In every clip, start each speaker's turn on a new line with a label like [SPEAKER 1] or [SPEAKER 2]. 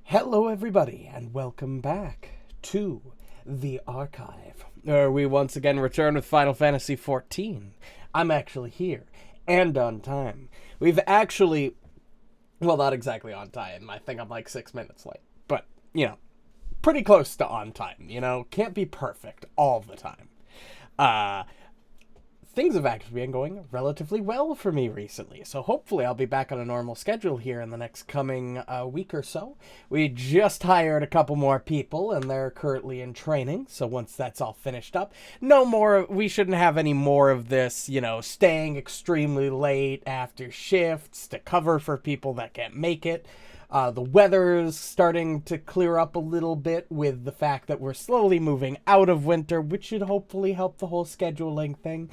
[SPEAKER 1] Hello everybody, and welcome back to the archive, where we once again return with Final Fantasy XIV. I'm actually here, and on time. We've actually, well, not exactly on time. I think I'm like 6 minutes late, but, pretty close to on time, Can't be perfect all the time. Things have actually been going relatively well for me recently, so hopefully I'll be back on a normal schedule here in the next coming week or so. We just hired a couple more people, and they're currently in training, so once that's all finished up, we shouldn't have any more of this, staying extremely late after shifts to cover for people that can't make it. The weather's starting to clear up a little bit with the fact that we're slowly moving out of winter, which should hopefully help the whole scheduling thing.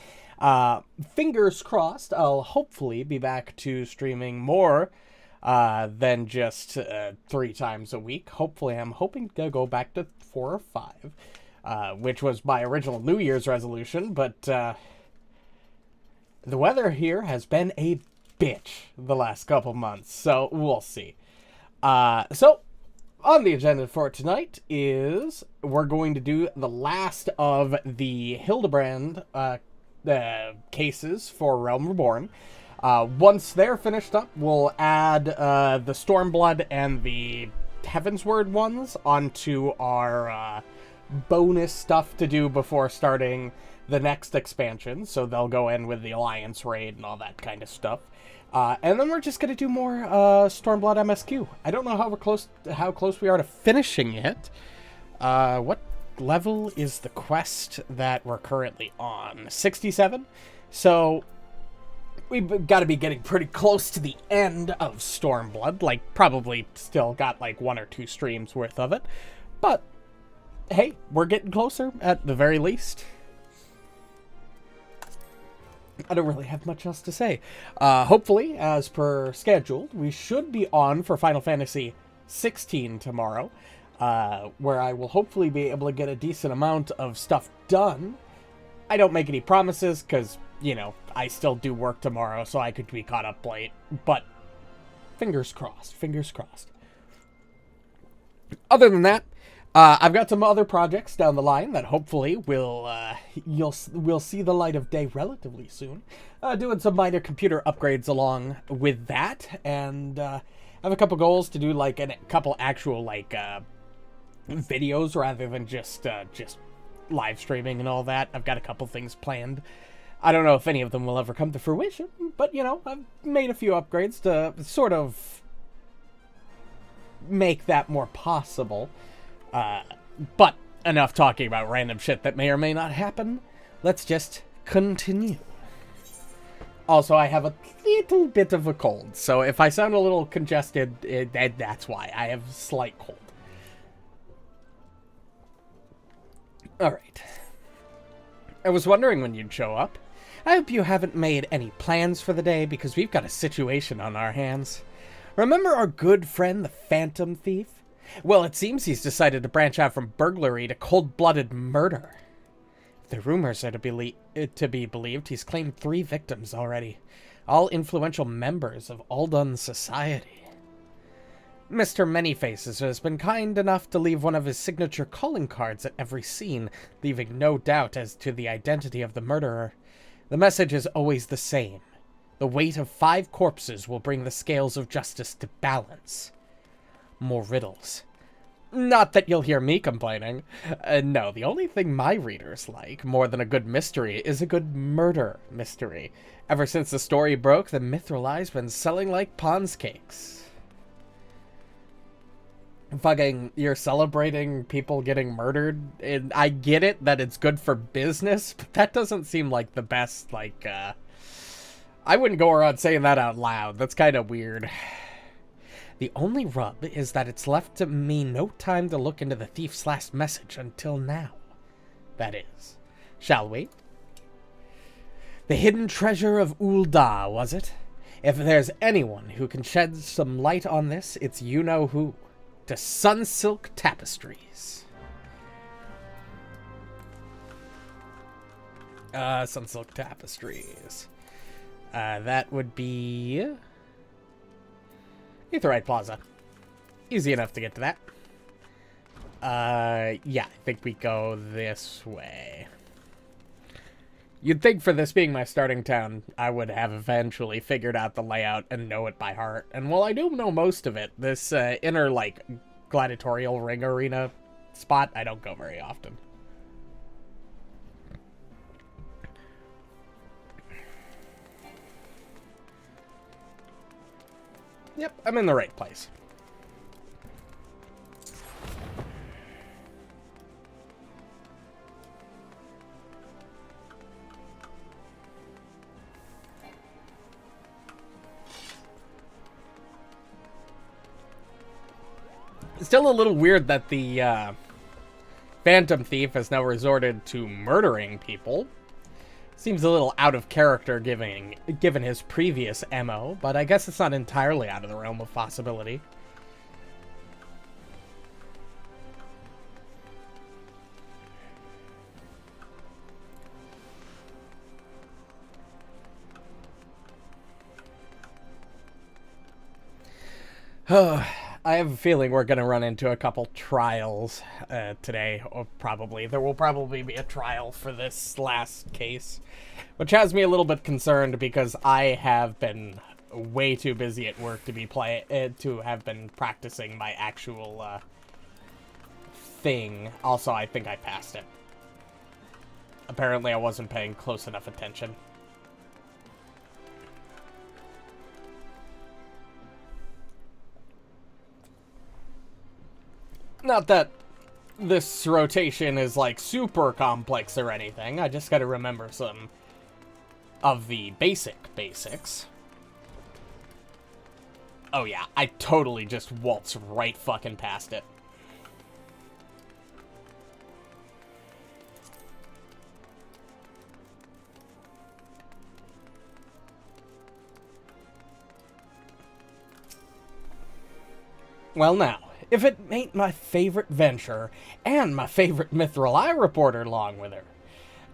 [SPEAKER 1] Fingers crossed, I'll hopefully be back to streaming more than just 3 times a week. Hopefully, I'm hoping to go back to 4 or 5, which was my original New Year's resolution, but the weather here has been a bitch the last couple months, so we'll see. So, on the agenda for tonight is we're going to do the last of the Hildebrand cases for Realm Reborn. Once they're finished up, we'll add the Stormblood and the Heavensward ones onto our bonus stuff to do before starting the next expansion. So they'll go in with the Alliance raid and all that kind of stuff. And then we're just going to do more Stormblood MSQ. I don't know how close we are to finishing it. What level is the quest that we're currently on? 67? So we've got to be getting pretty close to the end of Stormblood. Like, probably still got like 1 or 2 streams worth of it. But, hey, we're getting closer at the very least. I don't really have much else to say. Hopefully, as per scheduled, we should be on for Final Fantasy XVI tomorrow, where I will hopefully be able to get a decent amount of stuff done. I don't make any promises, because, I still do work tomorrow, so I could be caught up late, but fingers crossed, fingers crossed. Other than that, I've got some other projects down the line that hopefully will see the light of day relatively soon. Doing some minor computer upgrades along with that, and I have a couple goals to do like a couple actual videos rather than just live streaming and all that. I've got a couple things planned. I don't know if any of them will ever come to fruition, but I've made a few upgrades to sort of make that more possible. But enough talking about random shit that may or may not happen. Let's just continue. Also, I have a little bit of a cold, so if I sound a little congested, that's why. I have a slight cold. Alright. I was wondering when you'd show up. I hope you haven't made any plans for the day, because we've got a situation on our hands. Remember our good friend, the Phantom Thief? Well, it seems he's decided to branch out from burglary to cold-blooded murder. If the rumors are to be believed, he's claimed 3 victims already, all influential members of Alden's society. Mr. Manyfaces has been kind enough to leave one of his signature calling cards at every scene, leaving no doubt as to the identity of the murderer. The message is always the same. The weight of 5 corpses will bring the scales of justice to balance. More riddles. Not that you'll hear me complaining. No, the only thing my readers like, more than a good mystery, is a good murder mystery. Ever since the story broke, the Mithrali's been selling like Pond's cakes. Fucking, you're celebrating people getting murdered? And I get it that it's good for business, but that doesn't seem like the best, I wouldn't go around saying that out loud. That's kind of weird. The only rub is that it's left me no time to look into the thief's last message until now. That is. Shall we? The hidden treasure of Ul'dah, was it? If there's anyone who can shed some light on this, it's you-know-who. To Sunsilk Tapestries. Sunsilk Tapestries. That would be Aetheryte Plaza. Easy enough to get to that. Yeah, I think we go this way. You'd think for this being my starting town, I would have eventually figured out the layout and know it by heart. And while I do know most of it, this inner, like, gladiatorial ring arena spot, I don't go very often. Yep, I'm in the right place. Still a little weird that the Phantom Thief has now resorted to murdering people. Seems a little out of character given his previous MO, but I guess it's not entirely out of the realm of possibility. I have a feeling we're going to run into a couple trials today, or probably. There will probably be a trial for this last case, which has me a little bit concerned because I have been way too busy at work to have been practicing my actual thing. Also, I think I passed it. Apparently, I wasn't paying close enough attention. Not that this rotation is, like, super complex or anything. I just gotta remember some of the basics. Oh yeah, I totally just waltz right fucking past it. Well now, if it ain't my favorite venture, and my favorite Mithril Eye reporter along with her.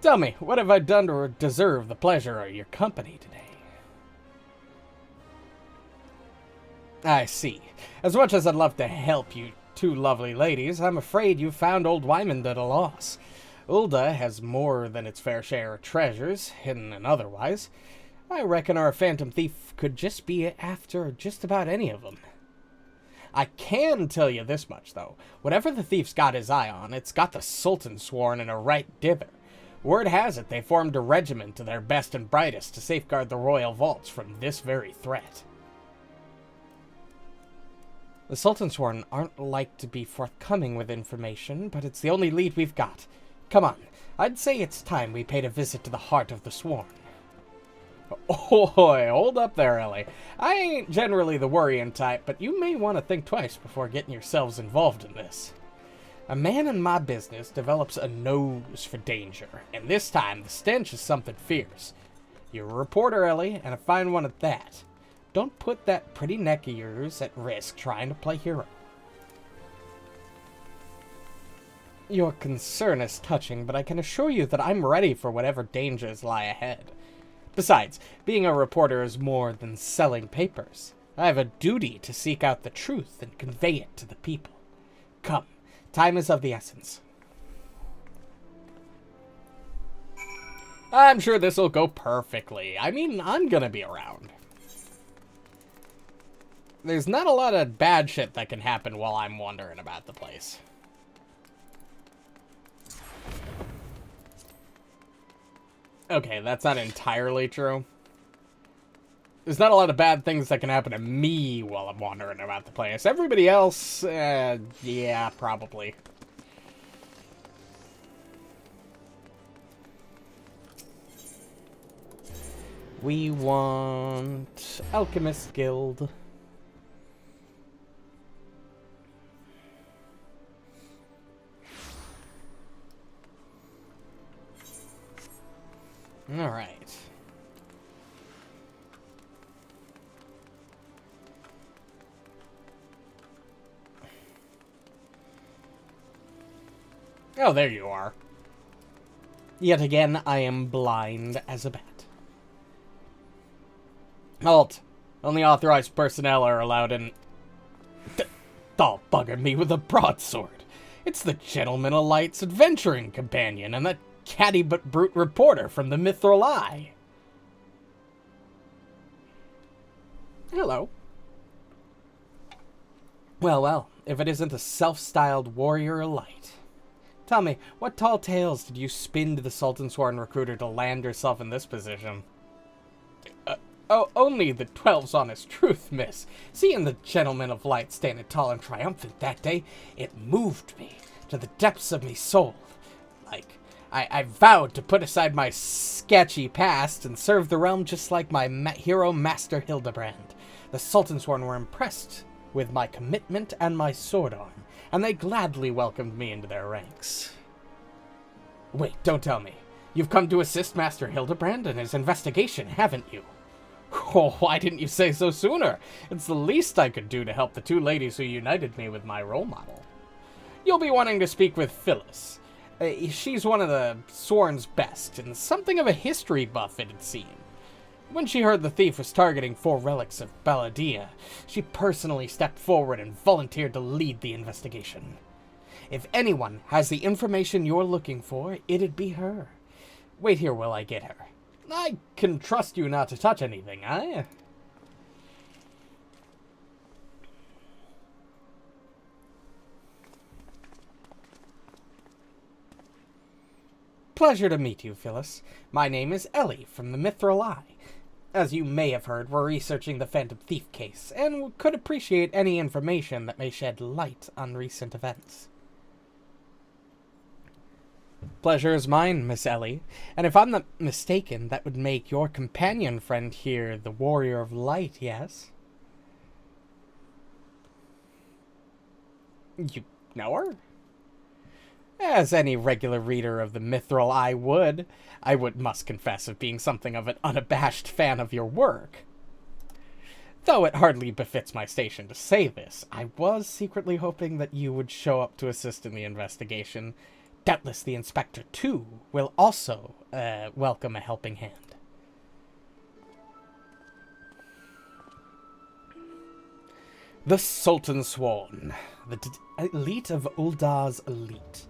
[SPEAKER 1] Tell me, what have I done to deserve the pleasure of your company today? I see. As much as I'd love to help you two lovely ladies, I'm afraid you've found old Wyman at a loss. Ulda has more than its fair share of treasures, hidden and otherwise. I reckon our Phantom Thief could just be after just about any of them. I can tell you this much, though. Whatever the thief's got his eye on, it's got the Sultan sworn in a right dither. Word has it they formed a regiment of their best and brightest to safeguard the royal vaults from this very threat. The Sultansworn aren't like to be forthcoming with information, but it's the only lead we've got. Come on, I'd say it's time we paid a visit to the heart of the Sworn. Oi, hold up there, Ellie. I ain't generally the worrying type, but you may want to think twice before getting yourselves involved in this. A man in my business develops a nose for danger, and this time the stench is something fierce. You're a reporter, Ellie, and a fine one at that. Don't put that pretty neck of yours at risk trying to play hero. Your concern is touching, but I can assure you that I'm ready for whatever dangers lie ahead. Besides, being a reporter is more than selling papers. I have a duty to seek out the truth and convey it to the people. Come, time is of the essence. I'm sure this'll go perfectly. I mean, I'm gonna be around. There's not a lot of bad shit that can happen while I'm wandering about the place. Okay, that's not entirely true. There's not a lot of bad things that can happen to me while I'm wandering about the place. Everybody else, yeah, probably. We want Alchemist Guild. All right. Oh, there you are. Yet again, I am blind as a bat. Halt. Only authorized personnel are allowed in... The Thal buggered me with a broadsword. It's the Gentleman of Light's adventuring companion and that catty but brute reporter from the Mithril Eye. Hello. Well, if it isn't the self-styled warrior of light. Tell me, what tall tales did you spin to the Sultan-sworn recruiter to land yourself in this position? Only the 12's honest truth, miss. Seeing the Gentleman of Light standing tall and triumphant that day, it moved me to the depths of me soul. Like, I vowed to put aside my sketchy past and serve the realm just like my hero Master Hildebrand. The Sultan-sworn were impressed with my commitment and my sword arm, and they gladly welcomed me into their ranks. Wait, don't tell me. You've come to assist Master Hildebrand in his investigation, haven't you? Oh, why didn't you say so sooner? It's the least I could do to help the two ladies who united me with my role model. You'll be wanting to speak with Phyllis. She's one of the Sworn's best, and something of a history buff, it'd seem. When she heard the thief was targeting 4 relics of Balladia, she personally stepped forward and volunteered to lead the investigation. If anyone has the information you're looking for, it'd be her. Wait here while I get her. I can trust you not to touch anything, eh? Pleasure to meet you, Phyllis. My name is Ellie from the Mithril Eye. As you may have heard, we're researching the Phantom Thief case, and could appreciate any information that may shed light on recent events. Pleasure is mine, Miss Ellie, and if I'm not mistaken, that would make your companion friend here the Warrior of Light, yes? You know her? As any regular reader of the Mithril Eye would, I must confess of being something of an unabashed fan of your work. Though it hardly befits my station to say this, I was secretly hoping that you would show up to assist in the investigation. Doubtless the Inspector, too, will also welcome a helping hand. The Sultan-sworn, the elite of Uldar's elite.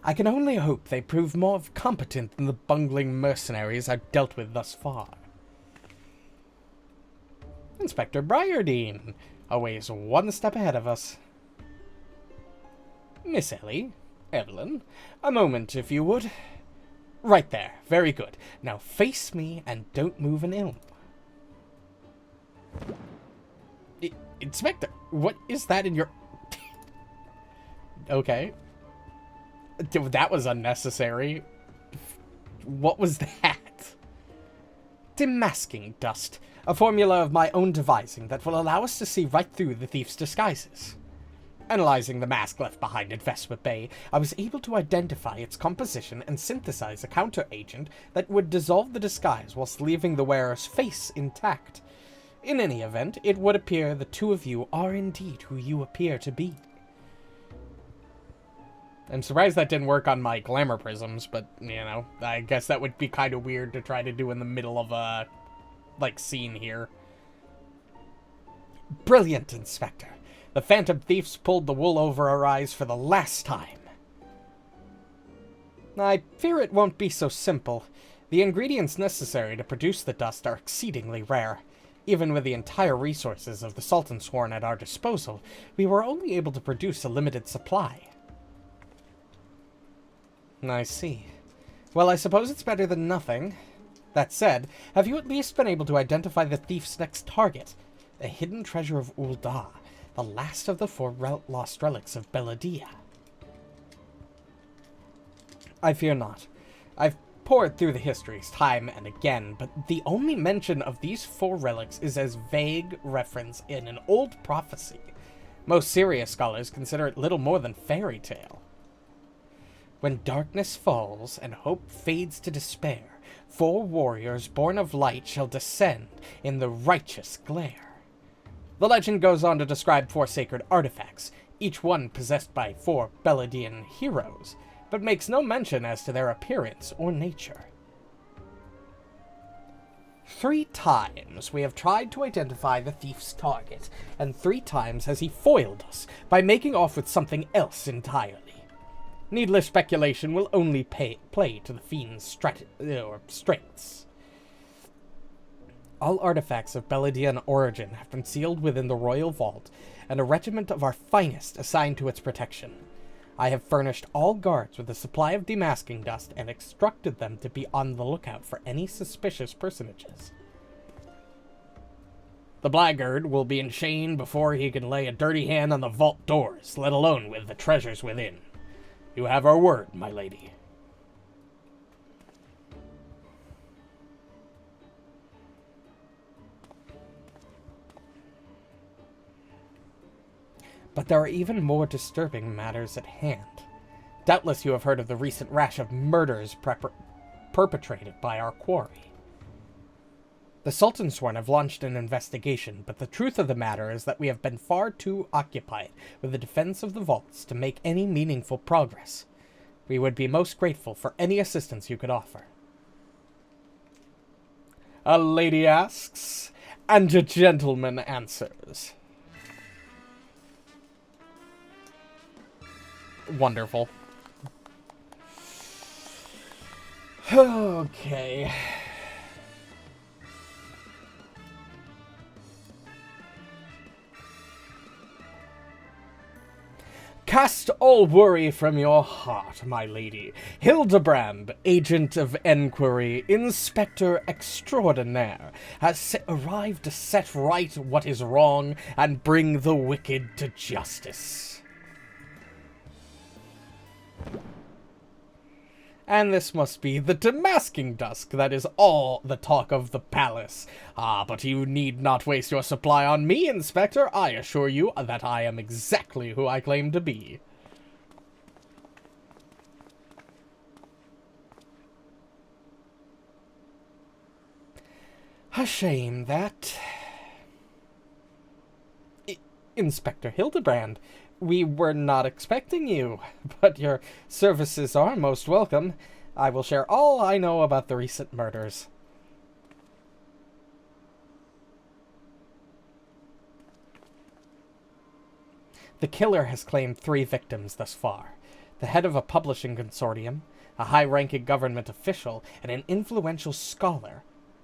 [SPEAKER 1] I can only hope they prove more competent than the bungling mercenaries I've dealt with thus far. Inspector Briardine, always one step ahead of us. Miss Ellie, Evelyn, a moment if you would. Right there, very good. Now face me and don't move an elm. Inspector, what is that in your... Okay. That was unnecessary. What was that? Demasking dust. A formula of my own devising that will allow us to see right through the thief's disguises. Analyzing the mask left behind at Vespa Bay, I was able to identify its composition and synthesize a counter-agent that would dissolve the disguise whilst leaving the wearer's face intact. In any event, it would appear the two of you are indeed who you appear to be. I'm surprised that didn't work on my glamour prisms, but, you know, I guess that would be kind of weird to try to do in the middle of a, scene here. Brilliant, Inspector. The Phantom Thieves pulled the wool over our eyes for the last time. I fear it won't be so simple. The ingredients necessary to produce the dust are exceedingly rare. Even with the entire resources of the Sultan-sworn at our disposal, we were only able to produce a limited supply. I see. Well, I suppose it's better than nothing. That said, have you at least been able to identify the thief's next target? A hidden treasure of Uldar, the last of the 4 lost relics of Balladia. I fear not. I've pored through the histories time and again, but the only mention of these 4 relics is as vague reference in an old prophecy. Most serious scholars consider it little more than fairy tale. When darkness falls and hope fades to despair, 4 warriors born of light shall descend in the righteous glare. The legend goes on to describe 4 sacred artifacts, each one possessed by 4 Balladian heroes, but makes no mention as to their appearance or nature. 3 times we have tried to identify the thief's target, and 3 times has he foiled us by making off with something else entirely. Needless speculation will only play to the fiend's strengths. All artifacts of Beledian origin have been sealed within the royal vault, and a regiment of our finest assigned to its protection. I have furnished all guards with a supply of demasking dust and instructed them to be on the lookout for any suspicious personages. The blackguard will be enchained before he can lay a dirty hand on the vault doors, let alone with the treasures within. You have our word, my lady. But there are even more disturbing matters at hand. Doubtless you have heard of the recent rash of murders perpetrated by our quarry. The Sultansworn have launched an investigation, but the truth of the matter is that we have been far too occupied with the defense of the vaults to make any meaningful progress. We would be most grateful for any assistance you could offer. A lady asks, and a gentleman answers. Wonderful. Okay. Cast all worry from your heart, my lady. Hildebrand, agent of enquiry, inspector extraordinaire, has arrived to set right what is wrong and bring the wicked to justice. And this must be the demasking dust that is all the talk of the palace. Ah, but you need not waste your supply on me, Inspector. I assure you that I am exactly who I claim to be. A shame that... Inspector Hildebrand, we were not expecting you, but your services are most welcome. I will share all I know about the recent murders. The killer has claimed 3 victims thus far. The head of a publishing consortium, a high-ranking government official, and an influential scholar.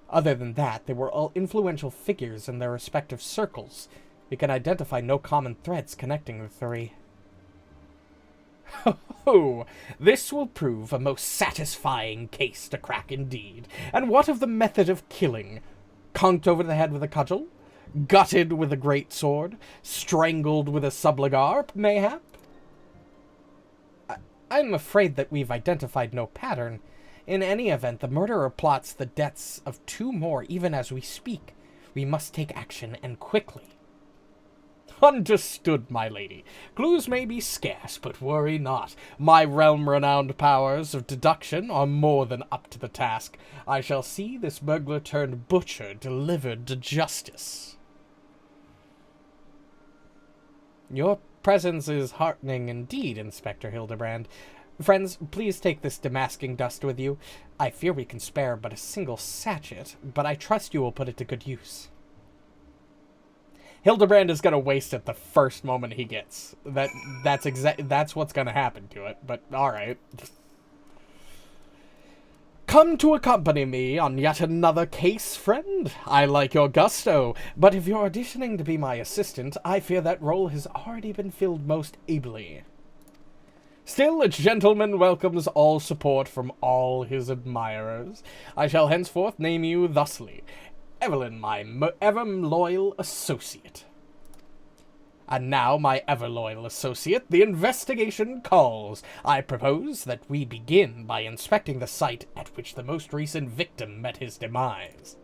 [SPEAKER 1] Other than that, they were all influential figures in their respective circles. We can identify no common threads connecting the 3. Oh, this will prove a most satisfying case to crack indeed. And what of the method of killing? Conked over the head with a cudgel? Gutted with a great sword? Strangled with a subligar, mayhap? I'm afraid that we've identified no pattern. In any event, the murderer plots the deaths of 2 more even as we speak. We must take action, and quickly. Understood, my lady. Clues may be scarce, but worry not. My realm-renowned powers of deduction are more than up to the task. I shall see this burglar-turned-butcher delivered to justice. Your presence is heartening indeed, Inspector Hildebrand. Friends, please take this demasking dust with you. I fear we can spare but a single sachet, but I trust you will put it to good use. Hildebrand is going to waste it the first moment he gets. That's what's going to happen to it, but alright. Come to accompany me on yet another case, friend? I like your gusto, but if you're auditioning to be my assistant, I fear that role has already been filled most ably. Still, a gentleman welcomes all support from all his admirers. I shall henceforth name you thusly. Evelyn, my ever-loyal associate. And now, my ever-loyal associate, the investigation calls. I propose that we begin by inspecting the site at which the most recent victim met his demise.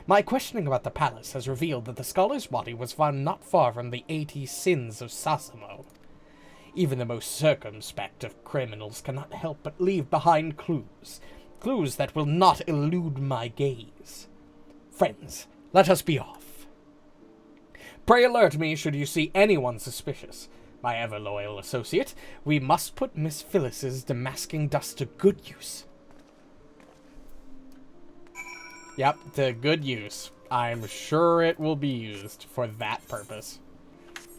[SPEAKER 1] My questioning about the palace has revealed that the scholar's body was found not far from the 80 sins of Sasimo. Even the most circumspect of criminals cannot help but leave behind clues. Clues that will not elude my gaze. Friends, let us be off. Pray alert me should you see anyone suspicious. My ever-loyal associate, we must put Miss Phyllis's demasking dust to good use. Yep, to good use. I'm sure it will be used for that purpose.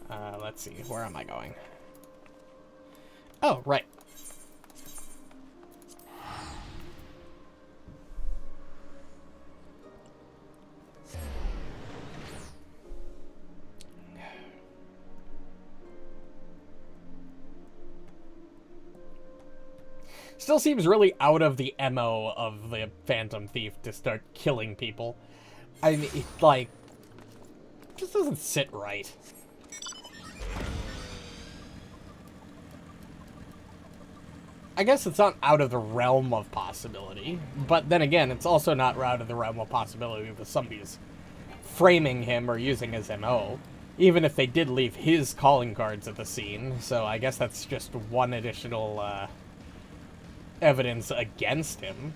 [SPEAKER 1] Let's see, where am I going? Oh, right. Still seems really out of the MO of the Phantom Thief to start killing people. I mean, it, like, just doesn't sit right. I guess it's not out of the realm of possibility, but then again, it's also not out of the realm of possibility if somebody's framing him or using his MO, even if they did leave his calling cards at the scene, so I guess that's just one additional, evidence against him.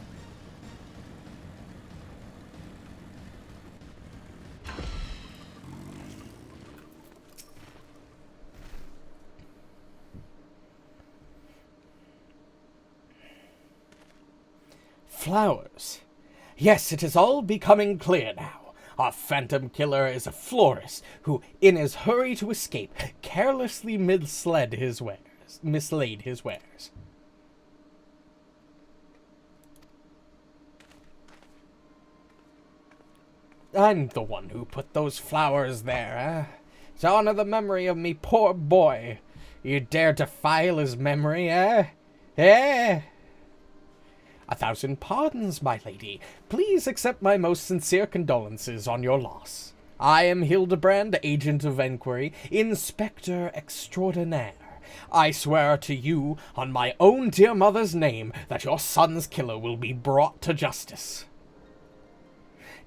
[SPEAKER 1] Flowers. Yes, it is all becoming clear now. Our phantom killer is a florist who, in his hurry to escape, carelessly mislaid his wares. I'm the one who put those flowers there, eh? To honor the memory of me poor boy. You dare defile his memory, eh? Eh? 1,000 pardons, my lady. Please accept my most sincere condolences on your loss. I am Hildebrand, agent of inquiry, Inspector Extraordinaire. I swear to you, on my own dear mother's name, that your son's killer will be brought to justice.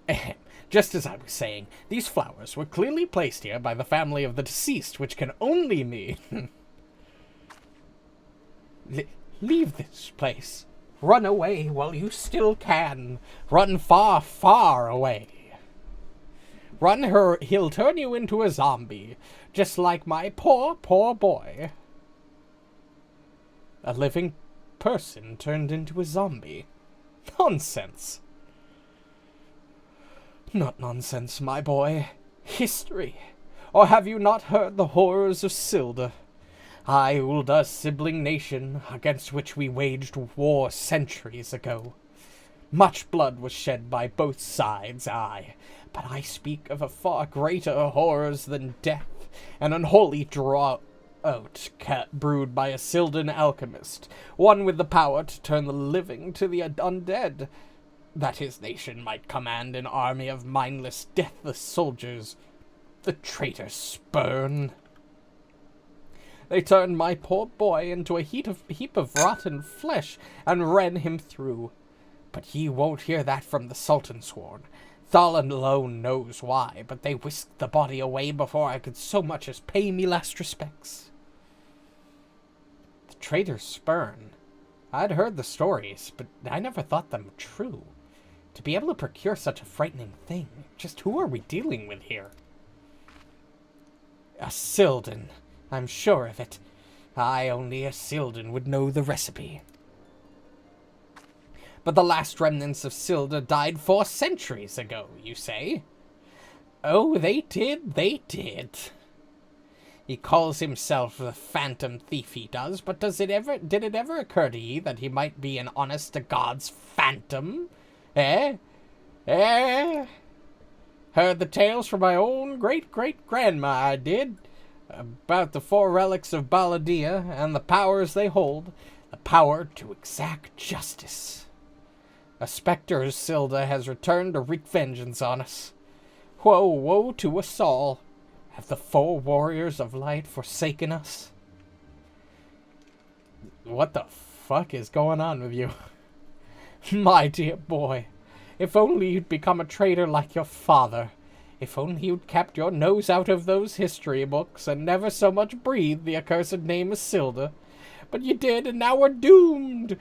[SPEAKER 1] Ahem. Just as I was saying, these flowers were clearly placed here by the family of the deceased, which can only mean... Leave this place. Run away while you still can. Run far, far away. Run her, he'll turn you into a zombie, just like my poor, poor boy. A living person turned into a zombie. Nonsense. Not nonsense, my boy. History. Or have you not heard the horrors of Silda? Ulda's sibling nation, against which we waged war centuries ago. Much blood was shed by both sides, aye, but I speak of a far greater horrors than death, an unholy drought brewed by a Sildan alchemist, one with the power to turn the living to the undead, that his nation might command an army of mindless, deathless soldiers. The traitors spurn. They turned my poor boy into a heap of rotten flesh and ran him through. But ye won't hear that from the Sultan sworn. Thalan alone knows why, but they whisked the body away before I could so much as pay me last respects. The traitors spurn. I'd heard the stories, but I never thought them true. To be able to procure such a frightening thing, just who are we dealing with here? A Sildan. I'm sure of it. Only a Sildan would know the recipe. But the last remnants of Silda died 4 centuries ago, you say? Oh, they did. He calls himself the Phantom Thief, he does, but did it ever occur to ye that he might be an honest-to-God's phantom? Eh? Heard the tales from my own great-great-grandma, I did. About the 4 relics of Baladia and the powers they hold, the power to exact justice. A spectre of Silda has returned to wreak vengeance on us. Woe to us all. Have the 4 warriors of light forsaken us? What the fuck is going on with you? My dear boy, if only you'd become a traitor like your father. If only you'd kept your nose out of those history books and never so much breathed the accursed name of Silda. But you did, and now we're doomed.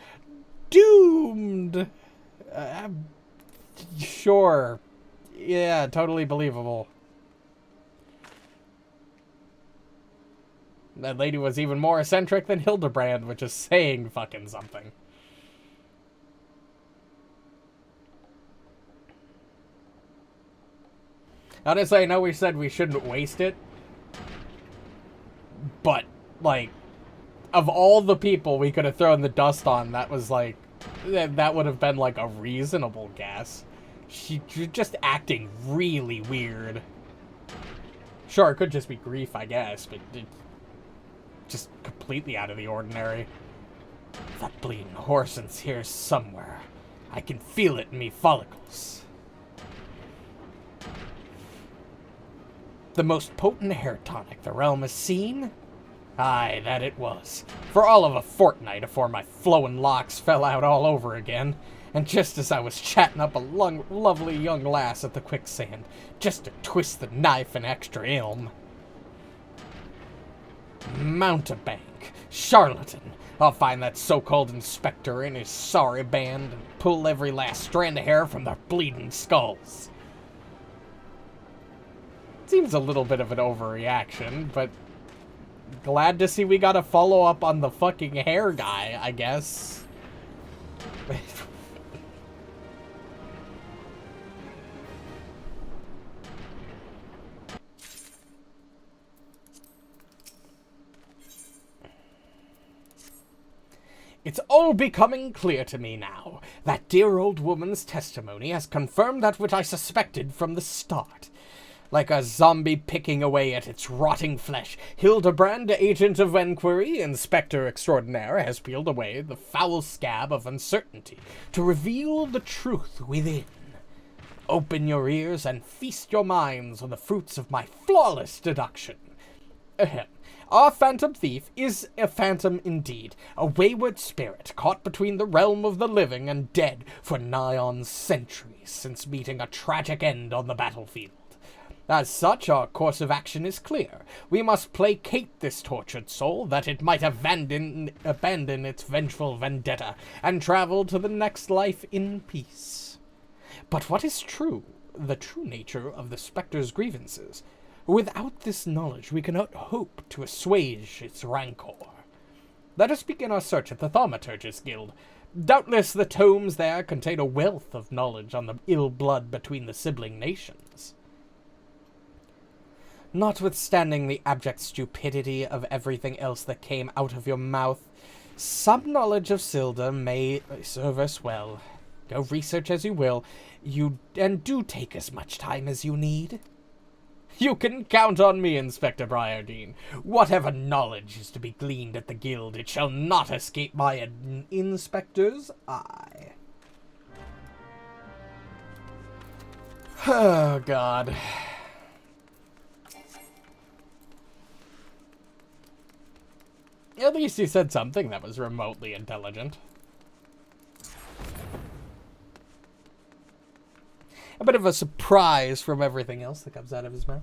[SPEAKER 1] Doomed! Sure. Yeah, totally believable. That lady was even more eccentric than Hildebrand, which is saying fucking something. Honestly, I know we said we shouldn't waste it, but, like, of all the people we could have thrown the dust on, that was, like, that would have been, like, a reasonable guess. She's just acting really weird. Sure, it could just be grief, I guess, but just completely out of the ordinary. That bleeding horsen's here somewhere. I can feel it in me follicles. The most potent hair tonic the realm has seen? Aye, that it was. For all of a fortnight afore my flowing locks fell out all over again, and just as I was chatting up a lovely young lass at the quicksand, just to twist the knife an extra ilm. Mountebank, charlatan, I'll find that so-called inspector and his sorry band and pull every last strand of hair from their bleeding skulls. Seems a little bit of an overreaction, but glad to see we got a follow-up on the fucking hair guy, I guess. It's all becoming clear to me now. That dear old woman's testimony has confirmed that which I suspected from the start. Like a zombie picking away at its rotting flesh, Hildebrand, agent of enquiry, inspector extraordinaire, has peeled away the foul scab of uncertainty to reveal the truth within. Open your ears and feast your minds on the fruits of my flawless deduction. Ahem. Our phantom thief is a phantom indeed, a wayward spirit caught between the realm of the living and dead for nigh on centuries since meeting a tragic end on the battlefield. As such, our course of action is clear. We must placate this tortured soul that it might abandon its vengeful vendetta and travel to the next life in peace. But what is the true nature of the spectre's grievances? Without this knowledge, we cannot hope to assuage its rancor. Let us begin our search at the Thaumaturgist Guild. Doubtless the tomes there contain a wealth of knowledge on the ill blood between the sibling nations. Notwithstanding the abject stupidity of everything else that came out of your mouth, some knowledge of Silda may serve us well. Go research as you will, and do take as much time as you need. You can count on me, Inspector Briardine. Whatever knowledge is to be gleaned at the guild, it shall not escape my inspector's eye. Oh, God. At least he said something that was remotely intelligent. A bit of a surprise from everything else that comes out of his mouth.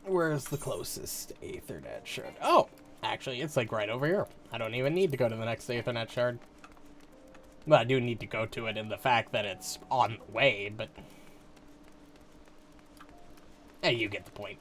[SPEAKER 1] Where's the closest Aethernet shard? Oh! Actually, it's like right over here. I don't even need to go to the next Aethernet shard. Well, I do need to go to it in the fact that it's on the way, but... Hey, you get the point.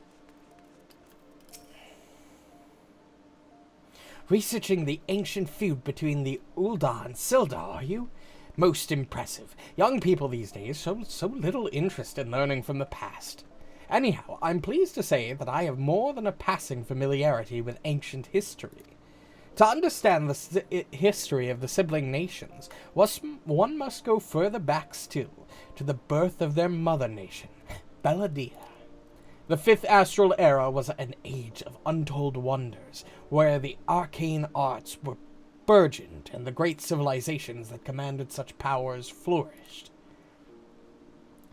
[SPEAKER 1] Researching the ancient feud between the Ulda and Silda, are you? Most impressive. Young people these days show so little interest in learning from the past. Anyhow, I'm pleased to say that I have more than a passing familiarity with ancient history. To understand the history of the sibling nations, one must go further back still, to the birth of their mother nation, Belladia. The Fifth Astral Era was an age of untold wonders, where the arcane arts were burgeoned and the great civilizations that commanded such powers flourished.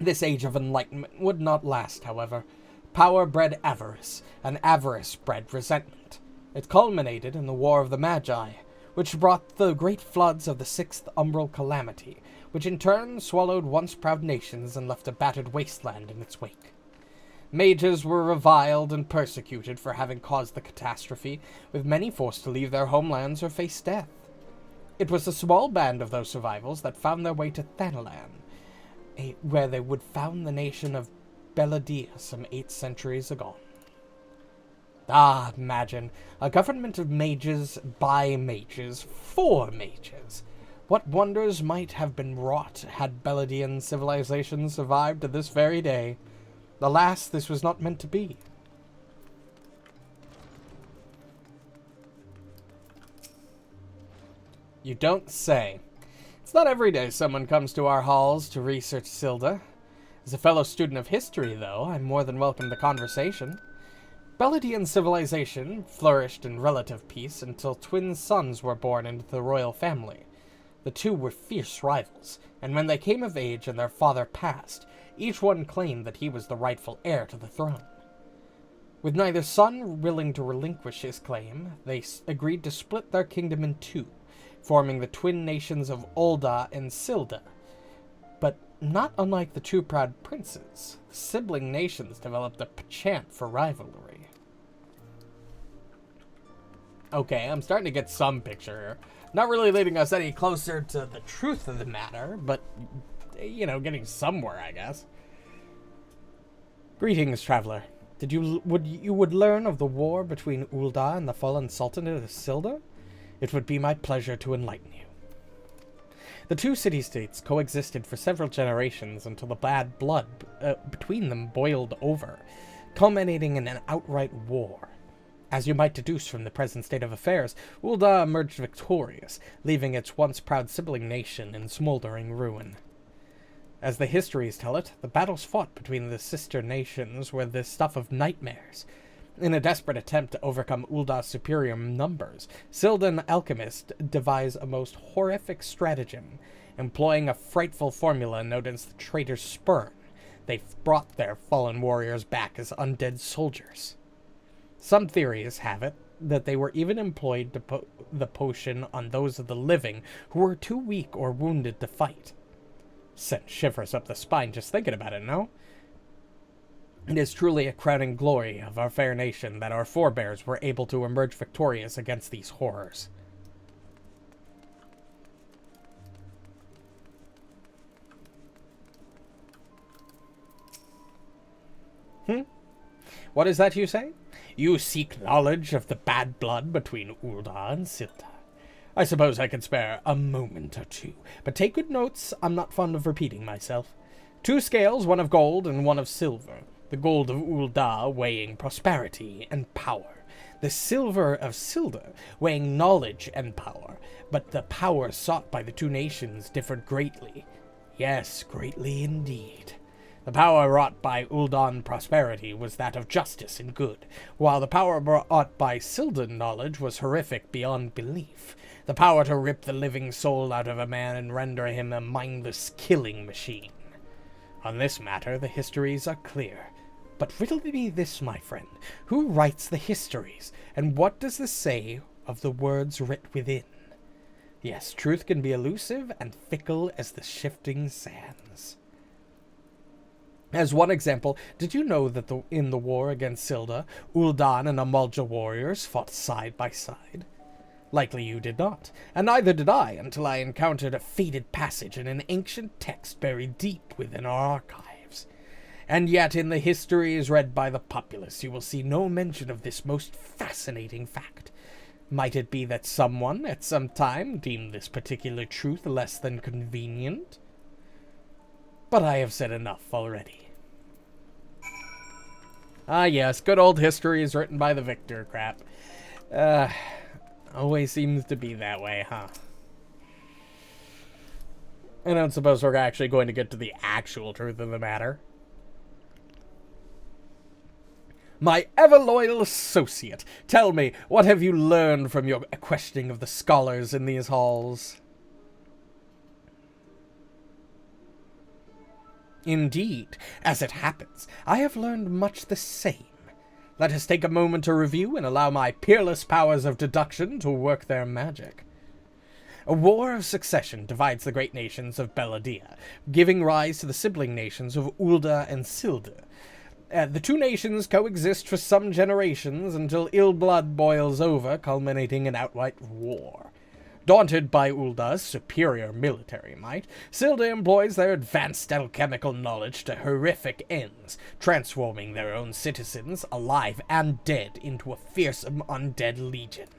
[SPEAKER 1] This age of enlightenment would not last, however. Power bred avarice, and avarice bred resentment. It culminated in the War of the Magi, which brought the great floods of the Sixth Umbral Calamity, which in turn swallowed once proud nations and left a battered wasteland in its wake. Mages were reviled and persecuted for having caused the catastrophe, with many forced to leave their homelands or face death. It was a small band of those survivals that found their way to Thanalan, where they would found the nation of Belladia some 8 centuries ago. Ah, imagine, a government of mages, by mages, for mages. What wonders might have been wrought had Belladian civilization survived to this very day. Alas, this was not meant to be. You don't say. It's not every day someone comes to our halls to research Silda. As a fellow student of history, though, I'm more than welcome to conversation. Belladian civilization flourished in relative peace until twin sons were born into the royal family. The two were fierce rivals, and when they came of age and their father passed, each one claimed that he was the rightful heir to the throne. With neither son willing to relinquish his claim, they agreed to split their kingdom in 2, forming the twin nations of Ulda and Silda. But not unlike the 2 proud princes, the sibling nations developed a penchant for rivalry. Okay, I'm starting to get some picture here. Not really leading us any closer to the truth of the matter, but, you know, getting somewhere, I guess. Greetings, traveler. You would learn of the war between Ulda and the fallen Sultanate of Silda? It would be my pleasure to enlighten you. The 2 city-states coexisted for several generations until the bad blood between them boiled over, culminating in an outright war. As you might deduce from the present state of affairs, Ulda emerged victorious, leaving its once proud sibling nation in smoldering ruin. As the histories tell it, the battles fought between the sister nations were the stuff of nightmares. In a desperate attempt to overcome Ulda's superior numbers, Sildan alchemists devised a most horrific stratagem. Employing a frightful formula known as the traitor's spurn, they brought their fallen warriors back as undead soldiers. Some theories have it that they were even employed to put the potion on those of the living who were too weak or wounded to fight. Sent shivers up the spine just thinking about it, no? It is truly a crowning glory of our fair nation that our forebears were able to emerge victorious against these horrors. What is that you say? You seek knowledge of the bad blood between Ulda and Silda. I suppose I can spare a moment or 2, but take good notes, I'm not fond of repeating myself. 2 scales, one of gold and one of silver. The gold of Ulda weighing prosperity and power. The silver of Silda weighing knowledge and power. But the power sought by the 2 nations differed greatly. Yes, greatly indeed. The power wrought by Uldan prosperity was that of justice and good, while the power wrought by Sildan knowledge was horrific beyond belief. The power to rip the living soul out of a man and render him a mindless killing machine. On this matter, the histories are clear. But riddle me this, my friend. Who writes the histories, and what does this say of the words writ within? Yes, truth can be elusive and fickle as the shifting sands. As one example, did you know that in the war against Silda, Uldan and Amalja warriors fought side by side? Likely you did not, and neither did I until I encountered a faded passage in an ancient text buried deep within our archives. And yet in the histories read by the populace you will see no mention of this most fascinating fact. Might it be that someone, at some time, deemed this particular truth less than convenient? But I have said enough already. Ah yes, good old history is written by the victor crap. Always seems to be that way, huh? I don't suppose we're actually going to get to the actual truth of the matter. My ever-loyal associate, tell me, what have you learned from your questioning of the scholars in these halls? Indeed, as it happens, I have learned much the same. Let us take a moment to review and allow my peerless powers of deduction to work their magic. A war of succession divides the great nations of Belladia, giving rise to the sibling nations of Ulda and Silda. The 2 nations coexist for some generations until ill blood boils over, culminating in outright war. Daunted by Ulda's superior military might, Silda employs their advanced alchemical knowledge to horrific ends, transforming their own citizens, alive and dead, into a fearsome undead legion.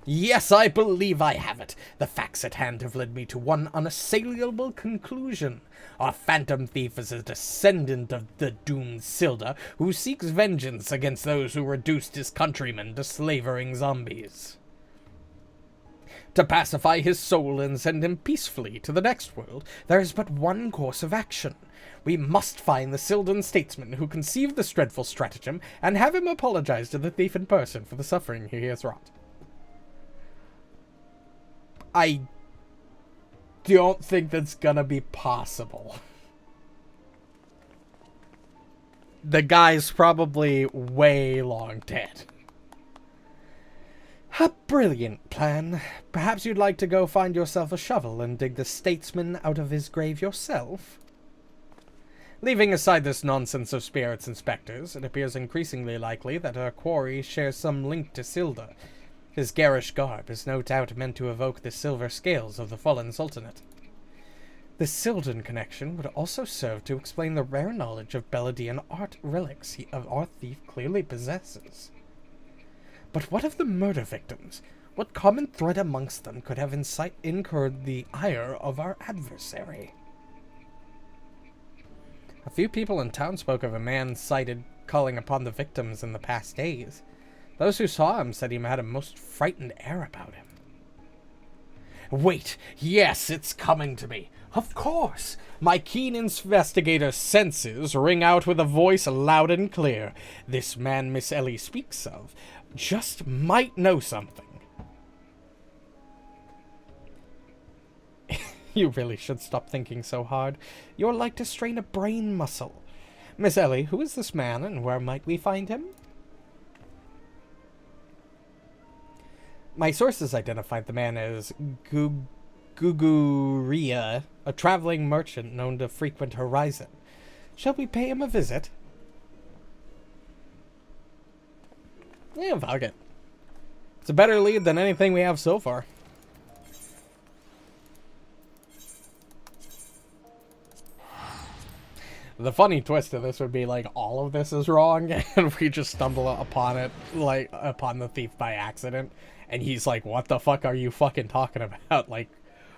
[SPEAKER 1] Yes, I believe I have it. The facts at hand have led me to one unassailable conclusion. Our phantom thief is a descendant of the doomed Silda, who seeks vengeance against those who reduced his countrymen to slavering zombies. To pacify his soul and send him peacefully to the next world, there is but one course of action. We must find the Sildan statesman who conceived this dreadful stratagem, and have him apologize to the thief in person for the suffering he has wrought. I don't think that's gonna be possible. The guy's probably way long dead. A brilliant plan. Perhaps you'd like to go find yourself a shovel and dig the statesman out of his grave yourself? Leaving aside this nonsense of spirits and specters, it appears increasingly likely that our quarry shares some link to Silda. His garish garb is no doubt meant to evoke the silver scales of the fallen sultanate. The Sildan connection would also serve to explain the rare knowledge of Beladian art relics our thief clearly possesses. But what of the murder victims? What common thread amongst them could have incurred the ire of our adversary? A few people in town spoke of a man sighted calling upon the victims in the past days. Those who saw him said he had a most frightened air about him. Wait, yes, it's coming to me. Of course! My keen investigator senses ring out with a voice loud and clear. This man Miss Ellie speaks of just might know something. You really should stop thinking so hard. You're like to strain a brain muscle. Miss Ellie, who is this man, and where might we find him? My sources identified the man as Guguria, a traveling merchant known to frequent Horizon. Shall we pay him a visit? Yeah, fuck it. It's a better lead than anything we have so far. The funny twist of this would be, like, all of this is wrong, and we just stumble upon it, like, upon the thief by accident, and he's like, what the fuck are you fucking talking about? Like,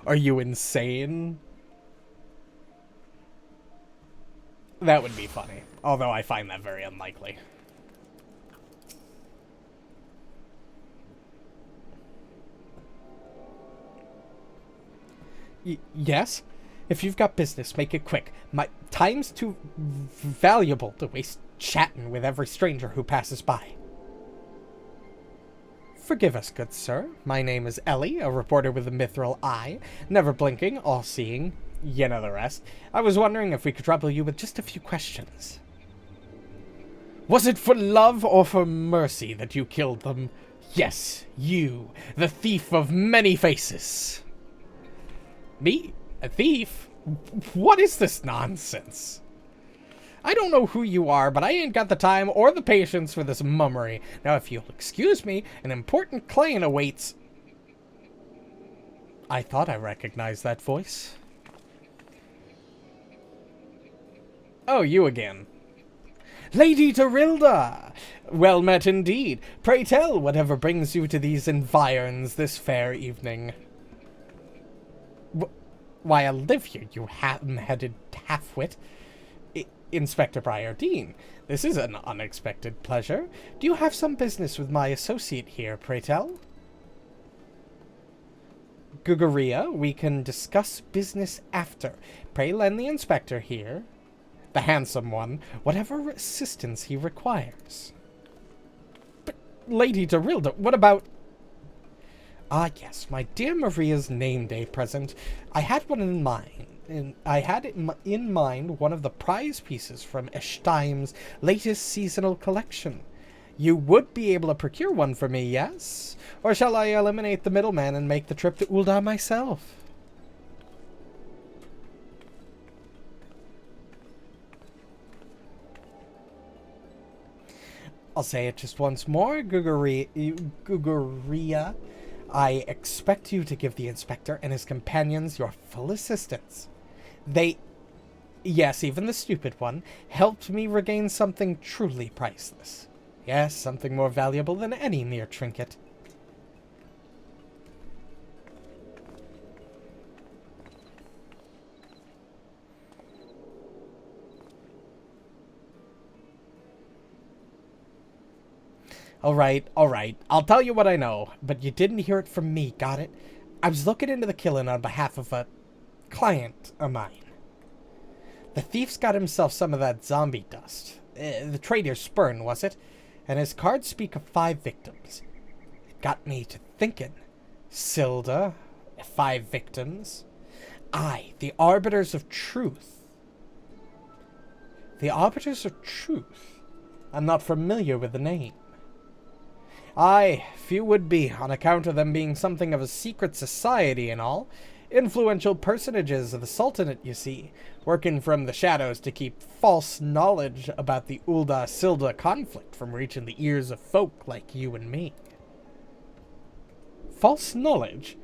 [SPEAKER 1] are you insane? That would be funny, although I find that very unlikely. Yes? If you've got business, make it quick. My time's too valuable to waste chatting with every stranger who passes by. Forgive us, good sir. My name is Ellie, a reporter with a mithril eye, never blinking, all-seeing, you know the rest. I was wondering if we could trouble you with just a few questions. Was it for love or for mercy that you killed them? Yes, you, the thief of many faces. Me? A thief? What is this nonsense? I don't know who you are, but I ain't got the time or the patience for this mummery. Now, if you'll excuse me, an important client awaits. I thought I recognized that voice. Oh, you again. Lady Dorilda! Well met indeed. Pray tell whatever brings you to these environs this fair evening. Why, I live here, you ham-headed half-wit. Inspector Briardine, this is an unexpected pleasure. Do you have some business with my associate here, pray tell? Guguria, we can discuss business after. Pray lend the inspector here, the handsome one, whatever assistance he requires. But, Lady Dorilda, what about... Ah, yes, my dear Maria's name day present. I had one in mind. I had in mind one of the prize pieces from Eshtime's latest seasonal collection. You would be able to procure one for me, yes? Or shall I eliminate the middleman and make the trip to Ulda myself? I'll say it just once more, Guguria. I expect you to give the Inspector and his companions your full assistance. They, yes, even the stupid one, helped me regain something truly priceless. Yes, something more valuable than any mere trinket. All right. I'll tell you what I know, but you didn't hear it from me, got it? I was looking into the killing on behalf of a client of mine. The thief's got himself some of that zombie dust. The trader's spurn, was it? And his cards speak of 5 victims. It got me to thinking. Silda, 5 victims. Aye, the Arbiters of Truth. The Arbiters of Truth? I'm not familiar with the name. Aye, few would be, on account of them being something of a secret society and all. Influential personages of the Sultanate, you see, working from the shadows to keep false knowledge about the Ulda-Silda conflict from reaching the ears of folk like you and me. False knowledge?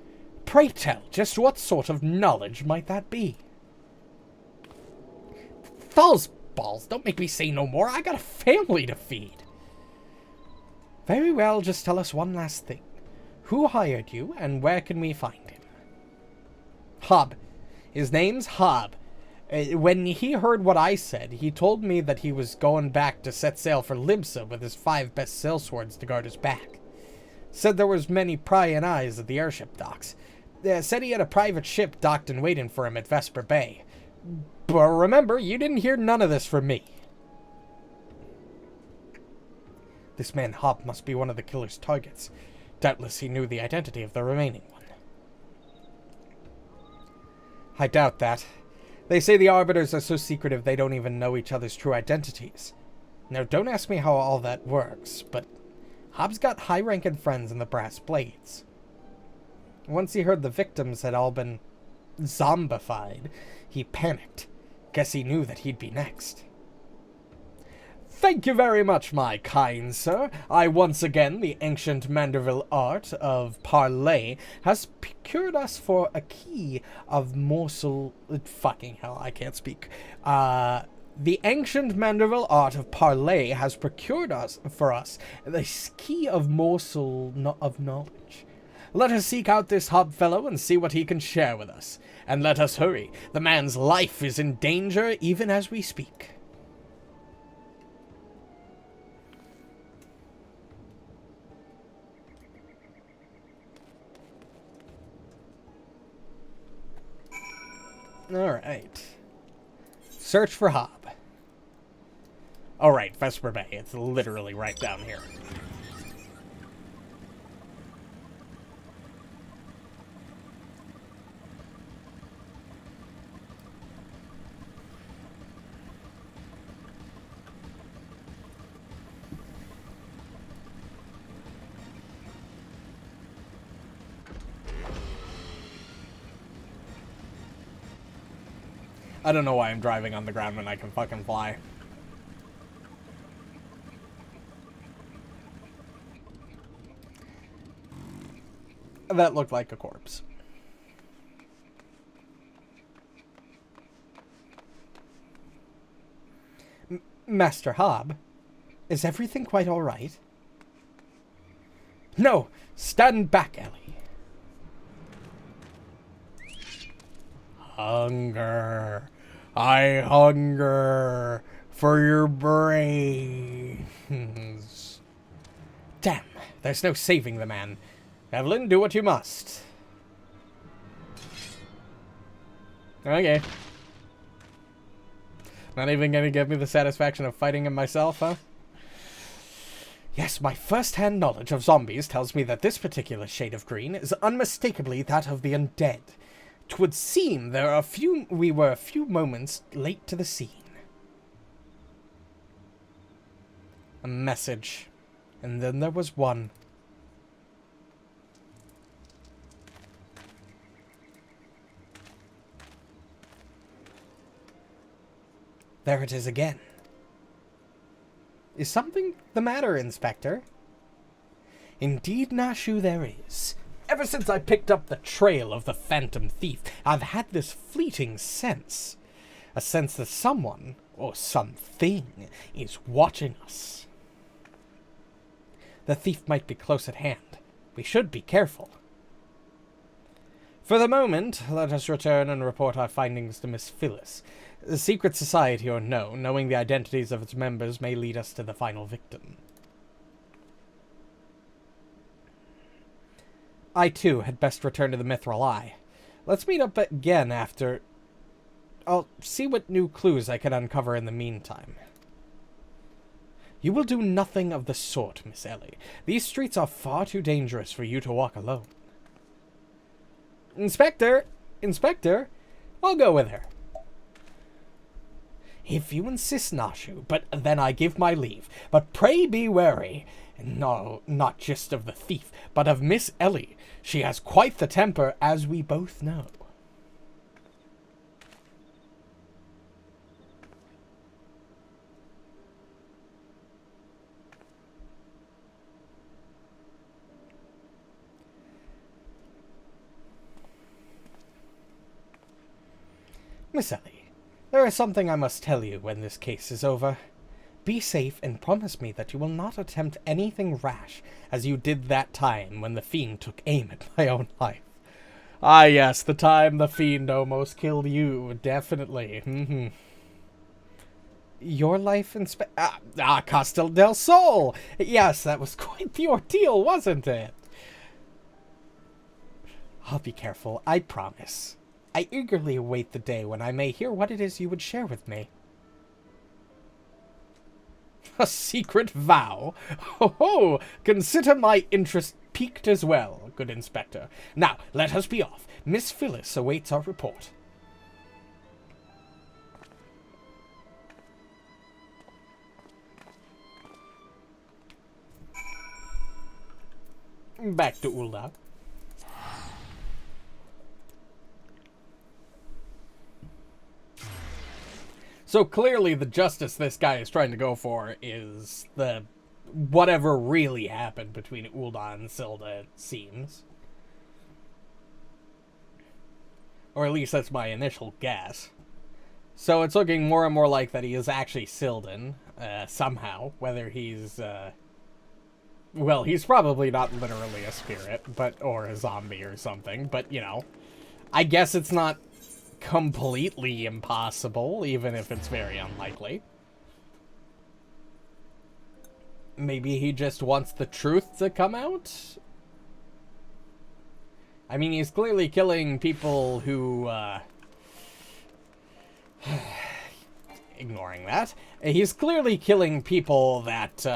[SPEAKER 1] Pray tell, just what sort of knowledge might that be? False balls, don't make me say no more. I got a family to feed. Very well, just tell us one last thing. Who hired you, and where can we find him? Hob. His name's Hob. When he heard what I said, he told me that he was going back to set sail for Libsa with his 5 best sellswords to guard his back. Said there was many prying eyes at the airship docks. Said he had a private ship docked and waiting for him at Vesper Bay. But remember, you didn't hear none of this from me. This man Hob must be one of the killer's targets. Doubtless he knew the identity of the remaining one. I doubt that. They say the Arbiters are so secretive they don't even know each other's true identities. Now, don't ask me how all that works, but Hob's got high-ranking friends in the Brass Blades. Once he heard the victims had all been zombified, he panicked. Guess he knew that he'd be next. Thank you very much, my kind sir. I once again, the ancient Manderville art of parley, has procured us for a key of morsel... Fucking hell, I can't speak. The ancient Manderville art of parley has procured for us this key of morsel of knowledge. Let us seek out this Hob fellow and see what he can share with us. And let us hurry. The man's life is in danger even as we speak. Alright. Search for Hob. Alright, Vesper Bay. It's literally right down here. I don't know why I'm driving on the ground when I can fucking fly. That looked like a corpse. Master Hob, is everything quite all right? No, stand back, Ellie. Hunger. I hunger for your brains. Damn, there's no saving the man. Evelyn, do what you must. Okay. Not even gonna give me the satisfaction of fighting him myself, huh? Yes, my first-hand knowledge of zombies tells me that this particular shade of green is unmistakably that of the undead. 'Twould seem we were a few moments late to the scene. A message. And then there was one. There it is again. Is something the matter, Inspector? Indeed, Nashu, there is. Ever since I picked up the trail of the phantom thief, I've had this fleeting sense. A sense that someone, or something, is watching us. The thief might be close at hand. We should be careful. For the moment, let us return and report our findings to Miss Phyllis. The secret society or no, knowing the identities of its members may lead us to the final victim. I, too, had best return to the Mithril Eye. Let's meet up again after... I'll see what new clues I can uncover in the meantime. You will do nothing of the sort, Miss Ellie. These streets are far too dangerous for you to walk alone. Inspector! Inspector! I'll go with her. If you insist, Nashu, but then I give my leave. But pray be wary. No, not just of the thief, but of Miss Ellie. She has quite the temper, as we both know. Miss Ellie, there is something I must tell you when this case is over. Be safe and promise me that you will not attempt anything rash, as you did that time when the fiend took aim at my own life. Ah, yes, the time the fiend almost killed you, definitely. Your life Castel del Sol! Yes, that was quite the ordeal, wasn't it? I'll be careful, I promise. I eagerly await the day when I may hear what it is you would share with me. A secret vow? Ho ho! Consider my interest piqued as well, good Inspector. Now, let us be off. Miss Phyllis awaits our report. Back to Ulda. So clearly the justice this guy is trying to go for is the whatever really happened between Ulda and Silda, it seems. Or at least that's my initial guess. So it's looking more and more like that he is actually Sildan, somehow. Whether he's, well, he's probably not literally a spirit, or a zombie or something, but, you know. I guess it's not completely impossible, even if it's very unlikely. Maybe he just wants the truth to come out? I mean, he's clearly killing people who, ignoring that. He's clearly killing people that,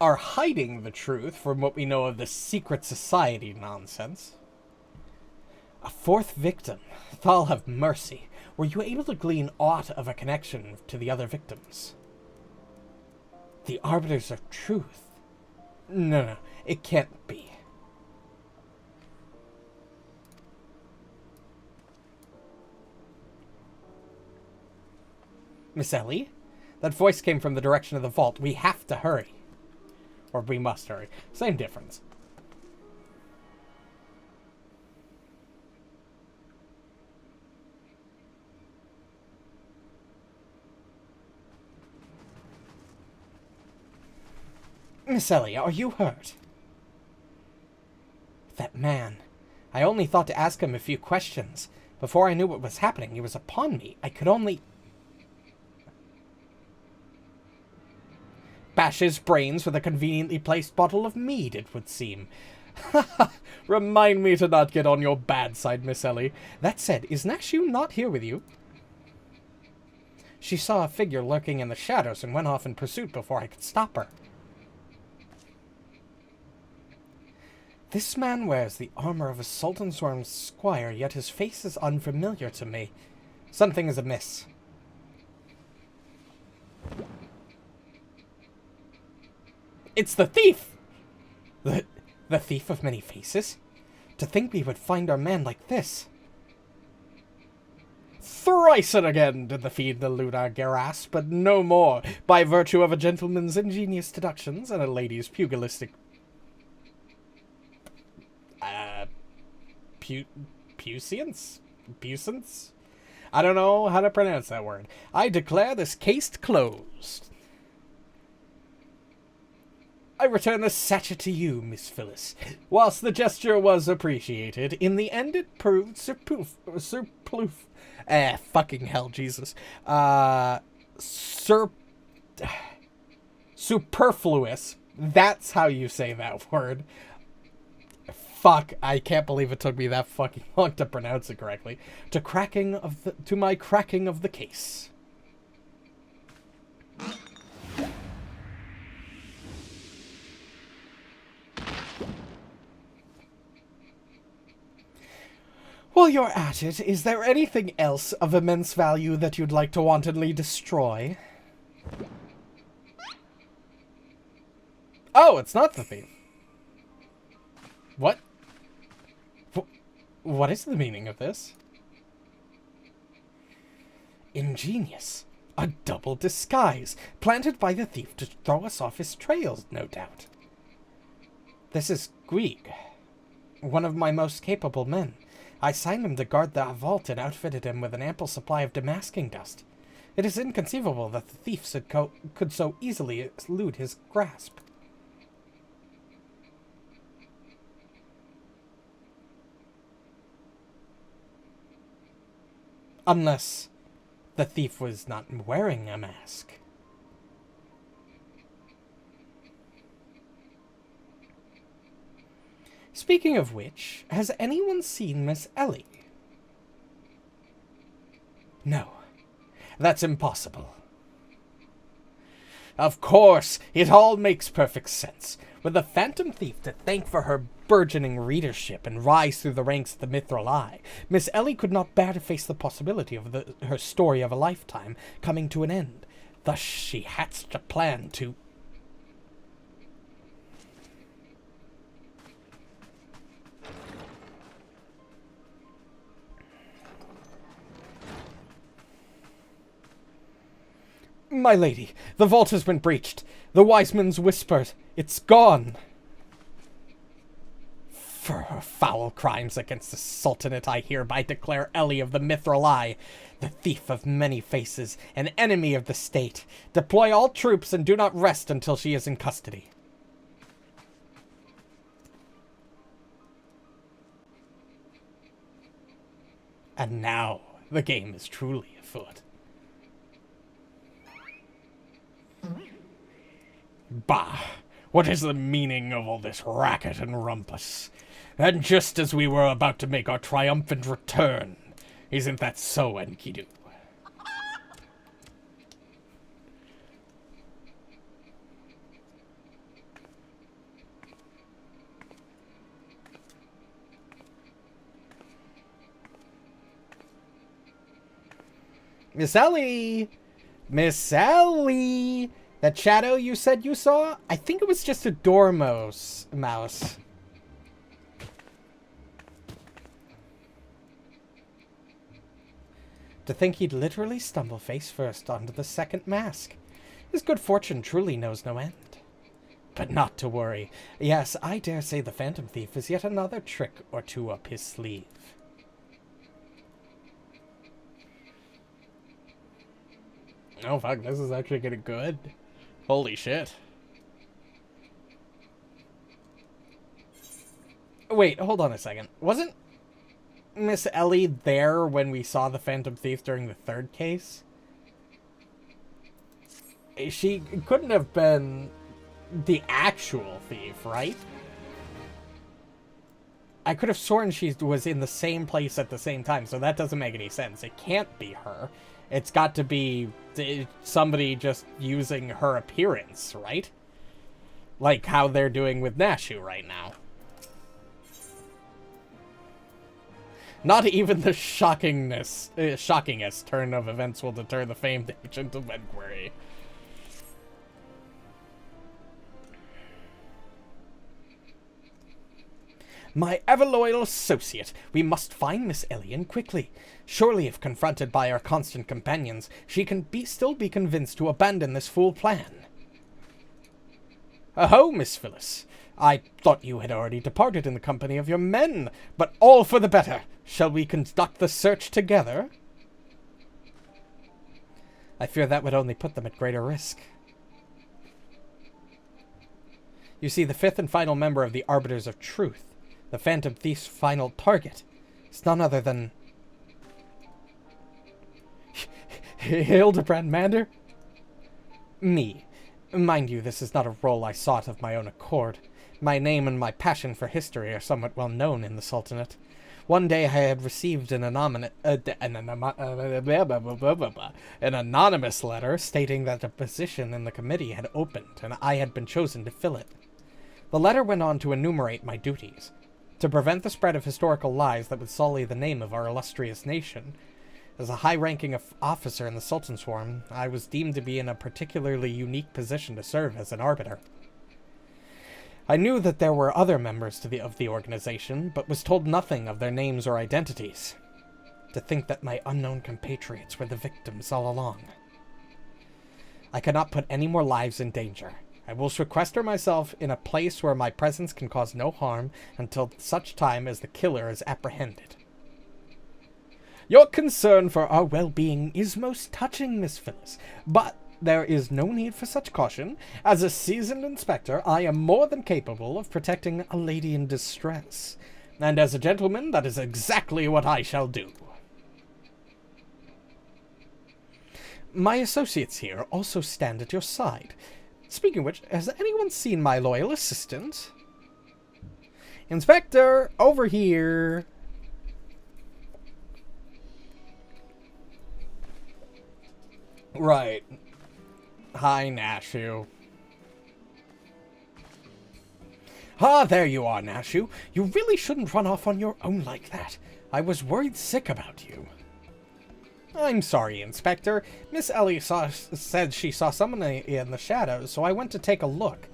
[SPEAKER 1] are hiding the truth from what we know of the secret society nonsense. A fourth victim. Thal have mercy. Were you able to glean aught of a connection to the other victims? The Arbiters of Truth. No, it can't be. Miss Ellie? That voice came from the direction of the vault. We have to hurry. Or we must hurry. Same difference. Miss Ellie, are you hurt? That man. I only thought to ask him a few questions. Before I knew what was happening, he was upon me. I could only... bash his brains with a conveniently placed bottle of mead, it would seem. Remind me to not get on your bad side, Miss Ellie. That said, is Nashu not here with you? She saw a figure lurking in the shadows and went off in pursuit before I could stop her. This man wears the armor of a Sultansworm's squire, yet his face is unfamiliar to me. Something is amiss. It's the thief! The thief of many faces? To think we would find our man like this. Thrice and again did the fiend elude our grasp, but no more, by virtue of a gentleman's ingenious deductions and a lady's pugilistic... Puissance? I don't know how to pronounce that word. I declare this case closed. I return the sachet to you, Miss Phyllis. Whilst the gesture was appreciated, in the end it proved fucking hell, Jesus. Superfluous. That's how you say that word. Fuck, I can't believe it took me that fucking long to pronounce it correctly. To my cracking of the case. While you're at it, is there anything else of immense value that you'd like to wantonly destroy? Oh, it's not the thief. What? What is the meaning of this? Ingenious. A double disguise, planted by the thief to throw us off his trails, no doubt. This is Guig, one of my most capable men. I signed him to guard the vault and outfitted him with an ample supply of damasking dust. It is inconceivable that the thief could so easily elude his grasp. Unless the thief was not wearing a mask. Speaking of which, has anyone seen Miss Ellie? No, that's impossible. Of course, it all makes perfect sense. With the Phantom Thief to thank for her burgeoning readership and rise through the ranks of the Mithril Eye, Miss Ellie could not bear to face the possibility of her story of a lifetime coming to an end. Thus she hatched a plan to... My lady, the vault has been breached. The wise man's whispered. It's gone. For her foul crimes against the Sultanate, I hereby declare Ellie of the Mithril Eye, the thief of many faces, an enemy of the state. Deploy all troops and do not rest until she is in custody. And now the game is truly afoot. Bah! What is the meaning of all this racket and rumpus? And just as we were about to make our triumphant return. Isn't that so, Enkidu? Miss Ellie! Miss Ellie! That shadow you said you saw? I think it was just a mouse. To think he'd literally stumble face first onto the second mask. His good fortune truly knows no end. But not to worry. Yes, I dare say the Phantom Thief is yet another trick or two up his sleeve. Oh fuck, this is actually getting good. Holy shit. Wait, hold on a second. Wasn't Miss Ellie there when we saw the Phantom Thief during the third case? She couldn't have been the actual thief, right? I could have sworn she was in the same place at the same time, so that doesn't make any sense. It can't be her. It's got to be somebody just using her appearance, right? Like how they're doing with Nashu right now. Not even the shockingest turn of events will deter the famed agent of Enquiry. My ever-loyal associate, we must find Miss Elian quickly. Surely if confronted by our constant companions, she can still be convinced to abandon this fool plan. Aho, Miss Phyllis. I thought you had already departed in the company of your men, but all for the better. Shall we conduct the search together? I fear that would only put them at greater risk. You see, the fifth and final member of the Arbiters of Truth, the Phantom Thief's final target, is none other than... Hildebrand Mander? Me. Mind you, this is not a role I sought of my own accord. My name and my passion for history are somewhat well known in the Sultanate. One day I had received an anonymous letter stating that a position in the committee had opened and I had been chosen to fill it. The letter went on to enumerate my duties. To prevent the spread of historical lies that would sully the name of our illustrious nation, as a high-ranking officer in the Sultan's Swarm, I was deemed to be in a particularly unique position to serve as an arbiter. I knew that there were other members of the organization, but was told nothing of their names or identities. To think that my unknown compatriots were the victims all along. I cannot put any more lives in danger. I will sequester myself in a place where my presence can cause no harm until such time as the killer is apprehended. Your concern for our well-being is most touching, Miss Phyllis, but there is no need for such caution. As a seasoned inspector, I am more than capable of protecting a lady in distress. And as a gentleman, that is exactly what I shall do. My associates here also stand at your side. Speaking of which, has anyone seen my loyal assistant? Inspector, over here. Right. Hi, Nashu. Ah, there you are, Nashu. You really shouldn't run off on your own like that. I was worried sick about you. I'm sorry, Inspector. Miss Ellie said she saw someone in the shadows, so I went to take a look.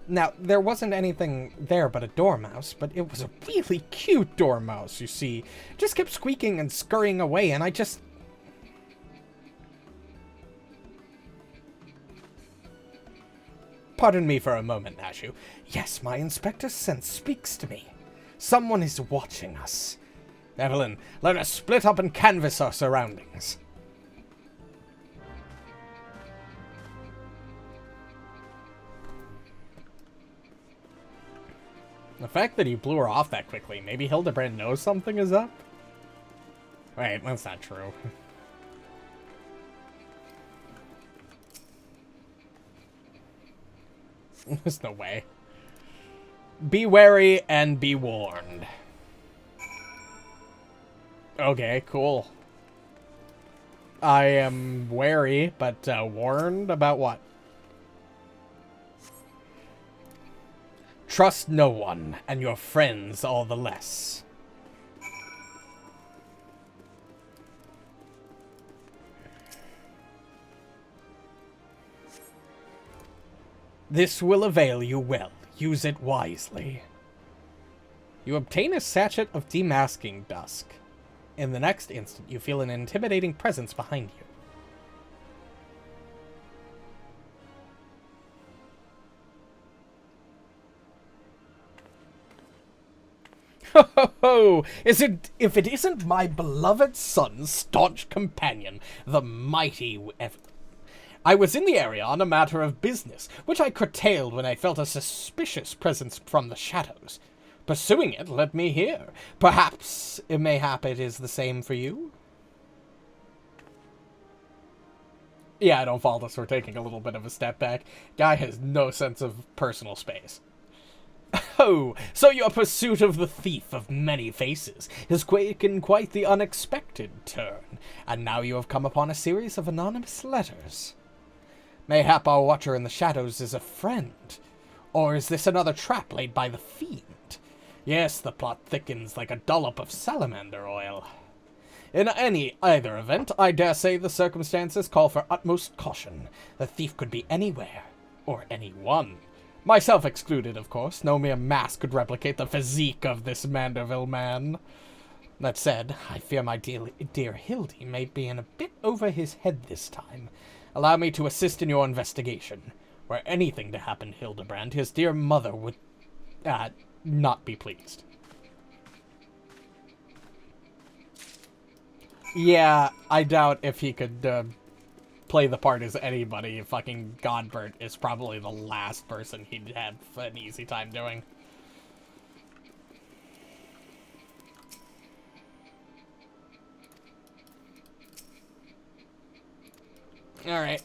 [SPEAKER 1] Now, there wasn't anything there but a dormouse, but it was a really cute dormouse, you see. Just kept squeaking and scurrying away, and I just... Pardon me for a moment, Nashu. Yes, my inspector's sense speaks to me. Someone is watching us. Evelyn, let us split up and canvass our surroundings. The fact that he blew her off that quickly, maybe Hildebrand knows something is up? Wait, that's not true. There's no way. Be wary and be warned. Okay, cool. I am wary, but warned about what? Trust no one, and your friends all the less. This will avail you well. Use it wisely. You obtain a sachet of demasking dusk. In the next instant, you feel an intimidating presence behind you. Ho ho ho! If it isn't my beloved son's staunch companion, the mighty I was in the area on a matter of business, which I curtailed when I felt a suspicious presence from the shadows. Pursuing it led me here. Perhaps, mayhap it is the same for you? Yeah, I don't fault us for taking a little bit of a step back. Guy has no sense of personal space. Oh, so your pursuit of the thief of many faces has taken quite the unexpected turn, and now you have come upon a series of anonymous letters. Mayhap our watcher in the shadows is a friend, or is this another trap laid by the fiend? Yes, the plot thickens like a dollop of salamander oil. In either event, I dare say the circumstances call for utmost caution. The thief could be anywhere, or anyone. Myself excluded, of course. No mere mask could replicate the physique of this Manderville man. That said, I fear my dear Hildy may be in a bit over his head this time. Allow me to assist in your investigation. Were anything to happen, Hildebrand, his dear mother would... not be pleased. Yeah, I doubt if he could play the part as anybody. Fucking Godbert is probably the last person he'd have an easy time doing. Alright.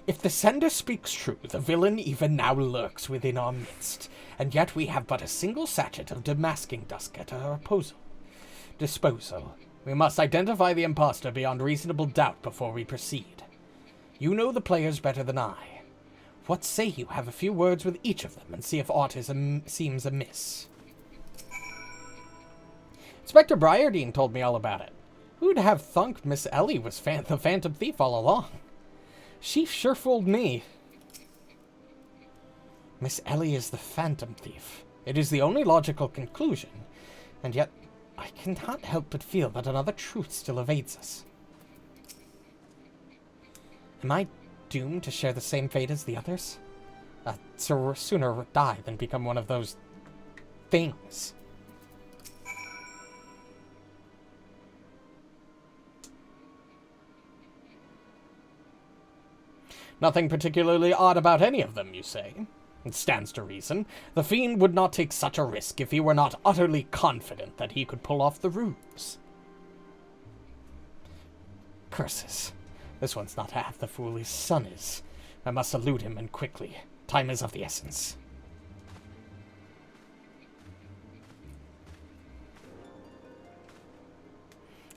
[SPEAKER 1] If the sender speaks true, the villain even now lurks within our midst, and yet we have but a single sachet of demasking dust at our disposal. We must identify the impostor beyond reasonable doubt before we proceed. You know the players better than I. What say you have a few words with each of them and see if aught seems amiss? Inspector Briardine told me all about it. Who'd have thunk Miss Ellie was the Phantom Thief all along? She sure fooled me. Miss Ellie is the Phantom Thief. It is the only logical conclusion, and yet I cannot help but feel that another truth still evades us. Am I doomed to share the same fate as the others? To sooner die than become one of those things. Nothing particularly odd about any of them, you say? It stands to reason. The fiend would not take such a risk if he were not utterly confident that he could pull off the ruse. Curses. This one's not half the fool his son is. I must elude him, and quickly. Time is of the essence.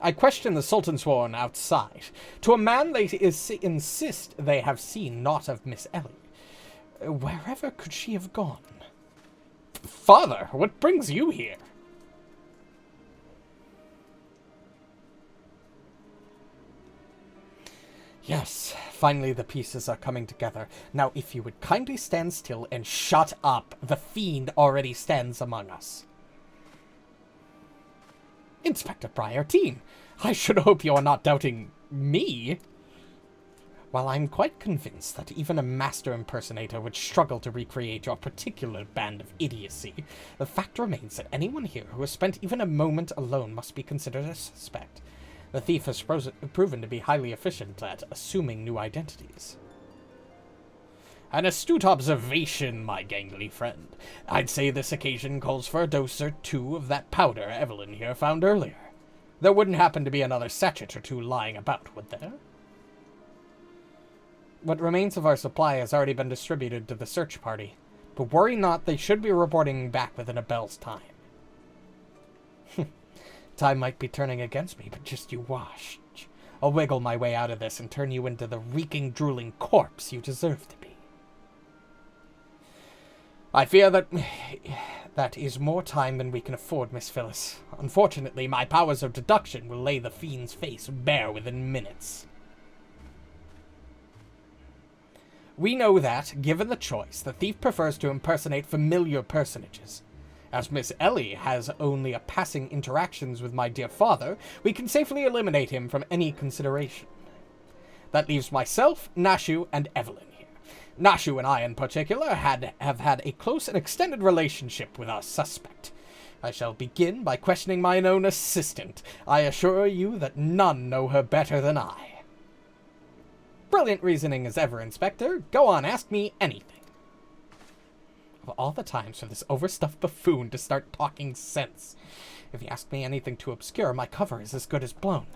[SPEAKER 1] I question the Sultan sworn outside. To a man they insist they have seen naught of Miss Ellie. Wherever could she have gone? Father, what brings you here? Yes, finally the pieces are coming together. Now, if you would kindly stand still and shut up, the fiend already stands among us. Inspector Briardine, I should hope you are not doubting me. While I'm quite convinced that even a master impersonator would struggle to recreate your particular band of idiocy, the fact remains that anyone here who has spent even a moment alone must be considered a suspect. The thief has proven to be highly efficient at assuming new identities. An astute observation, my gangly friend. I'd say this occasion calls for a dose or two of that powder Evelyn here found earlier. There wouldn't happen to be another sachet or two lying about, would there? What remains of our supply has already been distributed to the search party, but worry not, they should be reporting back within a bell's time. Time might be turning against me, but just you watch. I'll wiggle my way out of this and turn you into the reeking, drooling corpse you deserve to be. I fear that is more time than we can afford, Miss Phyllis. Unfortunately, my powers of deduction will lay the fiend's face bare within minutes. We know that, given the choice, the thief prefers to impersonate familiar personages. As Miss Ellie has only a passing interactions with my dear father, we can safely eliminate him from any consideration. That leaves myself, Nashu, and Evelyn here. Nashu and I, in particular, have had a close and extended relationship with our suspect. I shall begin by questioning mine own assistant. I assure you that none know her better than I. Brilliant reasoning as ever, Inspector. Go on, ask me anything. Of all the times for this overstuffed buffoon to start talking sense. If you ask me anything too obscure, my cover is as good as blown.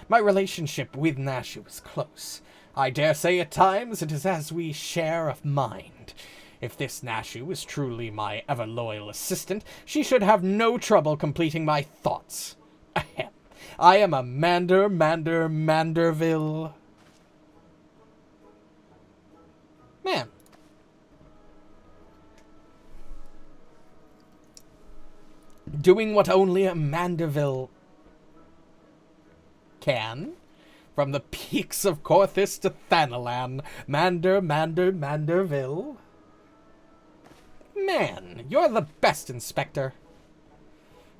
[SPEAKER 1] My relationship with Nashu is close. I dare say at times it is as we share of mind. If this Nashu is truly my ever-loyal assistant, she should have no trouble completing my thoughts. Ahem. I am a Manderville. Man. Doing what only a Manderville can. From the peaks of Corthis to Thanalan. Manderville. Man, you're the best, Inspector.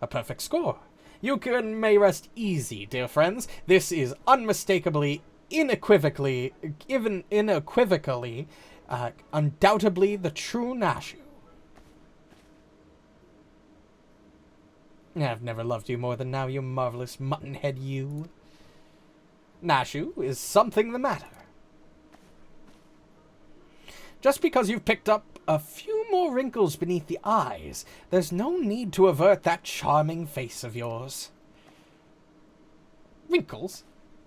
[SPEAKER 1] A perfect score. You may rest easy, dear friends. This is unmistakably, unequivocally, Undoubtedly the true Nashu. I've never loved you more than now, you marvelous mutton-head you. Nashu, is something the matter? Just because you've picked up a few more wrinkles beneath the eyes, there's no need to avert that charming face of yours. Wrinkles?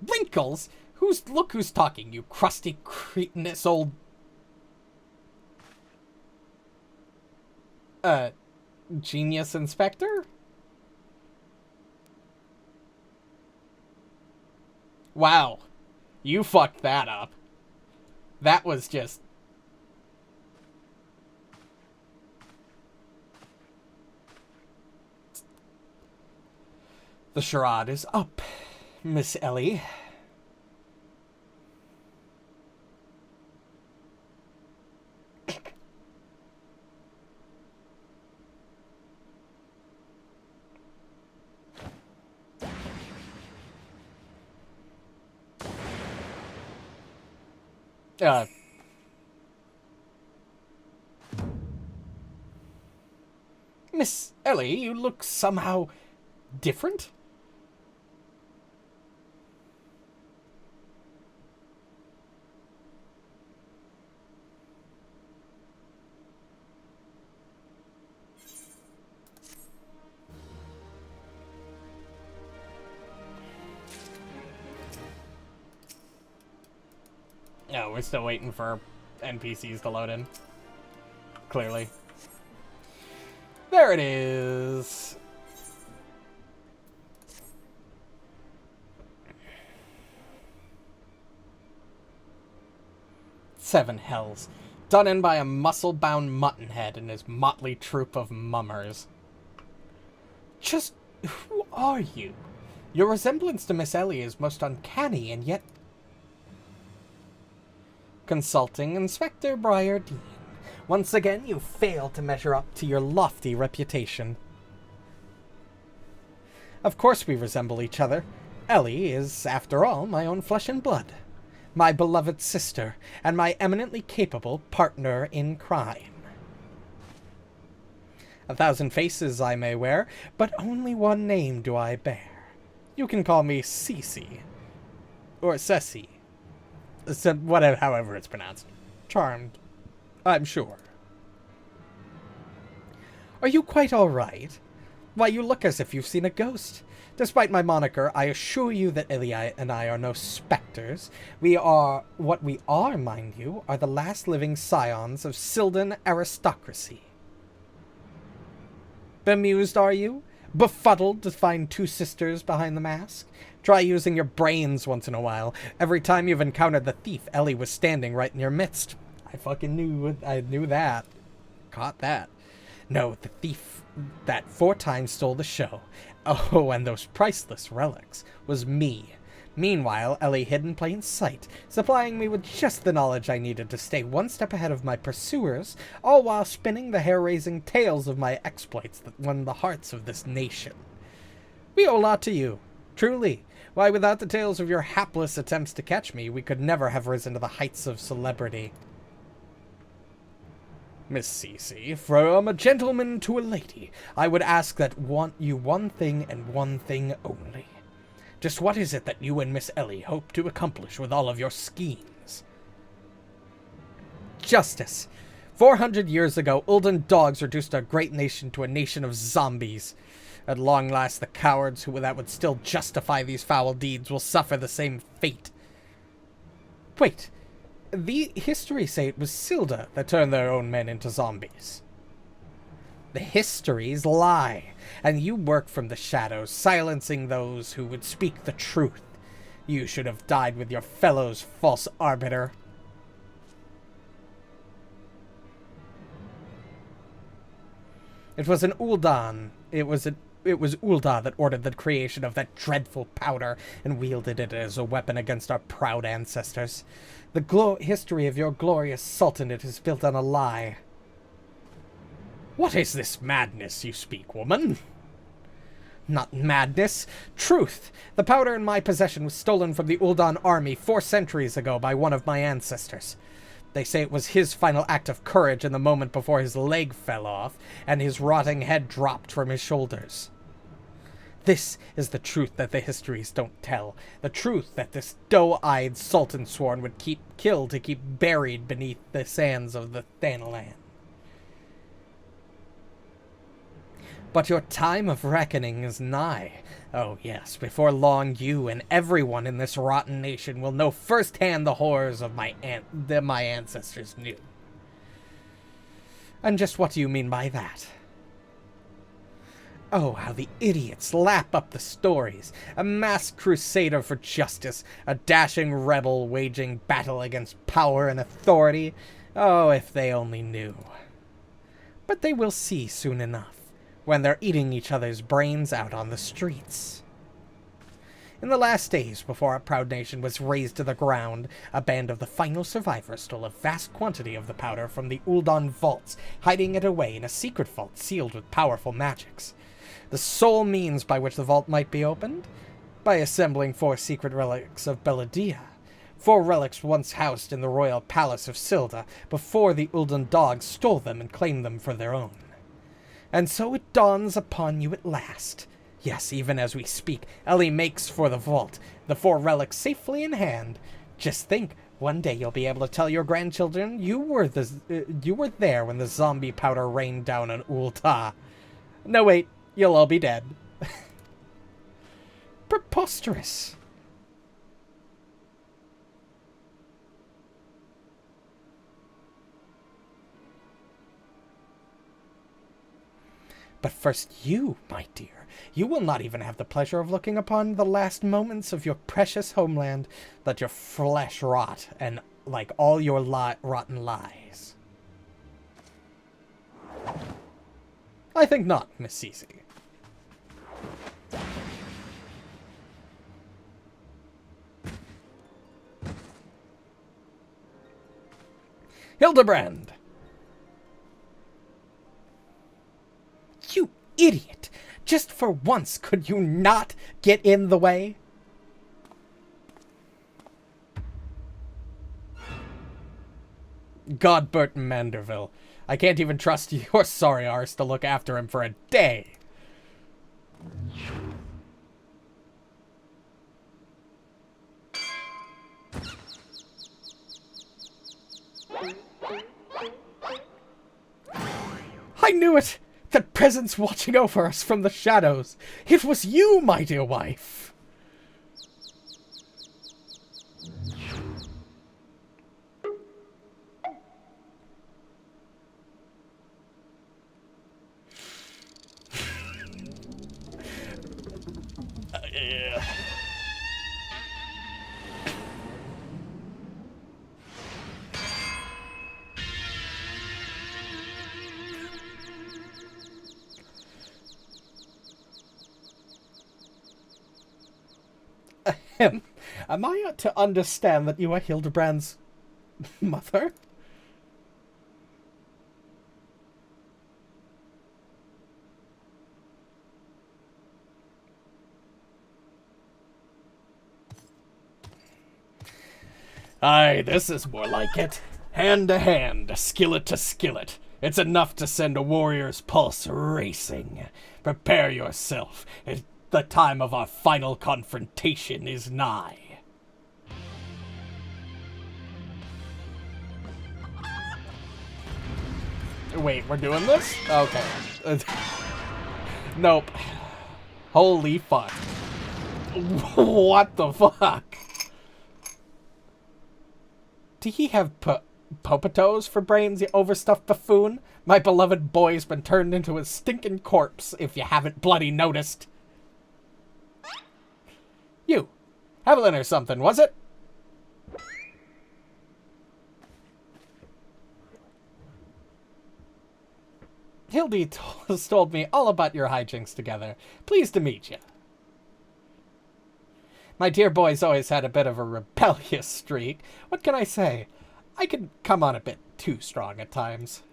[SPEAKER 1] Wrinkles? Look who's talking, you crusty, cretinous old... Genius Inspector? Wow. You fucked that up. That was just... The charade is up, Miss Ellie. Miss Ellie, you look somehow different? Yeah, we're still waiting for NPCs to load in. Clearly. There it is. Seven hells. Done in by a muscle-bound muttonhead and his motley troop of mummers. Just who are you? Your resemblance to Miss Ellie is most uncanny, and yet... Consulting Inspector Briar-Dean. Once again, you fail to measure up to your lofty reputation. Of course we resemble each other. Ellie is, after all, my own flesh and blood. My beloved sister, and my eminently capable partner in crime. 1,000 faces I may wear, but only one name do I bear. You can call me Cece. Or Ceci. Whatever, however it's pronounced. Charmed, I'm sure. Are you quite all right? Why, you look as if you've seen a ghost. Despite my moniker, I assure you that Ellie and I are no specters. What we are, mind you, are the last living scions of Sylvan aristocracy. Bemused, are you? Befuddled to find two sisters behind the mask? Try using your brains once in a while. Every time you've encountered the thief, Ellie was standing right in your midst. I knew that. Caught that. No, the thief that 4 times stole the show. Oh, and those priceless relics. Was me. Meanwhile, Ellie hid in plain sight, supplying me with just the knowledge I needed to stay one step ahead of my pursuers, all while spinning the hair-raising tales of my exploits that won the hearts of this nation. We owe a lot to you. Truly. Why, without the tales of your hapless attempts to catch me, we could never have risen to the heights of celebrity. Miss Cece, from a gentleman to a lady, I would ask that you one thing and one thing only. Just what is it that you and Miss Ellie hope to accomplish with all of your schemes? Justice. 400 years ago, Uldan dogs reduced our great nation to a nation of zombies. At long last, the cowards that would still justify these foul deeds will suffer the same fate. Wait, the history say it was Silda that turned their own men into zombies. The histories lie, and you work from the shadows, silencing those who would speak the truth. You should have died with your fellows, false arbiter. It was Ulda that ordered the creation of that dreadful powder and wielded it as a weapon against our proud ancestors. The history of your glorious sultanate is built on a lie. What is this madness you speak, woman? Not madness, truth. The powder in my possession was stolen from the Uldan army 4 centuries ago by one of my ancestors. They say it was his final act of courage in the moment before his leg fell off and his rotting head dropped from his shoulders. This is the truth that the histories don't tell. The truth that this doe-eyed Sultan Sworn would kill to keep buried beneath the sands of the Thanalan. But your time of reckoning is nigh. Oh yes, before long you and everyone in this rotten nation will know firsthand the horrors of my ancestors knew. And just what do you mean by that? Oh, how the idiots lap up the stories. A masked crusader for justice, a dashing rebel waging battle against power and authority. Oh, if they only knew. But they will see soon enough, when they're eating each other's brains out on the streets. In the last days before our proud nation was razed to the ground, a band of the final survivors stole a vast quantity of the powder from the Uldan vaults, hiding it away in a secret vault sealed with powerful magics. The sole means by which the vault might be opened? By assembling 4 secret relics of Beladia. 4 relics once housed in the royal palace of Silda, before the Uldan dogs stole them and claimed them for their own. And so it dawns upon you at last. Yes, even as we speak, Ellie makes for the vault, the 4 relics safely in hand. Just think, one day you'll be able to tell your grandchildren you were there when the zombie powder rained down on Ulta. No, wait, you'll all be dead. Preposterous. But first you, my dear, you will not even have the pleasure of looking upon the last moments of your precious homeland. Let your flesh rot, and like all your rotten lies. I think not, Miss Cece. Hildebrand! You idiot! Just for once, could you not get in the way? Godbert Manderville. I can't even trust your sorry arse to look after him for a day. I knew it! That presence watching over us from the shadows. It was you, my dear wife. Am I to understand that you are Hildebrand's mother? Aye, this is more like it. Hand to hand, skillet to skillet. It's enough to send a warrior's pulse racing. Prepare yourself. The time of our final confrontation is nigh. Wait, we're doing this? Okay. Nope. Holy fuck. What the fuck? Do he have popatos for brains, you overstuffed buffoon? My beloved boy's been turned into a stinking corpse, if you haven't bloody noticed. You. Evelyn or something, was it? Hildy told me all about your hijinks together. Pleased to meet you. My dear boy's always had a bit of a rebellious streak. What can I say? I can come on a bit too strong at times.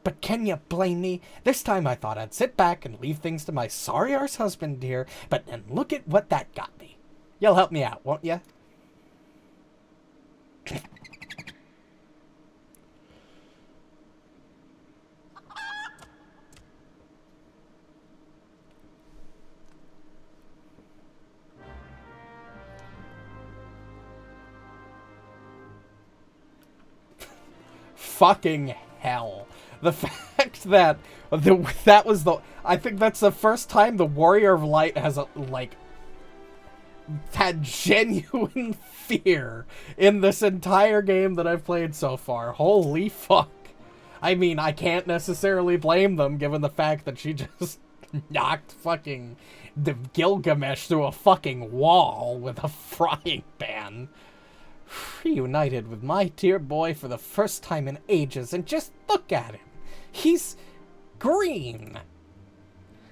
[SPEAKER 1] But can you blame me? This time I thought I'd sit back and leave things to my sorry-arse husband, dear. But then look at what that got me. You'll help me out, won't you? Fucking hell. The fact that that was the... I think that's the first time the Warrior of Light has, had genuine fear in this entire game that I've played so far. Holy fuck. I mean, I can't necessarily blame them, given the fact that she just knocked fucking the Gilgamesh through a fucking wall with a frying pan. Reunited with my dear boy for the first time in ages, and just look at him. He's green.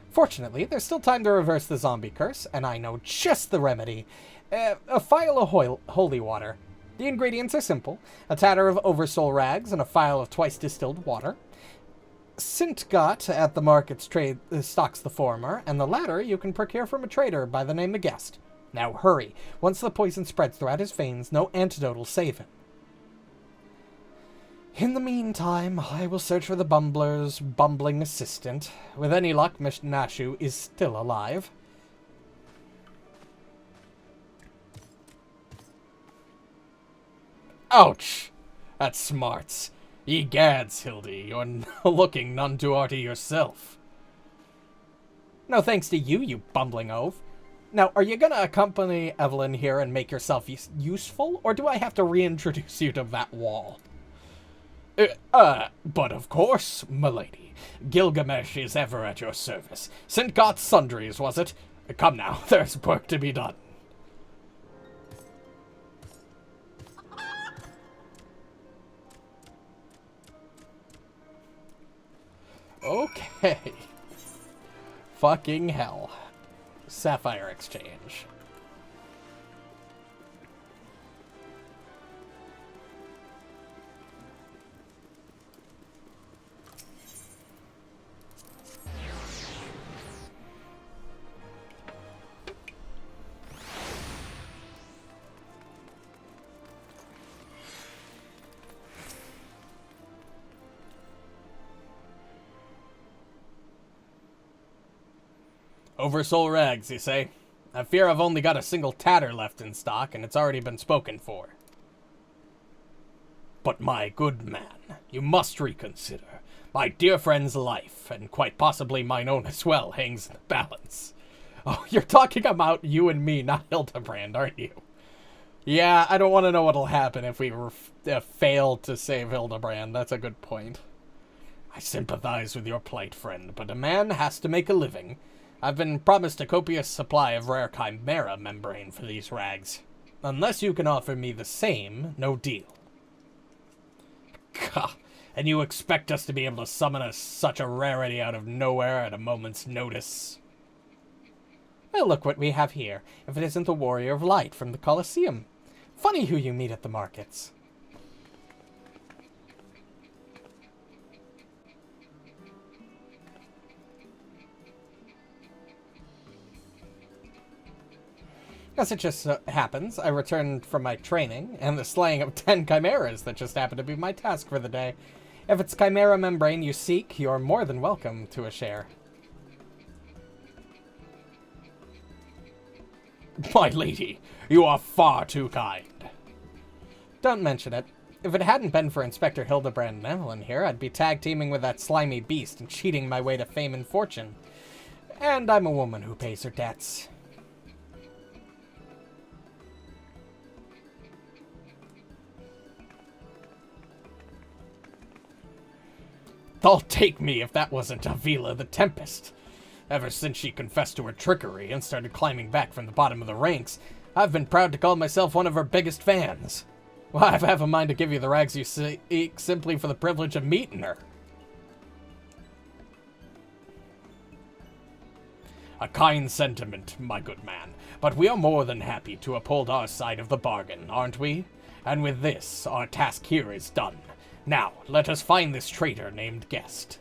[SPEAKER 1] Fortunately, there's still time to reverse the zombie curse, and I know just the remedy. A phial of holy water. The ingredients are simple. A tatter of oversoul rags and a phial of twice distilled water. Sintgot at the market's trade stocks the former, and the latter you can procure from a trader by the name of Guest. Now hurry. Once the poison spreads throughout his veins, no antidote will save him. In the meantime, I will search for the bumbler's bumbling assistant. With any luck, Miss Nashu is still alive. Ouch! That smarts. Egads, Hildy, you're looking none too arty yourself. No thanks to you, you bumbling oaf. Now, are you gonna accompany Evelyn here and make yourself useful, or do I have to reintroduce you to that wall? But of course, m'lady. Gilgamesh is ever at your service. Sintgot sundries, was it? Come now, there's work to be done. Okay. Fucking hell. Sapphire exchange. Oversoul rags, you say? I fear I've only got a single tatter left in stock, and it's already been spoken for. But my good man, you must reconsider. My dear friend's life, and quite possibly mine own as well, hangs in the balance. Oh, you're talking about you and me, not Hildebrand, aren't you? Yeah, I don't want to know what'll happen if we fail to save Hildebrand. That's a good point. I sympathize with your plight, friend, but a man has to make a living. I've been promised a copious supply of rare chimera membrane for these rags. Unless you can offer me the same, no deal. Gah, and you expect us to be able to summon such a rarity out of nowhere at a moment's notice? Well, look what we have here, if it isn't the Warrior of Light from the Colosseum. Funny who you meet at the markets. As it just happens, I returned from my training, and the slaying of 10 chimeras that just happened to be my task for the day. If it's chimera membrane you seek, you're more than welcome to a share. My lady, you are far too kind. Don't mention it. If it hadn't been for Inspector Hildebrand and Evelyn here, I'd be tag-teaming with that slimy beast and cheating my way to fame and fortune. And I'm a woman who pays her debts. They'll take me if that wasn't Avila the Tempest. Ever since she confessed to her trickery and started climbing back from the bottom of the ranks, I've been proud to call myself one of her biggest fans. Well, I have a mind to give you the rags you seek simply for the privilege of meeting her. A kind sentiment, my good man, but we are more than happy to uphold our side of the bargain, aren't we? And with this, our task here is done. Now, let us find this traitor named Guest.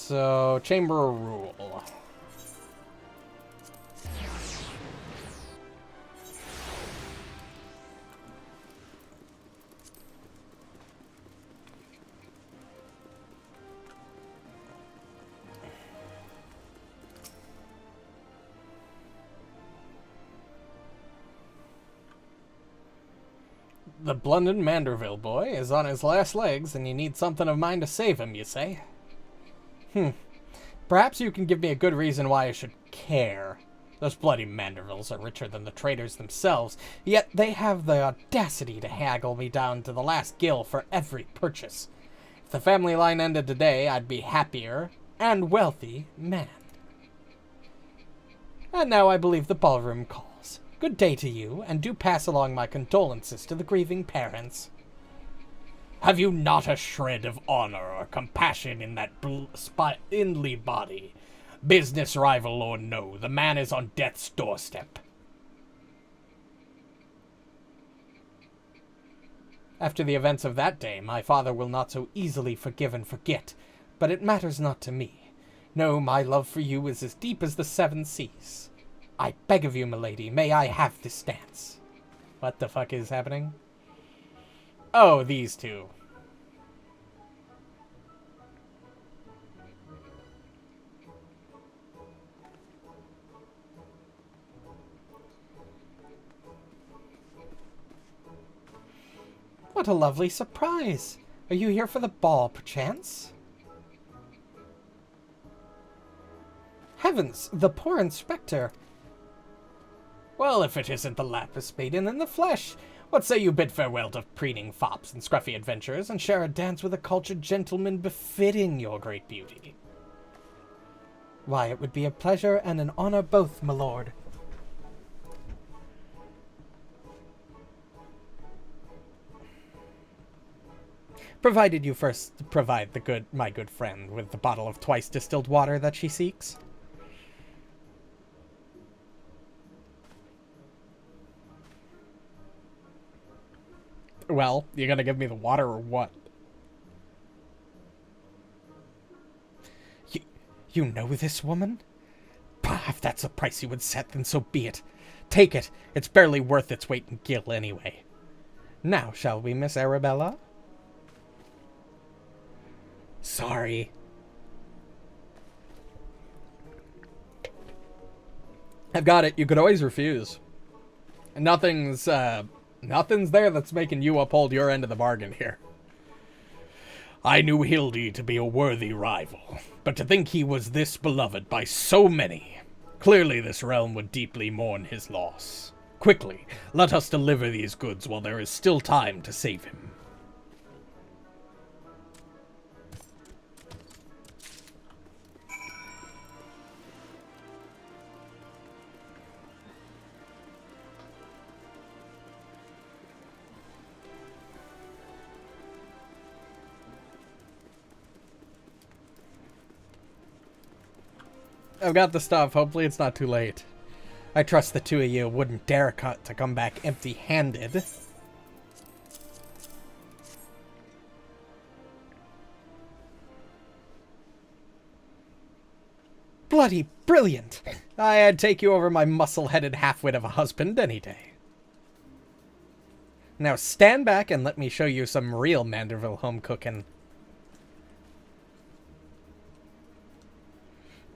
[SPEAKER 1] So, Chamber of Rule. The Blundin Manderville boy is on his last legs, and you need something of mine to save him, you say? Perhaps you can give me a good reason why I should care. Those bloody Mandervilles are richer than the traders themselves, yet they have the audacity to haggle me down to the last gill for every purchase. If the family line ended today, I'd be happier and wealthy man. And now I believe the ballroom calls. Good day to you, and do pass along my condolences to the grieving parents. Have you not a shred of honor or compassion in that spindly body? Business rival or no, the man is on death's doorstep. After the events of that day, my father will not so easily forgive and forget, but it matters not to me. No, my love for you is as deep as the seven seas. I beg of you, milady, may I have this dance? What the fuck is happening? Oh, these two. What a lovely surprise! Are you here for the ball, perchance? Heavens, the poor inspector! Well, if it isn't the Lapis maiden in the flesh, what say you bid farewell to preening fops and scruffy adventurers and share a dance with a cultured gentleman befitting your great beauty? Why, it would be a pleasure and an honor both, my lord. Provided you first provide my good friend with the bottle of twice distilled water that she seeks. Well, you gonna give me the water or what? You know this woman? Bah, if that's the price you would set, then so be it. Take it. It's barely worth its weight in gill anyway. Now, shall we, Miss Arabella? Sorry. I've got it. You could always refuse. Nothing's there that's making you uphold your end of the bargain here. I knew Hildy to be a worthy rival, but to think he was this beloved by so many. Clearly this realm would deeply mourn his loss. Quickly, let us deliver these goods while there is still time to save him. I've got the stuff. Hopefully it's not too late. I trust the two of you wouldn't dare to come back empty-handed. Bloody brilliant! I'd take you over my muscle-headed half-wit of a husband any day. Now stand back and let me show you some real Manderville home cooking.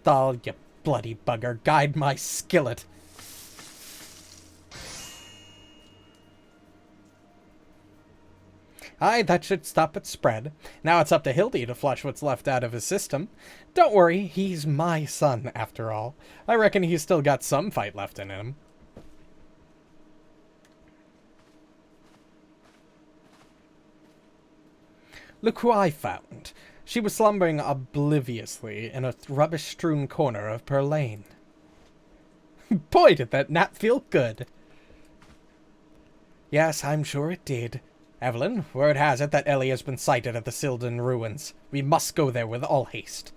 [SPEAKER 1] Oh, you bloody bugger, guide my skillet. Aye, that should stop its spread. Now it's up to Hildy to flush what's left out of his system. Don't worry, he's my son, after all. I reckon he's still got some fight left in him. Look who I found. She was slumbering obliviously in a rubbish-strewn corner of Pearl Lane. Boy, did that nap feel good. Yes, I'm sure it did. Evelyn, word has it that Ellie has been sighted at the Sildon ruins. We must go there with all haste.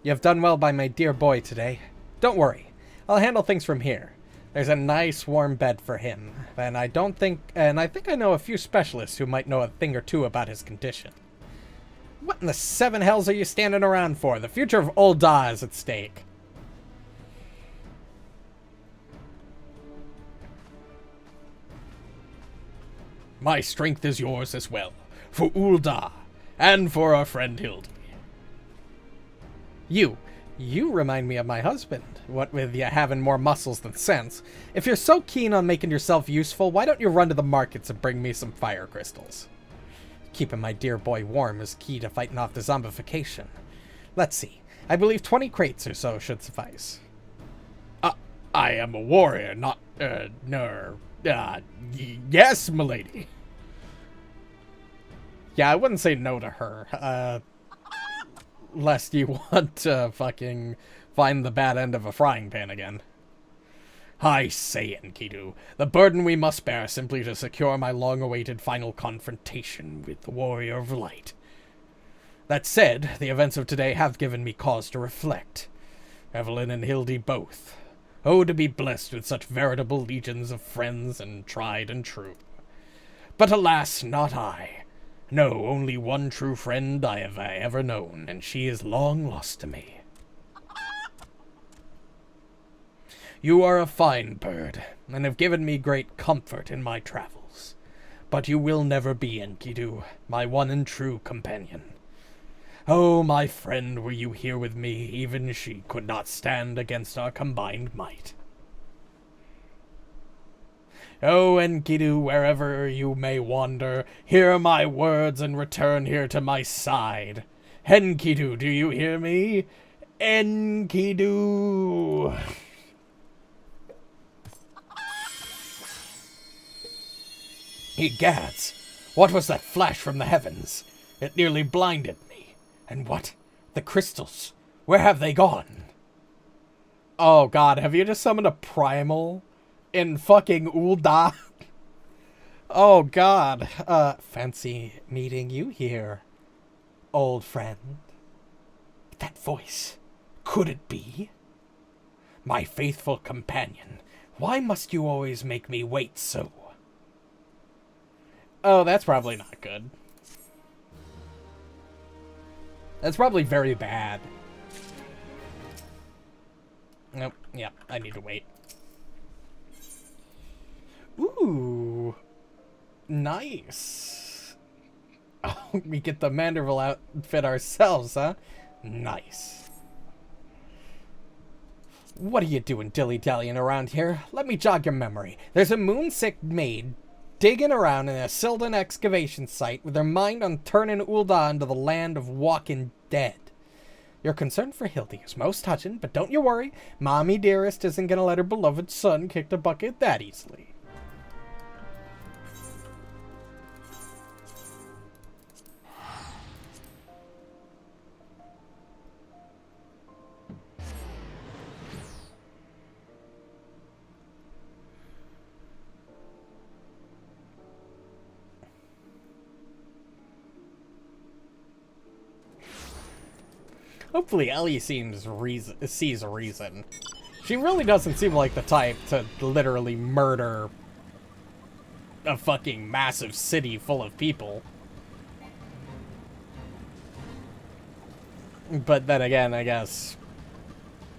[SPEAKER 1] You have done well by my dear boy today. Don't worry. I'll handle things from here. There's a nice warm bed for him, and I think I know a few specialists who might know a thing or two about his condition. What in the seven hells are you standing around for? The future of Ul'dah is at stake. My strength is yours as well, for Ul'dah, and for our friend Hildy. You remind me of my husband, what with you having more muscles than sense. If you're so keen on making yourself useful, why don't you run to the markets and bring me some fire crystals? Keeping my dear boy warm is key to fighting off the zombification. Let's see, I believe 20 crates or so should suffice. I am a warrior, not, yes, milady. Yeah, I wouldn't say no to her, lest you want to fucking find the bad end of a frying pan again. I say, Enkidu, the burden we must bear simply to secure my long-awaited final confrontation with the Warrior of Light. That said, the events of today have given me cause to reflect. Evelyn and Hildy both. Oh, to be blessed with such veritable legions of friends and tried and true. But alas, not I. No, only one true friend I have ever known, and she is long lost to me. You are a fine bird, and have given me great comfort in my travels. But you will never be, Enkidu, my one and true companion. Oh, my friend, were you here with me, even she could not stand against our combined might. Oh, Enkidu, wherever you may wander, hear my words and return here to my side. Enkidu, do you hear me? Enkidu! Egads! What was that flash from the heavens? It nearly blinded me. And what? The crystals. Where have they gone? Oh god, have you just summoned a primal in fucking Ul'dah? Oh god. Fancy meeting you here, old friend. That voice. Could it be? My faithful companion. Why must you always make me wait so? Oh, that's probably not good. That's probably very bad. Nope. Yeah, I need to wait. Ooh. Nice. Oh, we get the Manderville outfit ourselves, huh? Nice. What are you doing dilly-dallying around here? Let me jog your memory. There's a moonsick maid digging around in a Sylvan excavation site with her mind on turning Ul'dah into the land of walking dead. Your concern for Hildy is most touching, but don't you worry. Mommy dearest isn't gonna let her beloved son kick the bucket that easily. Hopefully Ellie sees a reason. She really doesn't seem like the type to literally murder a fucking massive city full of people. But then again, I guess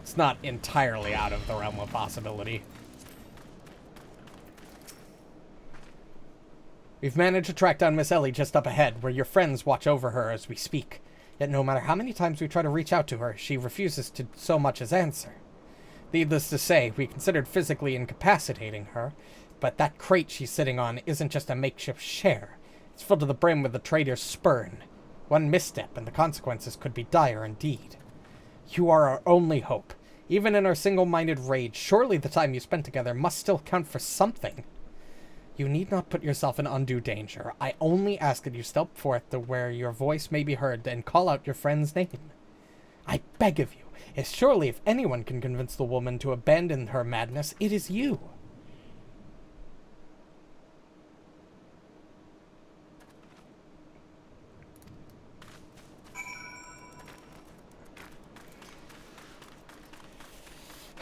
[SPEAKER 1] it's not entirely out of the realm of possibility. We've managed to track down Miss Ellie just up ahead, where your friends watch over her as we speak. Yet no matter how many times we try to reach out to her, she refuses to so much as answer. Needless to say, we considered physically incapacitating her, but that crate she's sitting on isn't just a makeshift share. It's filled to the brim with the traitor's spurn. One misstep and the consequences could be dire indeed. You are our only hope. Even in our single-minded rage, surely the time you spent together must still count for something. You need not put yourself in undue danger. I only ask that you step forth to where your voice may be heard and call out your friend's name. I beg of you, as surely if anyone can convince the woman to abandon her madness, it is you.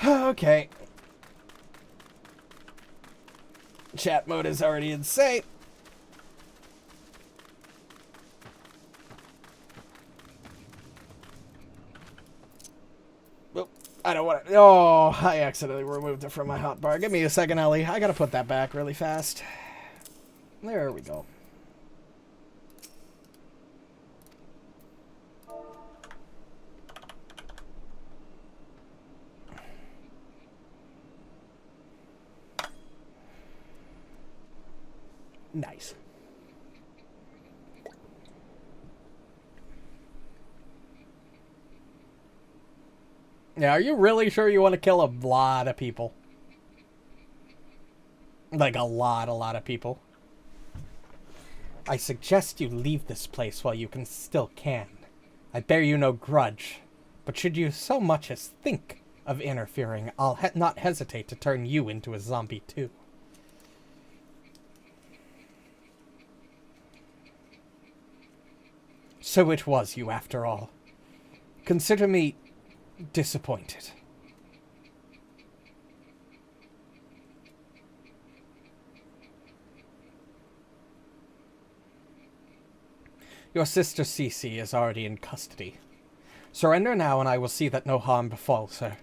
[SPEAKER 1] Okay. Chat mode is already insane. Well, I don't want to... Oh, I accidentally removed it from my hotbar. Give me a second, Ellie. I gotta put that back really fast. There we go. Nice. Yeah, are you really sure you want to kill a lot of people? Like a lot of people. I suggest you leave this place while you still can. I bear you no grudge, but should you so much as think of interfering, I'll not hesitate to turn you into a zombie too. So it was you after all. Consider me disappointed. Your sister Cece is already in custody. Surrender now and I will see that no harm befalls her.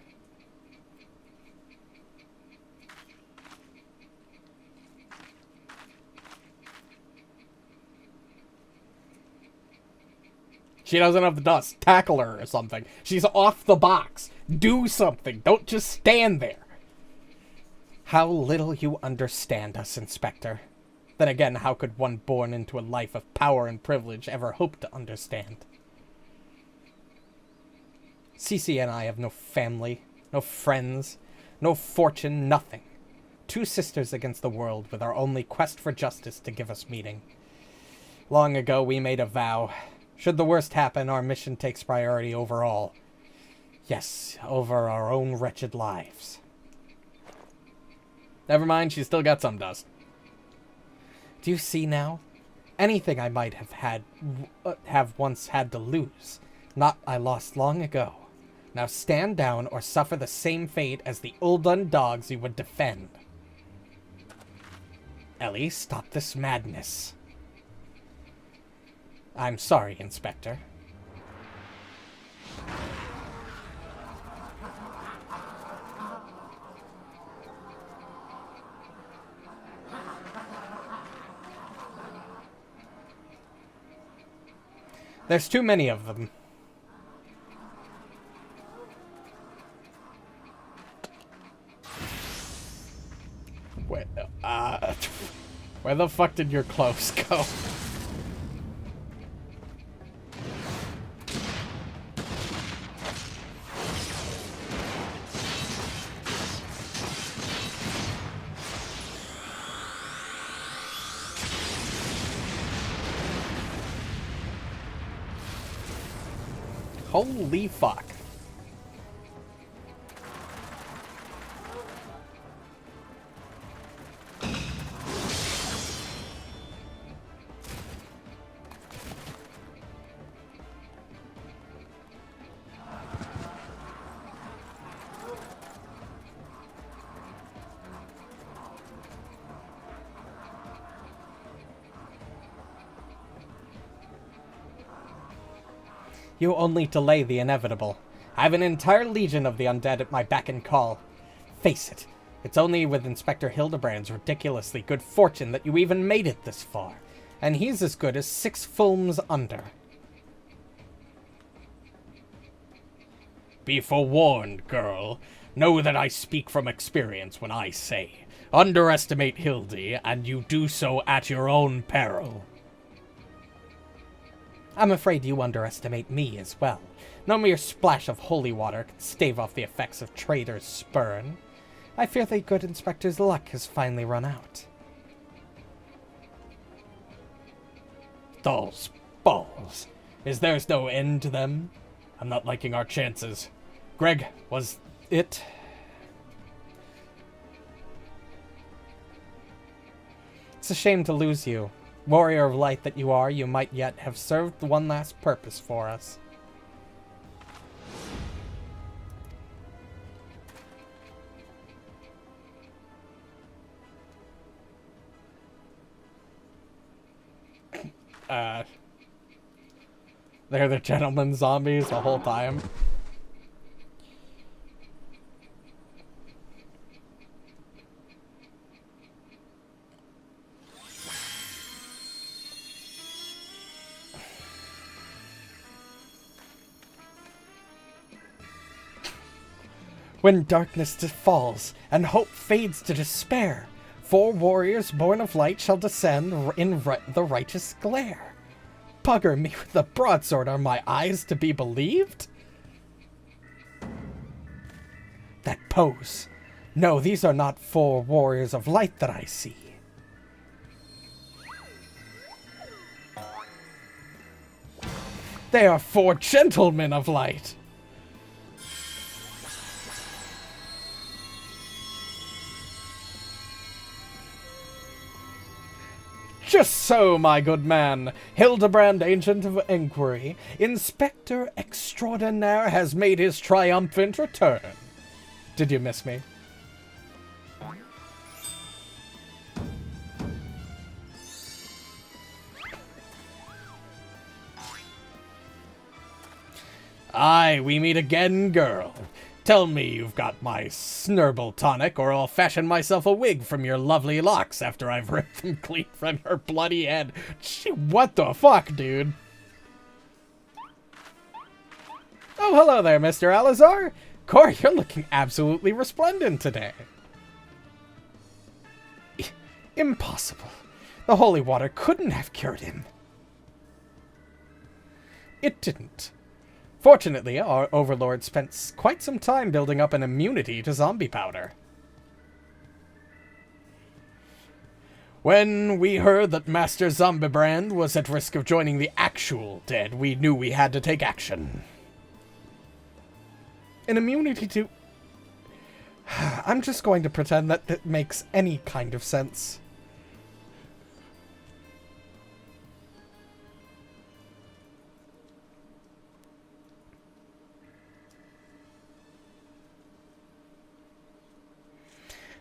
[SPEAKER 1] She doesn't have the dust. Tackle her or something. She's off the box. Do something. Don't just stand there. How little you understand us, Inspector. Then again, how could one born into a life of power and privilege ever hope to understand? Cece and I have no family, no friends, no fortune, nothing. Two sisters against the world with our only quest for justice to give us meaning. Long ago we made a vow. Should the worst happen, our mission takes priority over all. Yes, over our own wretched lives. Never mind, she's still got some dust. Do you see now? Anything I might have once had to lose. Not I lost long ago. Now stand down or suffer the same fate as the Uldan dogs you would defend. Ellie, stop this madness. I'm sorry, Inspector. There's too many of them. Where the fuck did your clothes go? Holy fuck. You only delay the inevitable. I have an entire legion of the undead at my beck and call. Face it, it's only with Inspector Hildebrand's ridiculously good fortune that you even made it this far. And he's as good as 6 fulms under. Be forewarned, girl. Know that I speak from experience when I say, underestimate Hildy, and you do so at your own peril. I'm afraid you underestimate me as well. No mere splash of holy water can stave off the effects of traitor's spurn. I fear the good Inspector's luck has finally run out. Those balls. Is there's no end to them? I'm not liking our chances. Greg, was it? It's a shame to lose you. Warrior of light that you are, you might yet have served one last purpose for us. they're the gentleman zombies the whole time. When darkness falls and hope fades to despair, 4 warriors born of light shall descend in the righteous glare. Bugger me with the broadsword, are my eyes to be believed? That pose. No, these are not 4 warriors of light that I see. They are 4 gentlemen of light. Just so, my good man. Hildebrand, Agent of Inquiry, Inspector Extraordinaire has made his triumphant return. Did you miss me? Aye, we meet again, girl. Tell me you've got my snurble tonic, or I'll fashion myself a wig from your lovely locks after I've ripped them clean from your bloody head. Gee, what the fuck, dude? Oh, hello there, Mr. Alizar. Corey, you're looking absolutely resplendent today. Impossible. The holy water couldn't have cured him. It didn't. Fortunately, our overlord spent quite some time building up an immunity to zombie powder. When we heard that Master Zombiebrand was at risk of joining the actual dead, we knew we had to take action. An immunity to... I'm just going to pretend that that makes any kind of sense.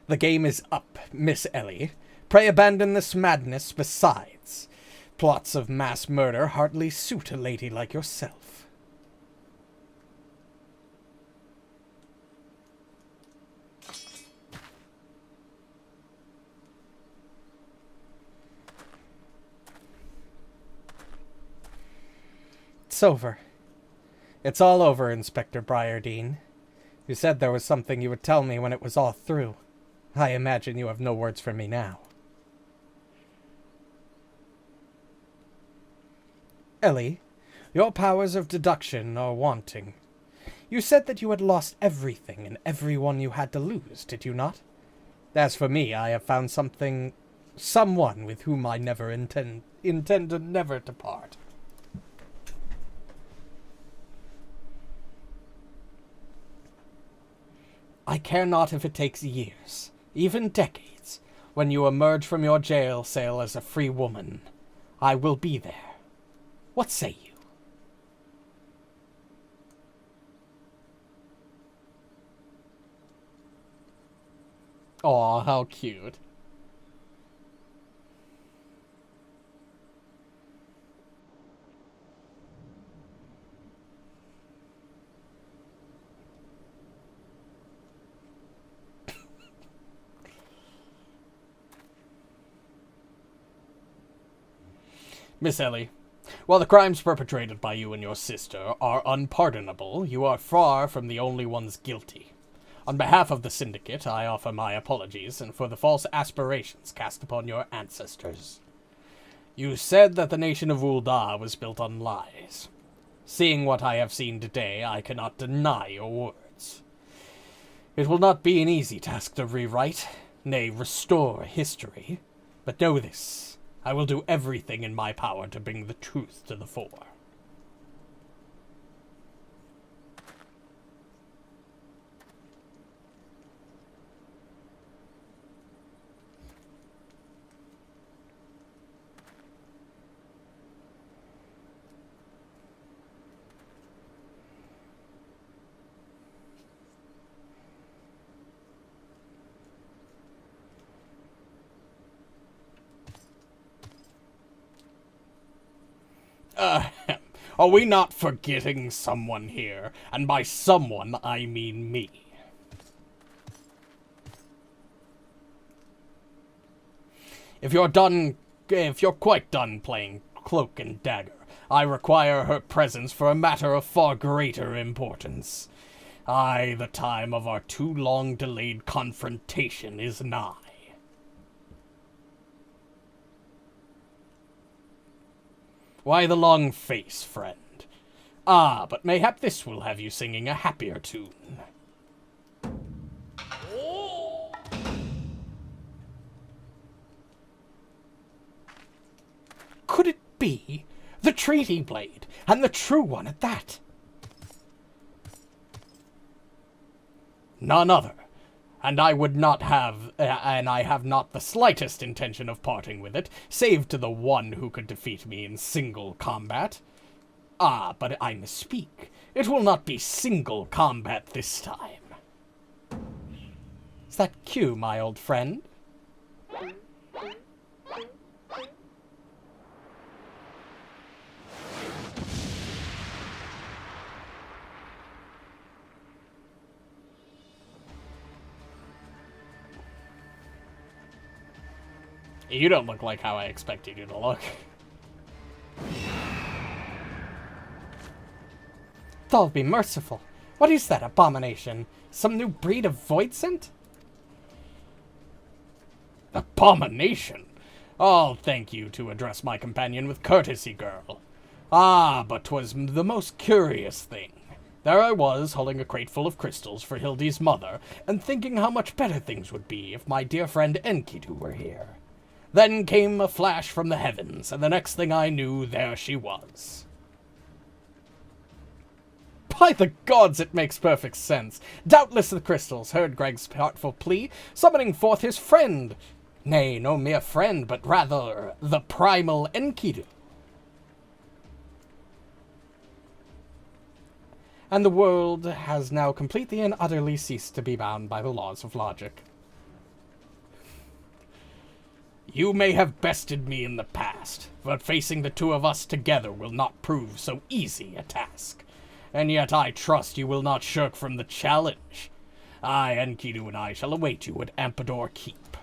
[SPEAKER 1] The game is up, Miss Ellie. Pray abandon this madness. Besides, plots of mass murder hardly suit a lady like yourself. It's over. It's all over, Inspector Briardine. You said there was something you would tell me when it was all through. I imagine you have no words for me now. Ellie, your powers of deduction are wanting. You said that you had lost everything and everyone you had to lose, did you not? As for me, I have found someone with whom I never intend never to part. I care not if it takes years, even decades, when you emerge from your jail cell as a free woman. I will be there. What say you? Aw, how cute. Miss Ellie, while the crimes perpetrated by you and your sister are unpardonable, you are far from the only ones guilty. On behalf of the Syndicate, I offer my apologies and for the false aspirations cast upon your ancestors. You said that the nation of Ul'dah was built on lies. Seeing what I have seen today, I cannot deny your words. It will not be an easy task to rewrite, nay, restore history, but know this. I will do everything in my power to bring the truth to the fore. Are we not forgetting someone here? And by someone, I mean me. If you're quite done playing cloak and dagger, I require her presence for a matter of far greater importance. Aye, the time of our too long delayed confrontation is nigh. Why the long face, friend? Ah, but mayhap this will have you singing a happier tune. Could it be the treaty blade, and the true one at that? None other. And I would not have, and I have not the slightest intention of parting with it, save to the one who could defeat me in single combat. Ah, but I misspeak. It will not be single combat this time. Is that Q, my old friend? You don't look like how I expected you to look. God be merciful. What is that abomination? Some new breed of void scent? Abomination? I'll thank you to address my companion with courtesy, girl. Ah, but 'twas the most curious thing. There I was, holding a crate full of crystals for Hildy's mother, and thinking how much better things would be if my dear friend Enkidu were here. Then came a flash from the heavens, and the next thing I knew, there she was. By the gods, it makes perfect sense. Doubtless the crystals heard Greg's heartful plea, summoning forth his friend. Nay, no mere friend, but rather the primal Enkidu. And the world has now completely and utterly ceased to be bound by the laws of logic. You may have bested me in the past, but facing the two of us together will not prove so easy a task. And yet I trust you will not shirk from the challenge. I, Enkidu, and I shall await you at Ampador Keep.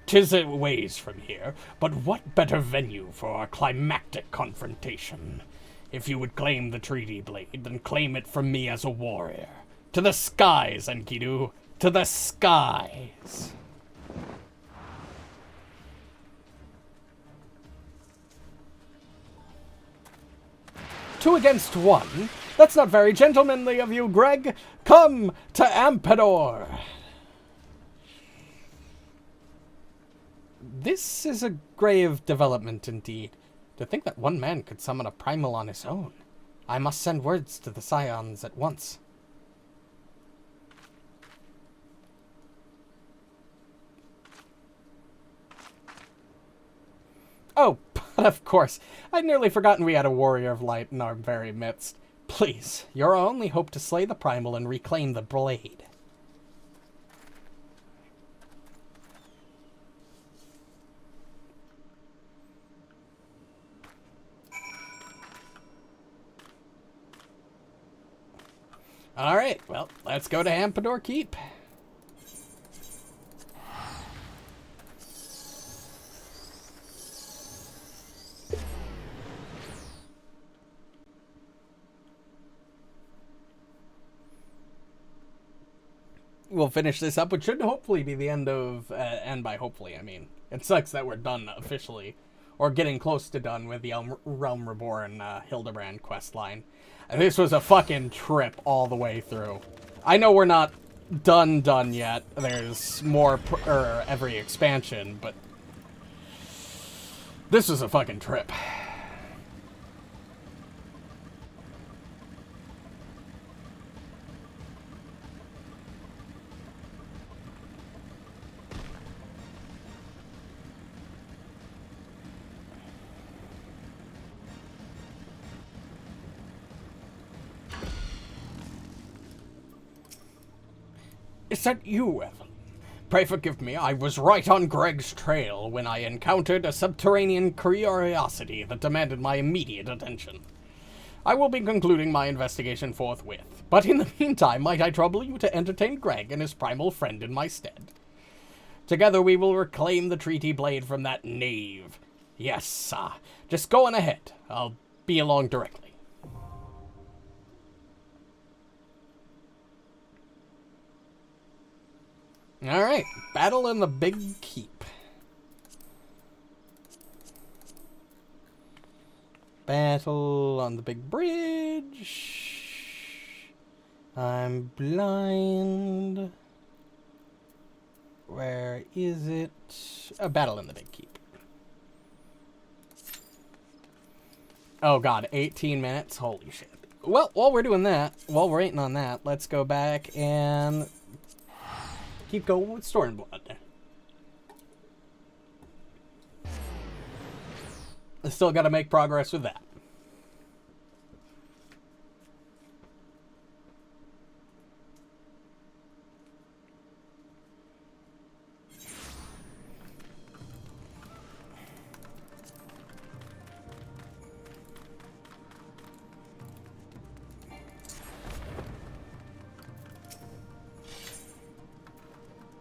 [SPEAKER 1] "'Tis a ways from here, but what better venue for our climactic confrontation? If you would claim the treaty blade, then claim it from me as a warrior. To the skies, Enkidu! To the skies!" Two against one? That's not very gentlemanly of you, Greg. Come to Ampador. This is a grave development indeed. To think that one man could summon a primal on his own. I must send words to the Scions at once. Oh, but of course. I'd nearly forgotten we had a warrior of light in our very midst. Please, your only hope to slay the primal and reclaim the blade. Alright, well, let's go to Ampador Keep. We'll finish this up, which should hopefully be the end of, and by hopefully, I mean, it sucks that we're done officially, or getting close to done with the Realm Reborn Hildebrand questline. This was a fucking trip all the way through. I know we're not done yet. There's more every expansion, but this was a fucking trip. Is that you, Evelyn? Pray forgive me, I was right on Greg's trail when I encountered a subterranean curiosity that demanded my immediate attention. I will be concluding my investigation forthwith, but in the meantime, might I trouble you to entertain Greg and his primal friend in my stead? Together we will reclaim the treaty blade from that knave. Yes, just go on ahead. I'll be along directly. Alright, battle in the big keep. Battle on the big bridge. I'm blind. Where is it? A battle in the big keep. Oh god, 18 minutes? Holy shit. Well, while we're doing that, while we're waiting on that, let's go back and keep going with Stormblood. I still gotta make progress with that.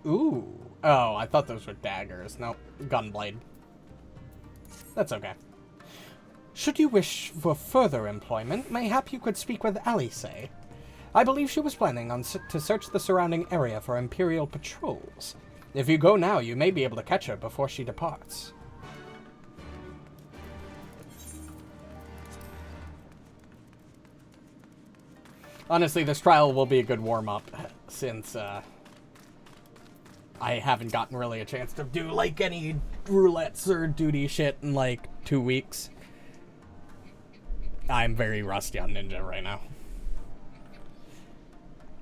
[SPEAKER 1] Ooh. Oh, I thought those were daggers. Nope. Gunblade. That's okay. Should you wish for further employment, mayhap you could speak with Alice. I believe she was planning on to search the surrounding area for Imperial patrols. If you go now, you may be able to catch her before she departs. Honestly, this trial will be a good warm-up, since, I haven't gotten really a chance to do, like, any roulettes or duty shit in, like, 2 weeks. I'm very rusty on Ninja right now.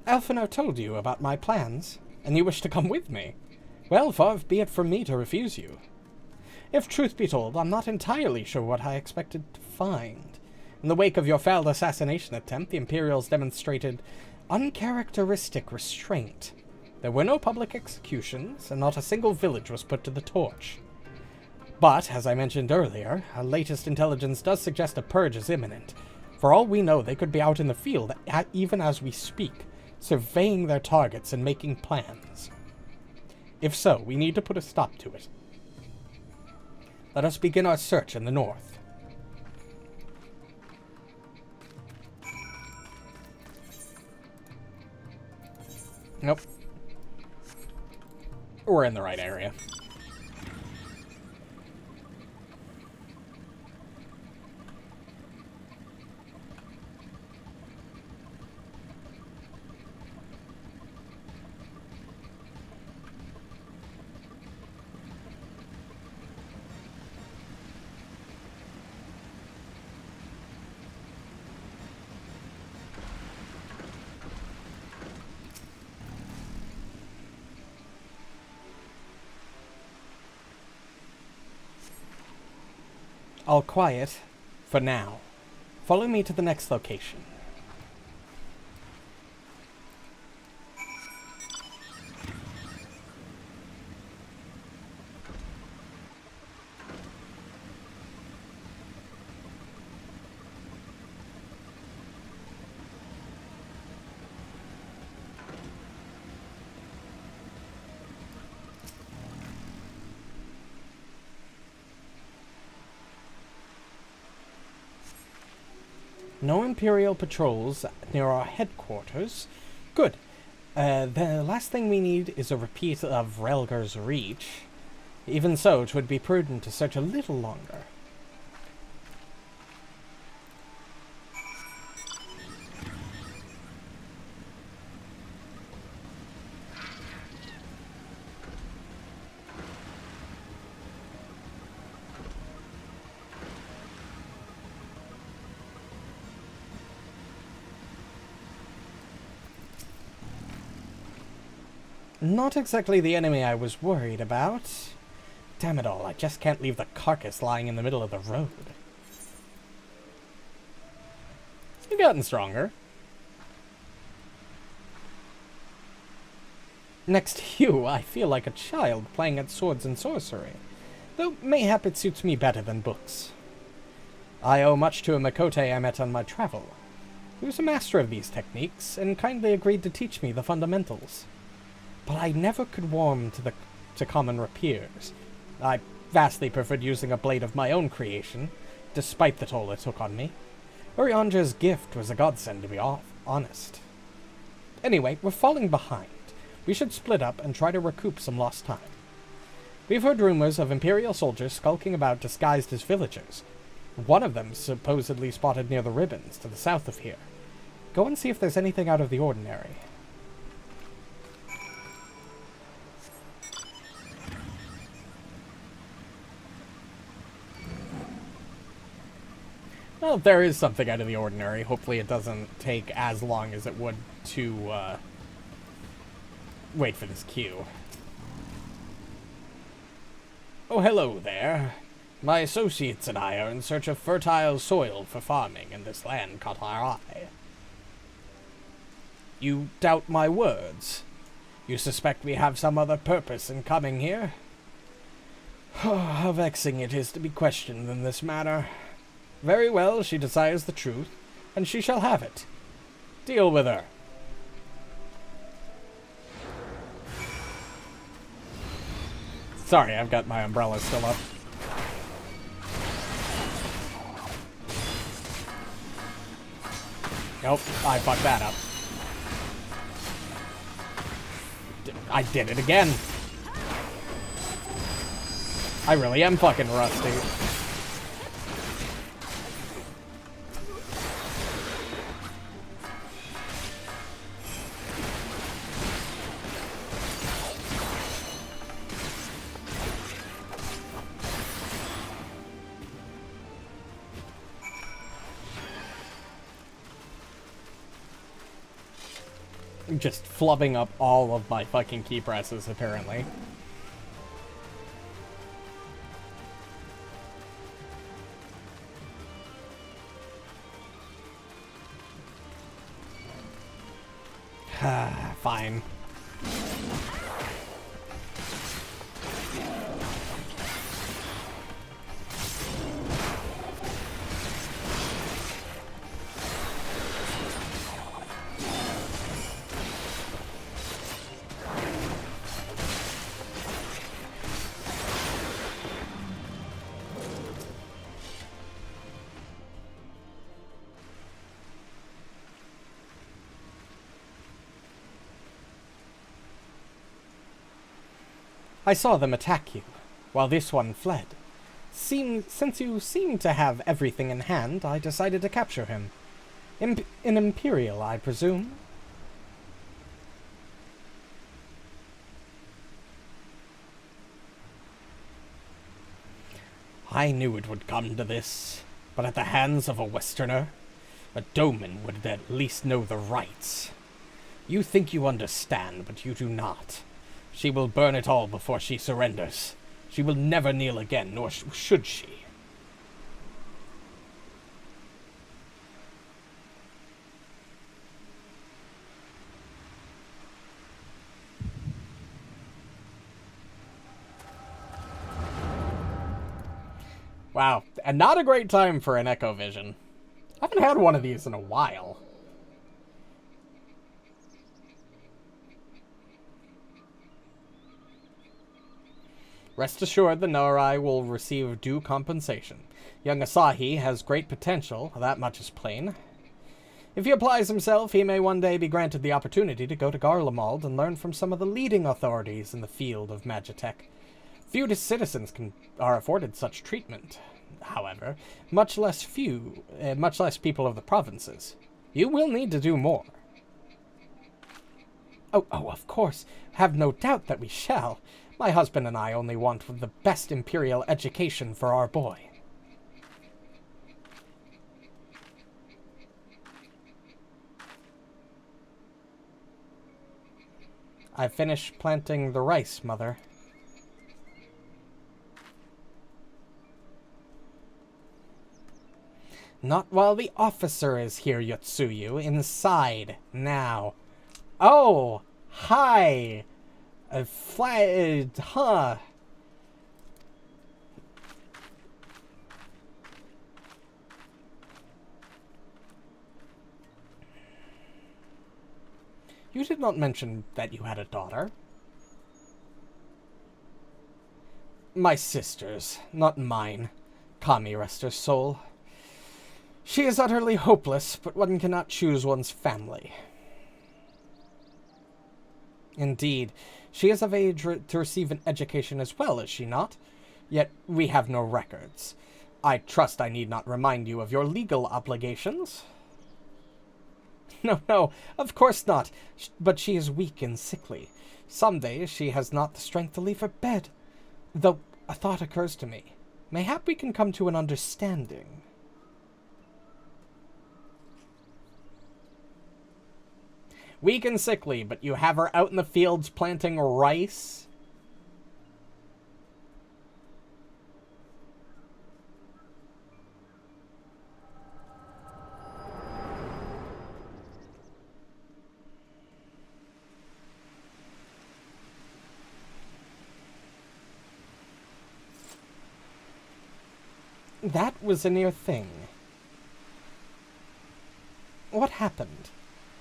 [SPEAKER 1] Alphinaud told you about my plans, and you wish to come with me. Well, far be it from me to refuse you. If truth be told, I'm not entirely sure what I expected to find. In the wake of your failed assassination attempt, the Imperials demonstrated uncharacteristic restraint. There were no public executions, and not a single village was put to the torch. But, as I mentioned earlier, our latest intelligence does suggest a purge is imminent. For all we know, they could be out in the field, even as we speak, surveying their targets and making plans. If so, we need to put a stop to it. Let us begin our search in the north. Nope. We're in the right area. All quiet, for now. Follow me to the next location. No Imperial patrols near our headquarters. Good. The last thing we need is a repeat of Relger's Reach. Even so, it would be prudent to search a little longer. Not exactly the enemy I was worried about. Damn it all, I just can't leave the carcass lying in the middle of the road. You've gotten stronger. Next to you, I feel like a child playing at swords and sorcery, though mayhap it suits me better than books. I owe much to a Makote I met on my travel, who was a master of these techniques, and kindly agreed to teach me the fundamentals. But I never could warm to common rapiers. I vastly preferred using a blade of my own creation, despite the toll it took on me. Orionja's gift was a godsend, to be honest. Anyway, we're falling behind. We should split up and try to recoup some lost time. We've heard rumors of Imperial soldiers skulking about disguised as villagers. One of them supposedly spotted near the ribbons, to the south of here. Go and see if there's anything out of the ordinary. Well, there is something out of the ordinary. Hopefully it doesn't take as long as it would to, wait for this queue. Oh, hello there. My associates and I are in search of fertile soil for farming, and this land caught our eye. You doubt my words? You suspect we have some other purpose in coming here? How vexing it is to be questioned in this manner. Very well, she desires the truth, and she shall have it. Deal with her. Sorry, I've got my umbrella still up. Nope, I fucked that up. I did it again. I really am fucking rusty. Just flubbing up all of my fucking key presses, apparently. Fine. I saw them attack you, while this one fled. Since you seem to have everything in hand, I decided to capture him. An Imperial, I presume? I knew it would come to this, but at the hands of a Westerner, a Doman would at least know the rights. You think you understand, but you do not. She will burn it all before she surrenders. She will never kneel again, nor should she. Wow, and not a great time for an Echo Vision. I haven't had one of these in a while. Rest assured, the Norai will receive due compensation. Young Asahi has great potential, that much is plain. If he applies himself, he may one day be granted the opportunity to go to Garlemald and learn from some of the leading authorities in the field of Magitech. Few citizens are afforded such treatment, however, much less people of the provinces. You will need to do more. Oh, of course. Have no doubt that we shall. My husband and I only want the best Imperial education for our boy. I've finished planting the rice, Mother. Not while the officer is here, Yotsuyu. Inside, now. Oh, hi! Huh. You did not mention that you had a daughter. My sister's, not mine. Kami rest her soul. She is utterly hopeless, but one cannot choose one's family. Indeed, she is of age to receive an education as well, is she not? Yet we have no records. I trust I need not remind you of your legal obligations. No, of course not. But she is weak and sickly. Some days she has not the strength to leave her bed. Though a thought occurs to me. Mayhap we can come to an understanding. Weak and sickly, but you have her out in the fields planting rice? That was a near thing. What happened?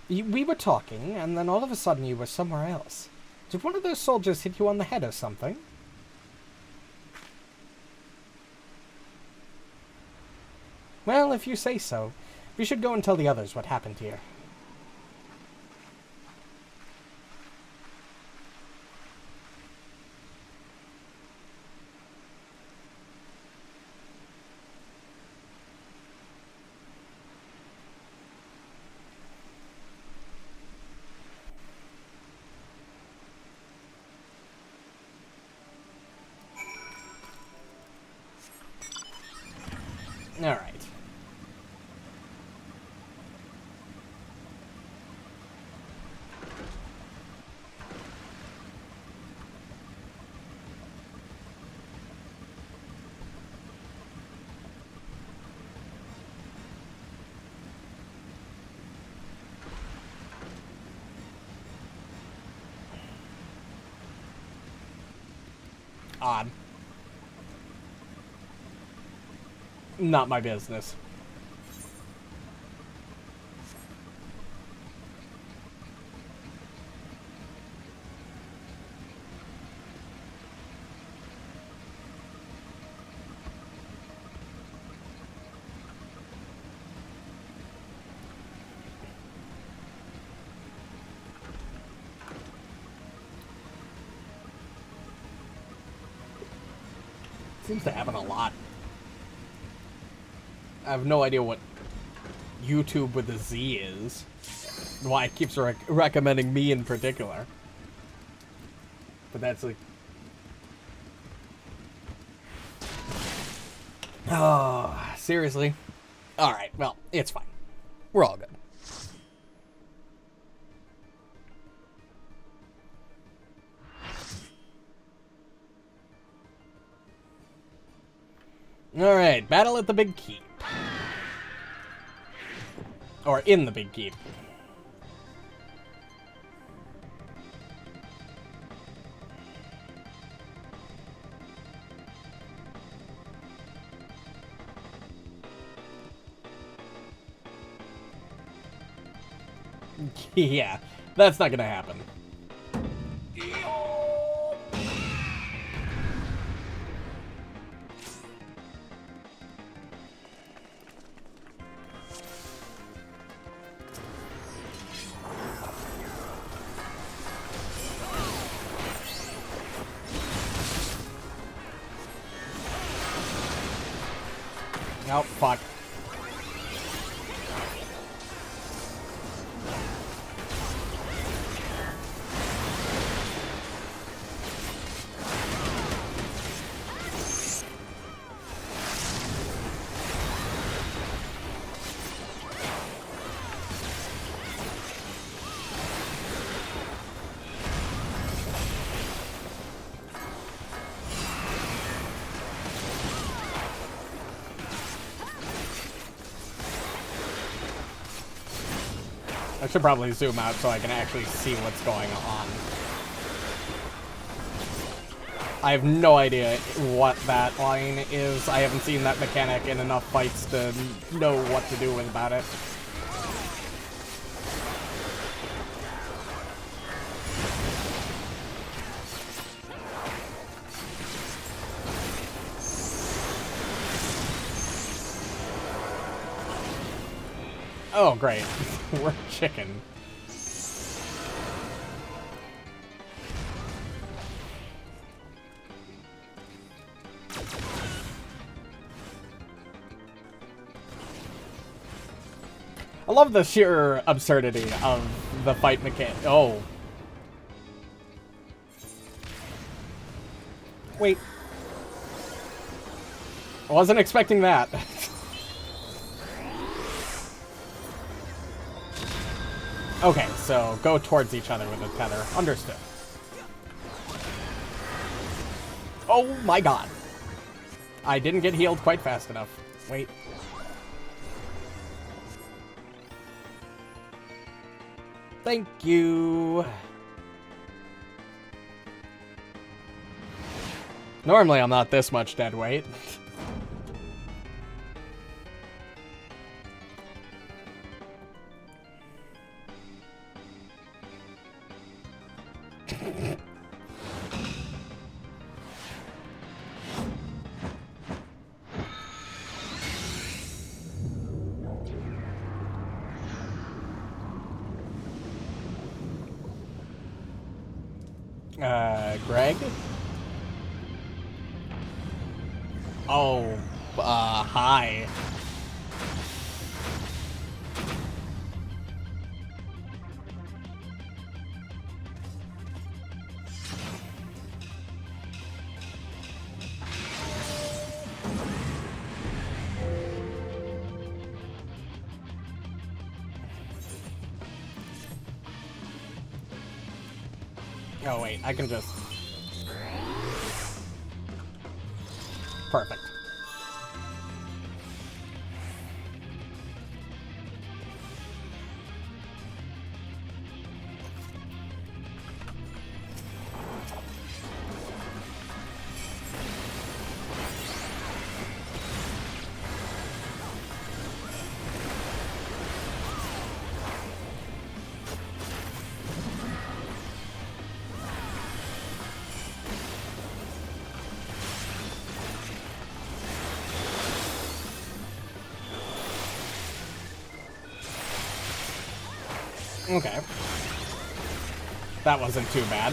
[SPEAKER 1] We were talking, and then all of a sudden you were somewhere else. Did one of those soldiers hit you on the head or something? Well, if you say so, we should go and tell the others what happened here. All right. Odd. Not my business. Seems to happen a lot. I have no idea what YouTube with a Z is. Why it keeps recommending me in particular. But that's like... Oh, seriously? Alright, well, it's fine. We're all good. Alright, battle at the Big Keep. Or in the Big Keep. Yeah, that's not gonna happen. Oh, fuck. I should probably zoom out so I can actually see what's going on. I have no idea what that line is. I haven't seen that mechanic in enough fights to know what to do about it. Oh, great. We're chicken. I love the sheer absurdity of the fight mechanic. Oh. Wait. I wasn't expecting that. Okay, so go towards each other with a tether. Understood. Oh my god. I didn't get healed quite fast enough. Wait. Thank you. Normally I'm not this much dead weight. Greg? Oh, hi. Oh, wait, I can just... Perfect. Okay. That wasn't too bad.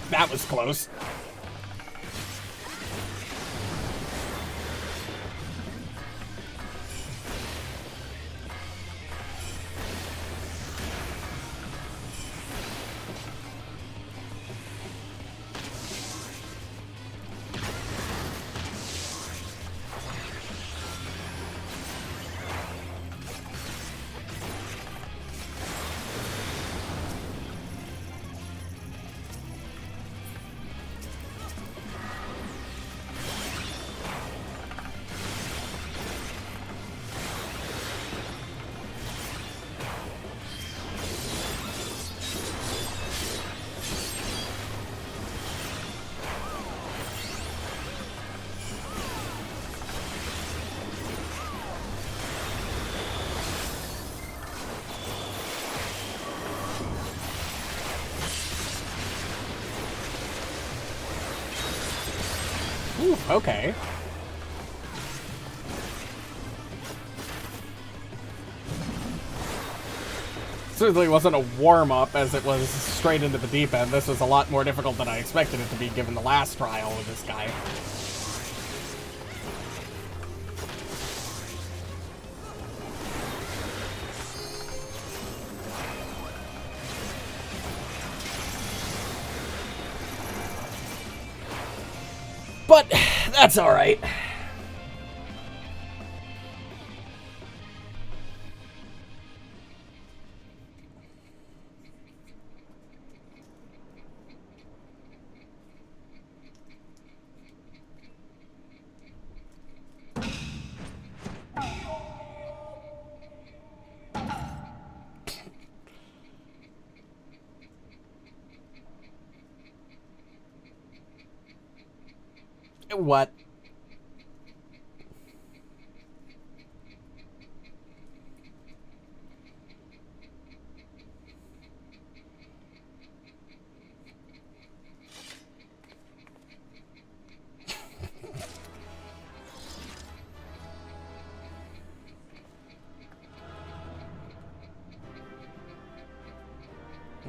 [SPEAKER 1] That was close. Ooh, okay. certainly wasn't a warm-up as it was straight into the deep end. This was a lot more difficult than I expected it to be given the last trial with this guy. But that's alright. What?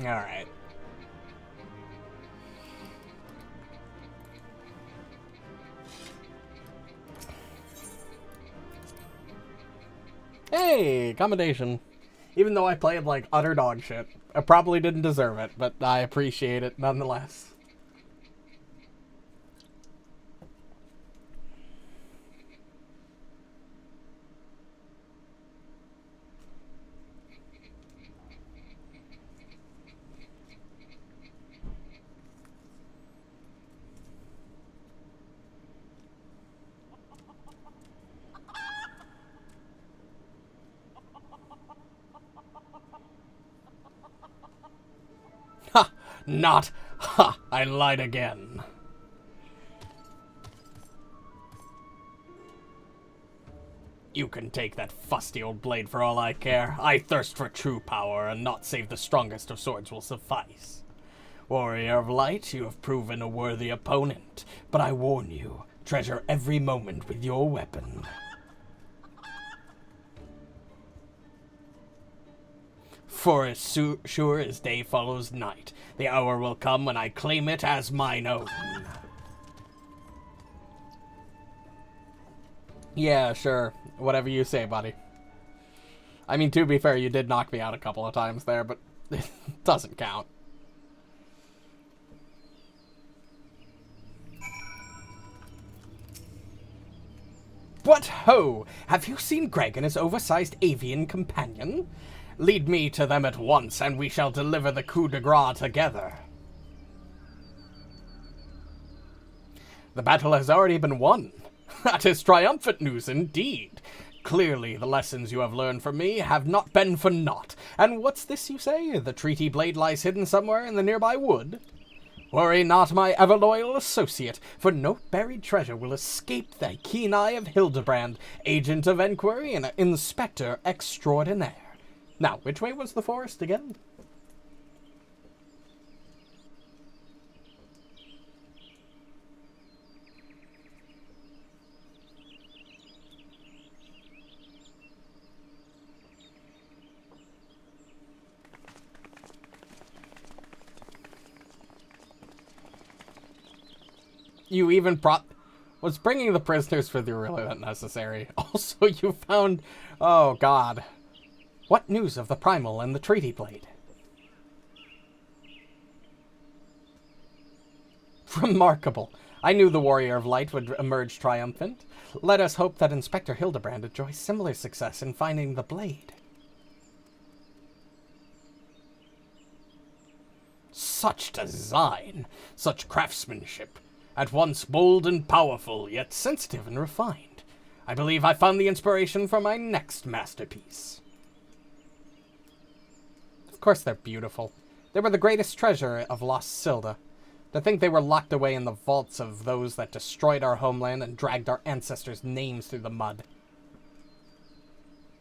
[SPEAKER 1] All right. Hey, commendation. Even though I played like utter dog shit, I probably didn't deserve it, but I appreciate it nonetheless. Ha! Not! Ha! I lied again. You can take that fusty old blade for all I care. I thirst for true power, and not save the strongest of swords will suffice. Warrior of Light, you have proven a worthy opponent, but I warn you, treasure every moment with your weapon. For as sure as day follows night, the hour will come when I claim it as mine own. Yeah, sure. Whatever you say, buddy. I mean, to be fair, you did knock me out a couple of times there, but it doesn't count. What ho! Have you seen Greg and his oversized avian companion? Lead me to them at once, and we shall deliver the coup de grace together. The battle has already been won. That is triumphant news indeed. Clearly, the lessons you have learned from me have not been for naught. And what's this you say? The treaty blade lies hidden somewhere in the nearby wood? Worry not, my ever-loyal associate, for no buried treasure will escape the keen eye of Hildebrand, agent of enquiry and inspector extraordinaire. Now, which way was the forest again? You even brought... Was bringing the prisoners with you really that necessary? Also, you found... Oh, God. What news of the Primal and the Treaty Blade? Remarkable. I knew the Warrior of Light would emerge triumphant. Let us hope that Inspector Hildebrand enjoys similar success in finding the blade. Such design, such craftsmanship. At once bold and powerful, yet sensitive and refined. I believe I found the inspiration for my next masterpiece. Of course they're beautiful. They were the greatest treasure of lost Silda. To think they were locked away in the vaults of those that destroyed our homeland and dragged our ancestors' names through the mud.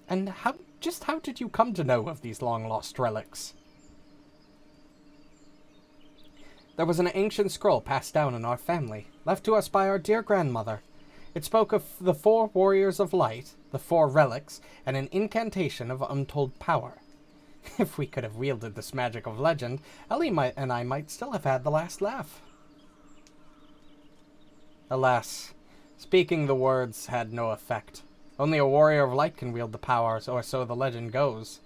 [SPEAKER 1] And how did you come to know of these long-lost relics? There was an ancient scroll passed down in our family, left to us by our dear grandmother. It spoke of the 4 warriors of light, the 4 relics, and an incantation of untold power. If we could have wielded this magic of legend, Ellie and I might still have had the last laugh. Alas, speaking the words had no effect. Only a warrior of light can wield the powers, or so the legend goes.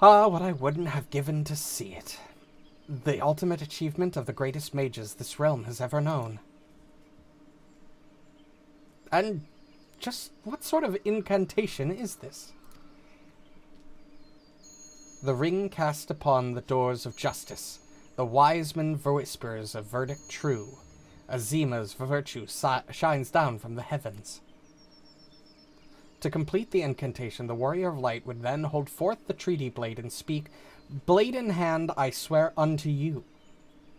[SPEAKER 1] Ah, what I wouldn't have given to see it. The ultimate achievement of the greatest mages this realm has ever known. And just what sort of incantation is this? The ring cast upon the doors of justice. The wise man whispers a verdict true. Azima's virtue shines down from the heavens. To complete the incantation, the warrior of light would then hold forth the treaty blade and speak, "Blade in hand, I swear unto you."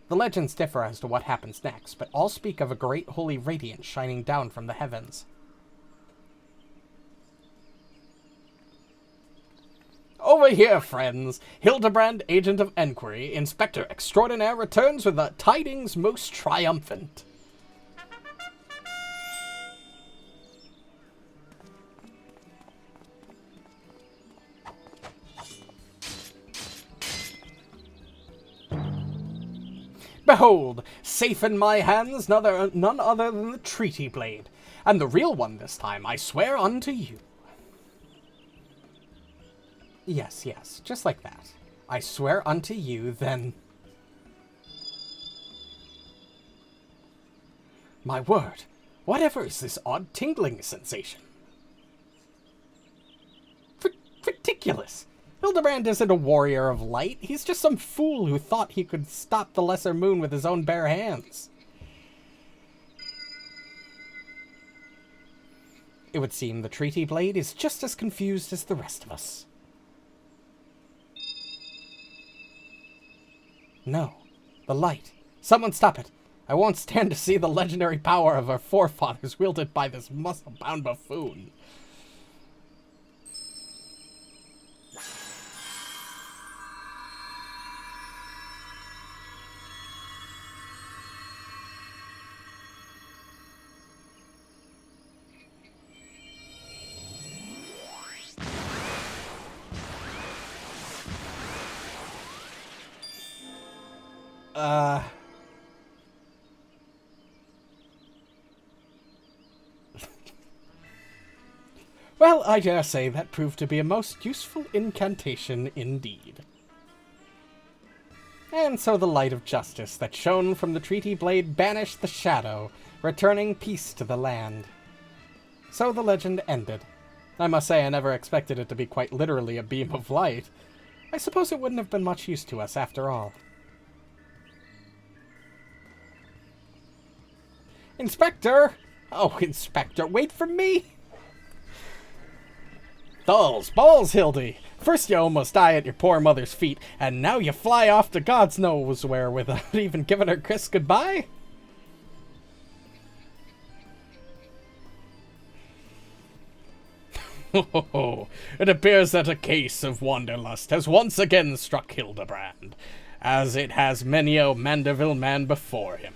[SPEAKER 1] The legends differ as to what happens next, but all speak of a great holy radiance shining down from the heavens. Over here, friends! Hildebrand, agent of enquiry, inspector extraordinaire, returns with the tidings most triumphant. Behold, safe in my hands, none other than the treaty blade, and the real one this time, I swear unto you. Yes, yes, just like that. I swear unto you, then... My word, whatever is this odd tingling sensation? Ridiculous! Hildebrand isn't a warrior of light. He's just some fool who thought he could stop the lesser moon with his own bare hands. It would seem the treaty blade is just as confused as the rest of us. No. The light. Someone stop it. I won't stand to see the legendary power of our forefathers wielded by this muscle-bound buffoon. Well, I dare say that proved to be a most useful incantation indeed. And so the light of justice that shone from the treaty blade banished the shadow, returning peace to the land. So the legend ended. I must say I never expected it to be quite literally a beam of light. I suppose it wouldn't have been much use to us after all. Inspector! Oh, Inspector, wait for me! Dolls, balls, Hildy! First you almost die at your poor mother's feet, and now you fly off to God's knows where without even giving her kiss goodbye? Oh, it appears that a case of wanderlust has once again struck Hildebrand, as it has many a Mandeville man before him.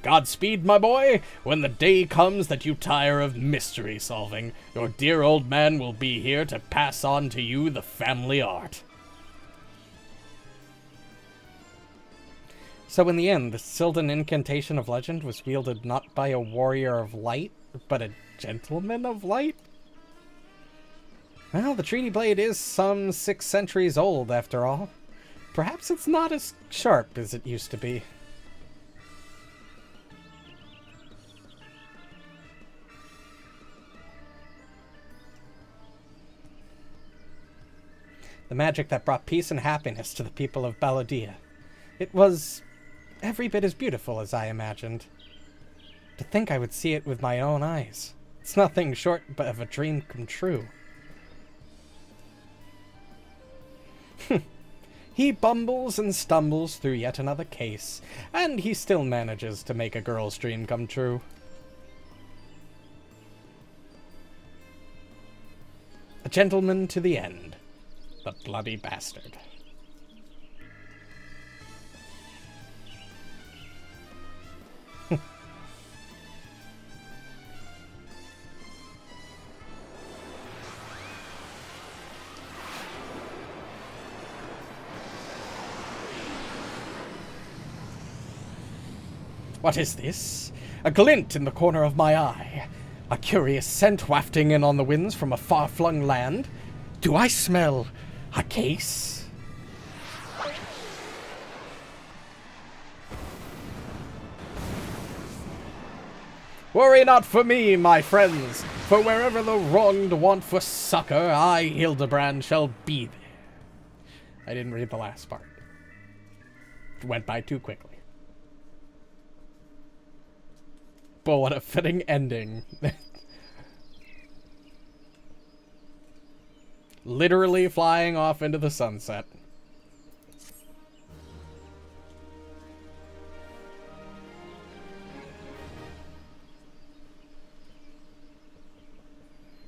[SPEAKER 1] Godspeed, my boy. When the day comes that you tire of mystery solving, your dear old man will be here to pass on to you the family art. So in the end, the Sylvan incantation of legend was wielded not by a warrior of light, but a gentleman of light? Well, the treaty blade is some 6 centuries old, after all. Perhaps it's not as sharp as it used to be. The magic that brought peace and happiness to the people of Balladia. It was every bit as beautiful as I imagined. To think I would see it with my own eyes. It's nothing short but of a dream come true. He bumbles and stumbles through yet another case, and he still manages to make a girl's dream come true. A gentleman to the end. The bloody bastard. What is this? A glint in the corner of my eye. A curious scent wafting in on the winds from a far-flung land. Do I smell a case? Worry not for me, my friends, for wherever the wronged want for succor, I, Hildebrand, shall be there. I didn't read the last part. It went by too quickly. But what a fitting ending. Literally flying off into the sunset.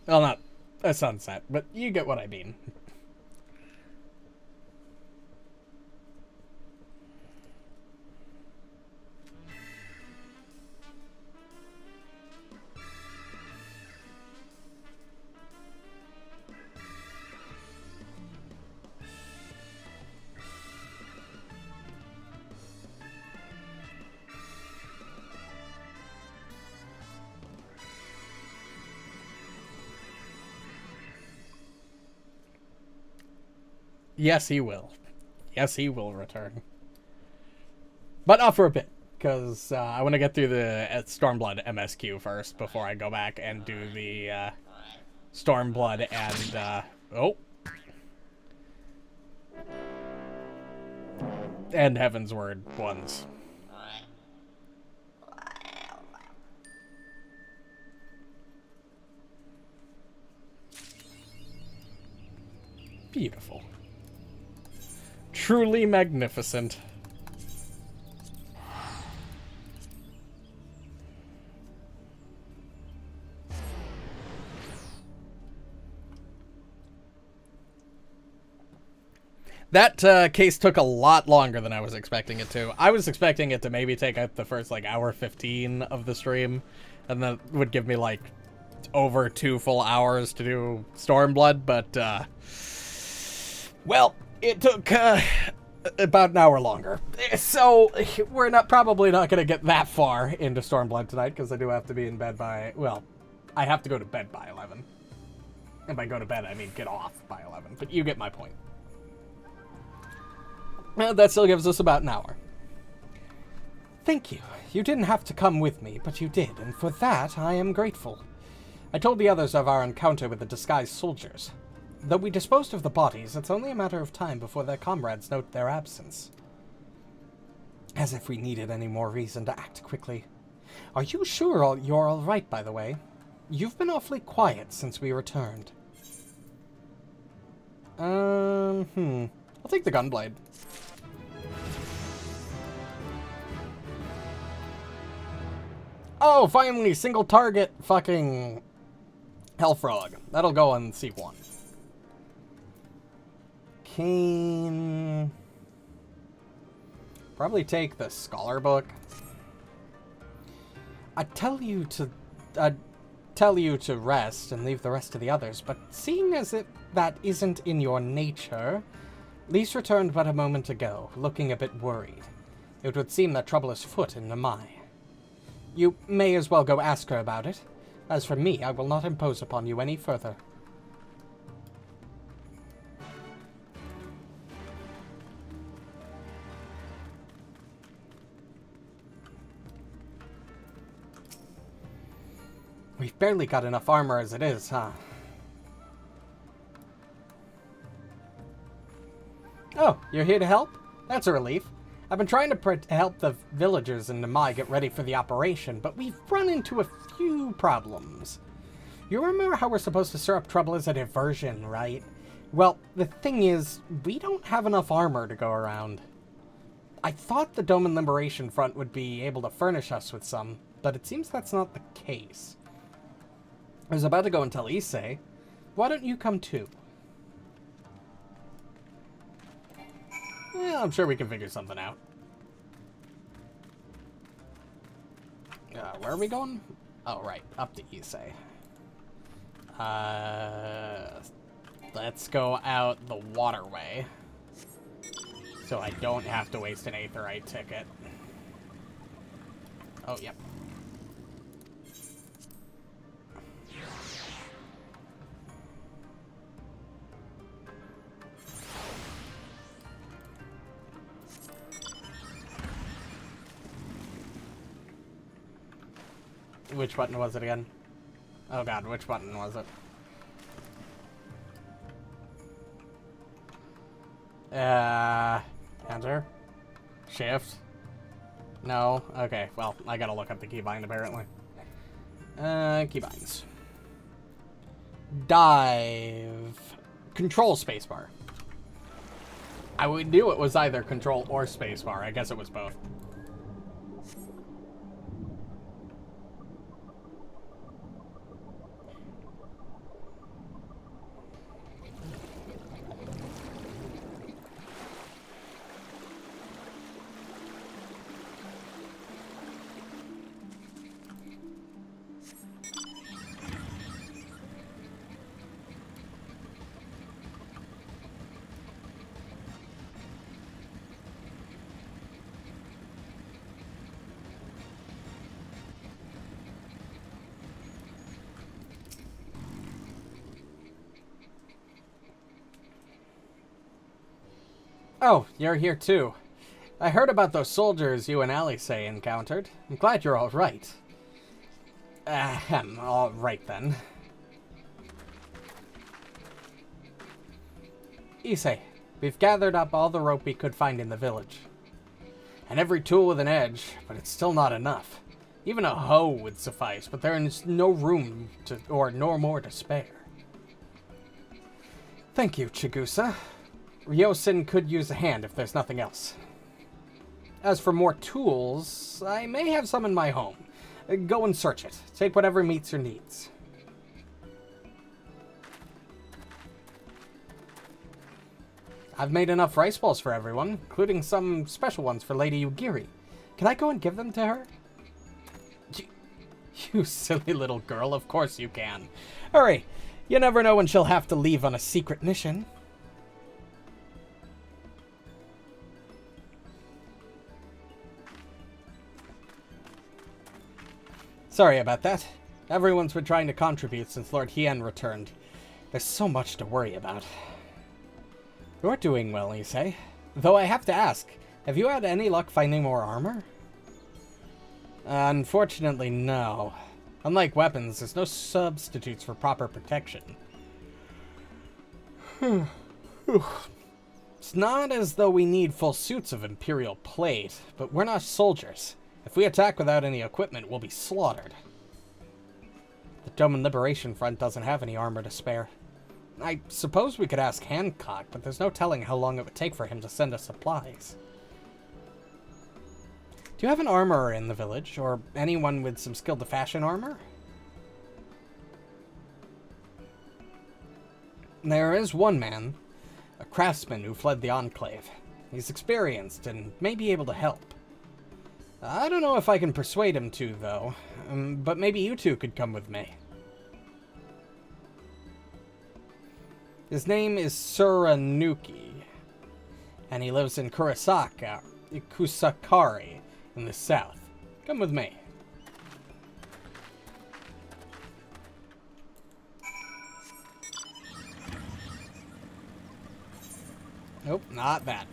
[SPEAKER 1] Well, not a sunset, but you get what I mean. Yes, he will. Yes, he will return. But not for a bit, because I want to get through the Stormblood MSQ first before I go back and do the Stormblood and, and Heaven's Word ones. Beautiful. Truly magnificent. That case took a lot longer than I was expecting it to. I was expecting it to maybe take up the first, like, hour 15 of the stream, and that would give me, like, over 2 full hours to do Stormblood, but, well, it took, about an hour longer. So, we're probably not going to get that far into Stormblood tonight, because I do have to be in bed by, well, I have to go to bed by 11. And by go to bed, I mean get off by 11, but you get my point. That still gives us about an hour. Thank you. You didn't have to come with me, but you did, and for that I am grateful. I told the others of our encounter with the disguised soldiers. Though we disposed of the bodies, it's only a matter of time before their comrades note their absence. As if we needed any more reason to act quickly. Are you sure you're all right, by the way? You've been awfully quiet since we returned. I'll take the gunblade. Oh, finally, single target fucking Hellfrog. That'll go on C1. Cane. Probably take the Scholar Book. I'd tell you to rest and leave the rest to the others, but seeing as that isn't in your nature, Lise returned but a moment ago, looking a bit worried. It would seem that trouble is afoot in Namai. You may as well go ask her about it. As for me, I will not impose upon you any further. We've barely got enough armor as it is, huh? Oh, you're here to help? That's a relief. I've been trying to help the villagers in Namai get ready for the operation, but we've run into a few problems. You remember how we're supposed to stir up trouble as a diversion, right? Well, the thing is, we don't have enough armor to go around. I thought the Doman Liberation Front would be able to furnish us with some, but it seems that's not the case. I was about to go and tell Issei. Why don't you come too? Yeah, I'm sure we can figure something out. Where are we going? Oh, right. Up to Issei. Let's go out the waterway. So I don't have to waste an Aetheryte ticket. Oh, yep. Which button was it again? Oh god, which button was it? Enter? Shift? No? Okay, well, I gotta look up the keybind apparently. Keybinds. Dive. Control spacebar. I knew it was either control or spacebar. I guess it was both. Oh, you're here too. I heard about those soldiers you and Alice encountered. I'm glad you're all right. All right then. Issei, we've gathered up all the rope we could find in the village. And every tool with an edge, but it's still not enough. Even a hoe would suffice, but there is no room to, or no more to spare. Thank you, Chigusa. Ryosen could use a hand if there's nothing else. As for more tools, I may have some in my home. Go and search it. Take whatever meets your needs. I've made enough rice balls for everyone, including some special ones for Lady Ugiri. Can I go and give them to her? You silly little girl, of course you can. Hurry, you never know when she'll have to leave on a secret mission. Sorry about that. Everyone's been trying to contribute since Lord Hien returned. There's so much to worry about. You're doing well, Issei. Though I have to ask, have you had any luck finding more armor? Unfortunately, no. Unlike weapons, there's no substitutes for proper protection. It's not as though we need full suits of Imperial plate, but we're not soldiers. If we attack without any equipment, we'll be slaughtered. The Doman Liberation Front doesn't have any armor to spare. I suppose we could ask Hancock, but there's no telling how long it would take for him to send us supplies. Do you have an armorer in the village, or anyone with some skill to fashion armor? There is one man, a craftsman who fled the Enclave. He's experienced and may be able to help. I don't know if I can persuade him to, though, but maybe you two could come with me. His name is Suranuki, and he lives in Kusakari in the south. Come with me. Nope, not that.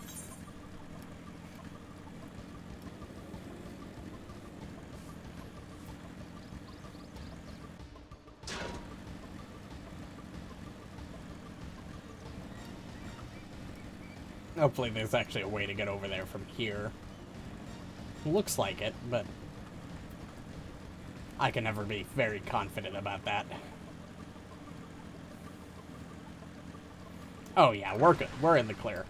[SPEAKER 1] Hopefully there's actually a way to get over there from here. Looks like it, but I can never be very confident about that. Oh yeah, we're good. We're in the clear.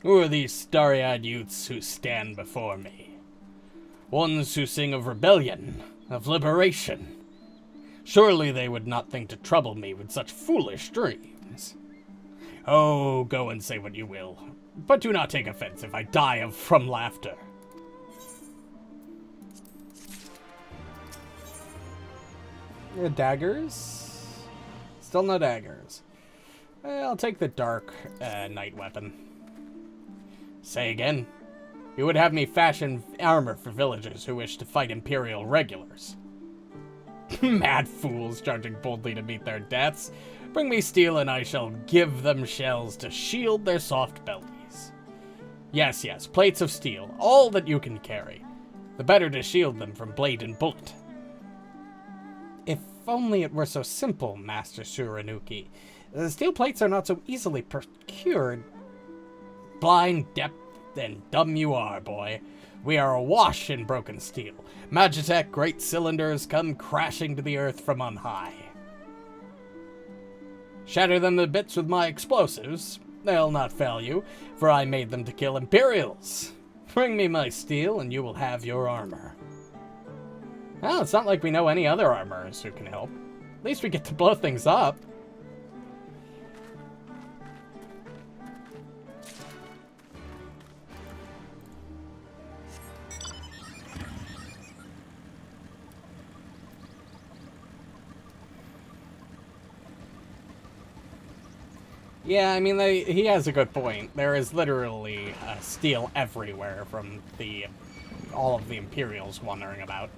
[SPEAKER 1] Who are these starry-eyed youths who stand before me? Ones who sing of rebellion, of liberation. Surely they would not think to trouble me with such foolish dreams. Oh, go and say what you will. But do not take offense if I die from laughter. Daggers? Still no daggers. I'll take the dark knight weapon. Say again. You would have me fashion armor for villagers who wish to fight Imperial regulars. Mad fools charging boldly to meet their deaths. Bring me steel and I shall give them shells to shield their soft bellies. Yes, yes, plates of steel, all that you can carry. The better to shield them from blade and bullet. If only it were so simple, Master Suranuki. The steel plates are not so easily procured. Blind, deaf, and dumb you are, boy. We are awash in broken steel. Magitech great cylinders come crashing to the earth from on high. Shatter them to bits with my explosives. They'll not fail you, for I made them to kill Imperials. Bring me my steel, and you will have your armor. Well, it's not like we know any other armorers who can help. At least we get to blow things up. Yeah, I mean, he has a good point. There is literally steel everywhere from all of the Imperials wandering about.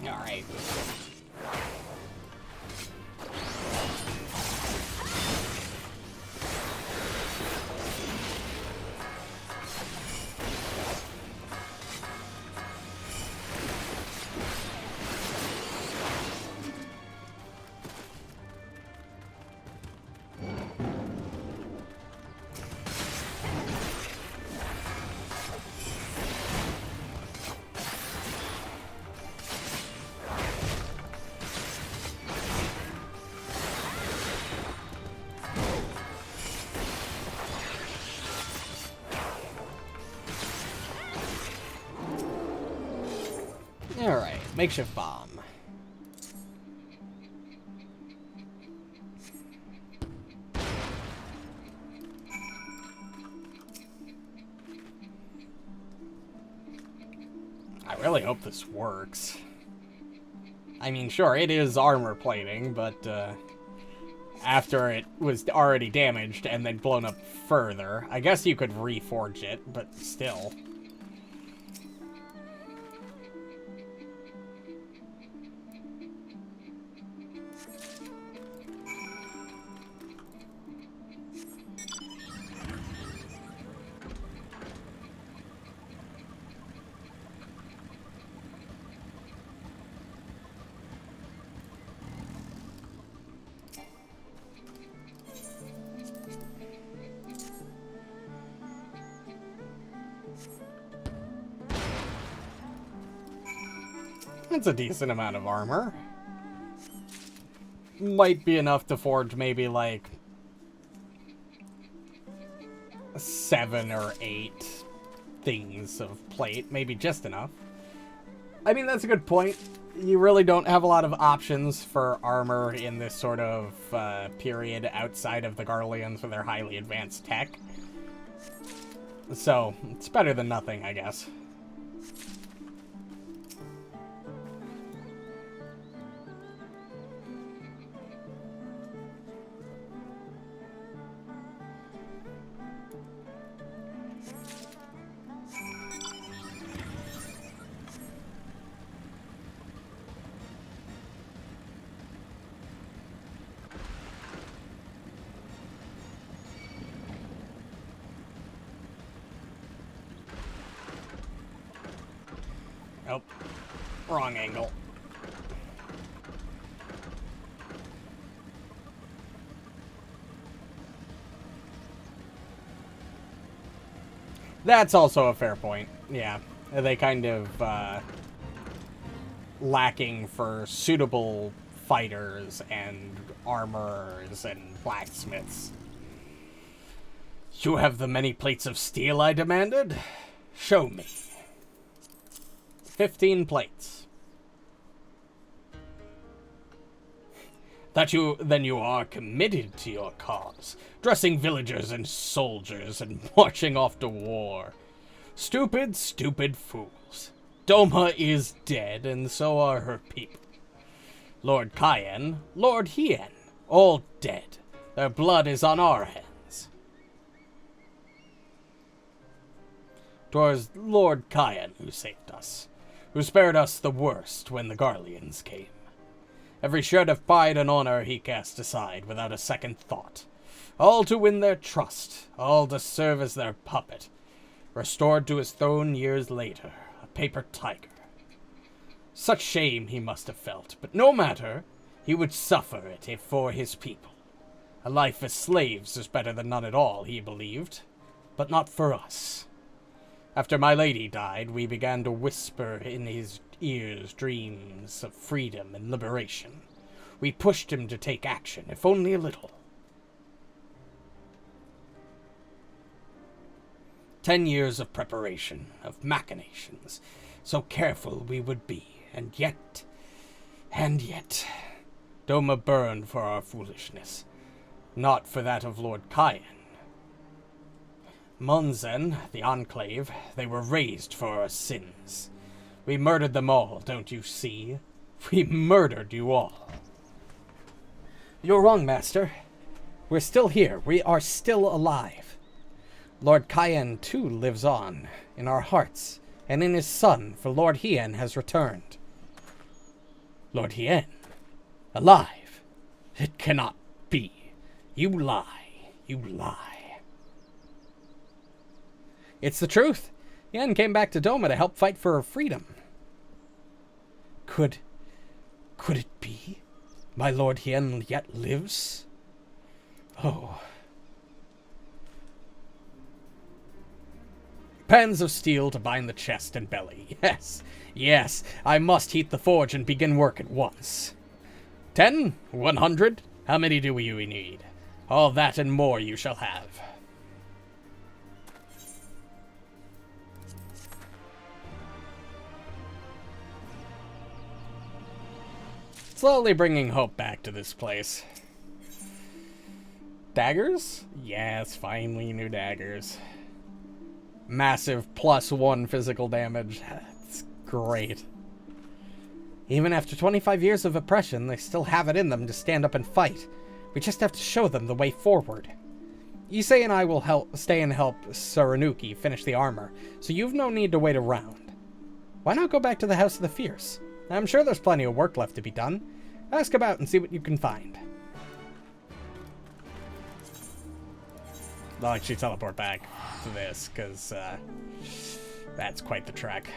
[SPEAKER 1] All right. Alright, makeshift bomb. I really hope this works. I mean, sure, it is armor plating, but after it was already damaged and then blown up further, I guess you could reforge it, but still. It's a decent amount of armor. Might be enough to forge maybe like 7 or 8 things of plate. Maybe just enough. I mean, that's a good point. You really don't have a lot of options for armor in this sort of period outside of the Garleans with their highly advanced tech. So, it's better than nothing, I guess. Nope. Wrong angle. That's also a fair point. Yeah. They kind of, lacking for suitable fighters and armorers and blacksmiths. You have the many plates of steel I demanded? Show me. 15 plates. Then you are committed to your cause, dressing villagers and soldiers and marching off to war. Stupid, stupid fools. Doma is dead, and so are her people. Lord Cayenne, Lord Hien, all dead. Their blood is on our hands. 'Twas Lord Cayenne who saved us, who spared us the worst when the Garleans came. Every shred of pride and honor he cast aside without a second thought. All to win their trust, all to serve as their puppet. Restored to his throne years later, a paper tiger. Such shame he must have felt, but no matter, he would suffer it if for his people. A life as slaves is better than none at all, he believed, but not for us. After my lady died, we began to whisper in his ears dreams of freedom and liberation. We pushed him to take action, if only a little. 10 years of preparation, of machinations. So careful we would be, and yet, Doma burned for our foolishness, not for that of Lord Cayenne. Munzen, the Enclave, they were raised for our sins. We murdered them all, don't you see? We murdered you all. You're wrong, Master. We're still here. We are still alive. Lord Cayenne, too, lives on, in our hearts, and in his son, for Lord Hien has returned. Lord Hien? Alive? It cannot be. You lie. You lie. It's the truth. Hien came back to Doma to help fight for her freedom. Could it be? My Lord Hien yet lives? Oh. Pans of steel to bind the chest and belly. Yes, I must heat the forge and begin work at once. 10? 100? How many do you need? All that and more you shall have. Slowly bringing hope back to this place. Daggers? Yes, finally new daggers. Massive +1 physical damage. That's great. Even after 25 years of oppression, they still have it in them to stand up and fight. We just have to show them the way forward. Issei and I will stay and help Saranuki finish the armor, so you've no need to wait around. Why not go back to the House of the Fierce? I'm sure there's plenty of work left to be done. Ask about and see what you can find. I'll actually teleport back to this, because that's quite the trek.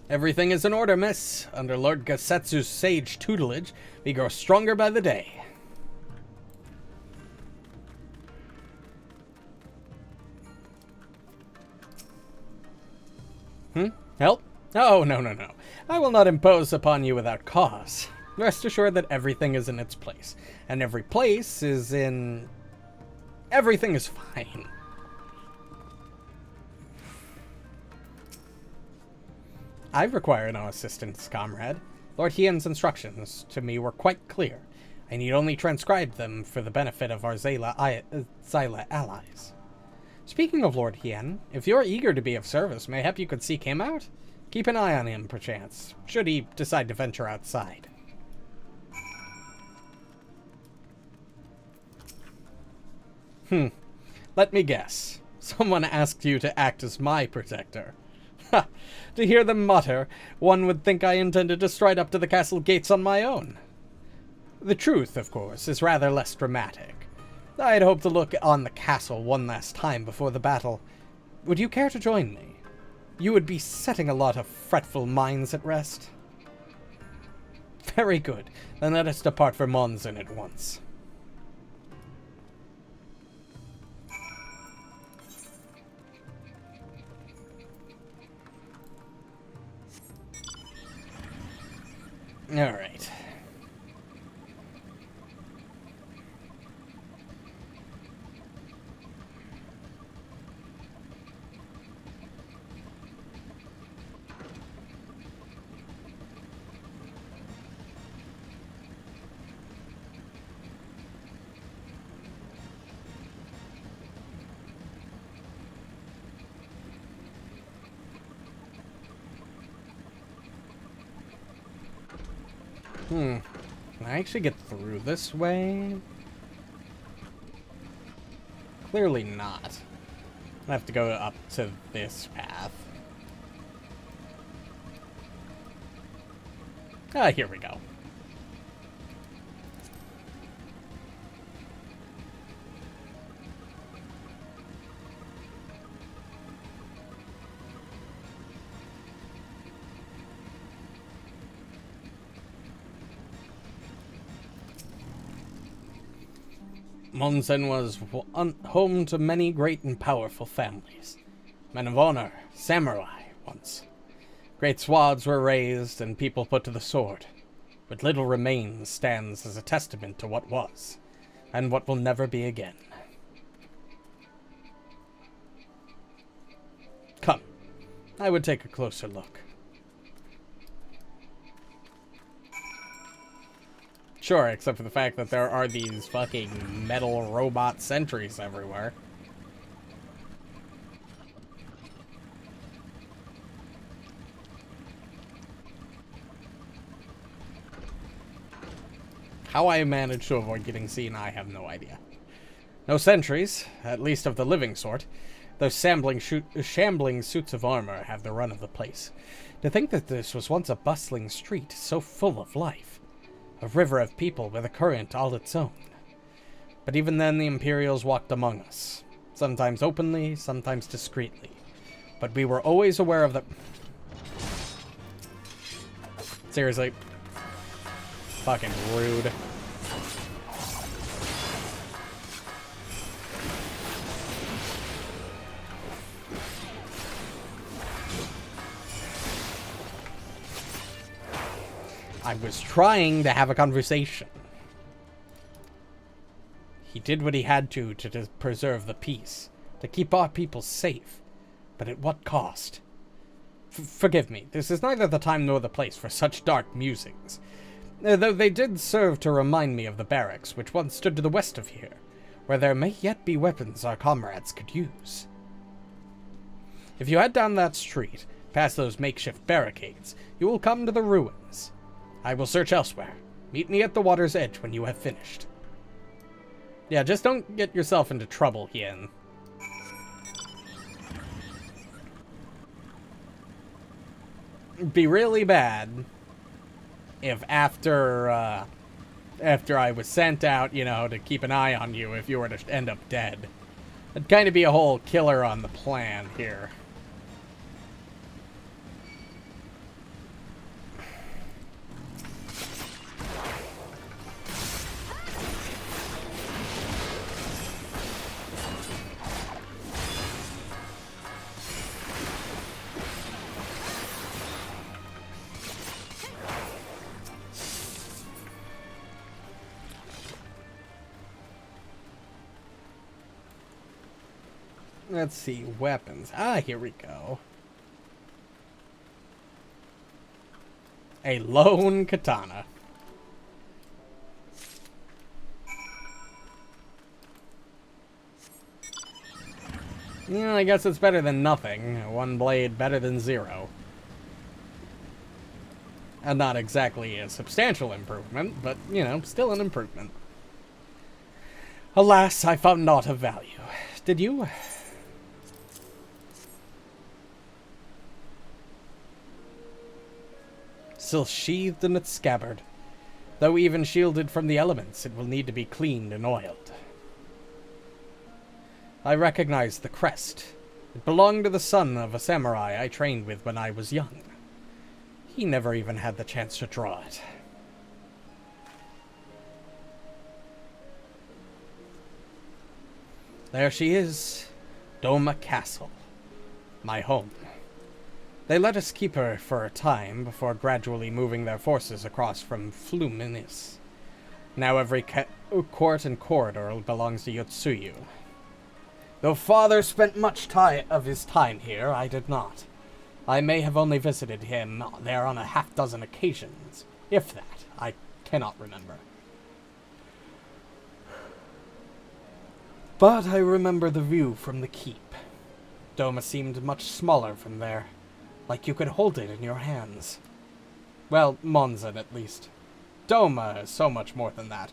[SPEAKER 1] Everything is in order, miss. Under Lord Gasetsu's sage tutelage, we grow stronger by the day. Help? Oh, no. I will not impose upon you without cause. Rest assured that everything is in its place. And every place is in... Everything is fine. I require no assistance, comrade. Lord Hien's instructions to me were quite clear. I need only transcribe them for the benefit of our Xyla allies. Speaking of Lord Hien, if you're eager to be of service, mayhap you could seek him out? Keep an eye on him, perchance, should he decide to venture outside. Let me guess. Someone asked you to act as my protector. Ha! To hear them mutter, one would think I intended to stride up to the castle gates on my own. The truth, of course, is rather less dramatic. I had hoped to look on the castle one last time before the battle. Would you care to join me? You would be setting a lot of fretful minds at rest. Very good. Then let us depart for Monzen at once. Alright. Can I actually get through this way? Clearly not. I have to go up to this path. Ah, here we go. Monsen was home to many great and powerful families. Men of honor, samurai, once. Great swords were raised and people put to the sword. But little remains stands as a testament to what was, and what will never be again. Come, I would take a closer look. Sure, except for the fact that there are these fucking metal robot sentries everywhere. How I managed to avoid getting seen, I have no idea. No sentries, at least of the living sort. Those shambling suits of armor have the run of the place. To think that this was once a bustling street so full of life. A river of people with a current all its own. But even then the Imperials walked among us. Sometimes openly, sometimes discreetly. But we were always aware of the... Seriously. Fucking rude. I was trying to have a conversation. He did what he had to preserve the peace, to keep our people safe. But at what cost? Forgive me, this is neither the time nor the place for such dark musings. Though they did serve to remind me of the barracks, which once stood to the west of here, where there may yet be weapons our comrades could use. If you head down that street, past those makeshift barricades, you will come to the ruins. I will search elsewhere. Meet me at the water's edge when you have finished. Yeah, just don't get yourself into trouble, Yin. It'd be really bad if after I was sent out, you know, to keep an eye on you if you were to end up dead. It'd kind of be a whole killer on the plan here. Let's see, weapons. Ah, here we go. A lone katana. Yeah, I guess it's better than nothing. One blade better than zero. And not exactly a substantial improvement, but, you know, still an improvement. Alas, I found naught of value. Did you? Still sheathed in its scabbard. Though even shielded from the elements, it will need to be cleaned and oiled. I recognize the crest. It belonged to the son of a samurai I trained with when I was young. He never even had the chance to draw it. There she is, Doma Castle, my home. They let us keep her for a time before gradually moving their forces across from Fluminis. Now every court and corridor belongs to Yotsuyu. Though father spent much of his time here, I did not. I may have only visited him there on a half-dozen occasions, if that. I cannot remember. But I remember the view from the keep. Doma seemed much smaller from there, like you could hold it in your hands. Well, Monzon at least. Doma is so much more than that.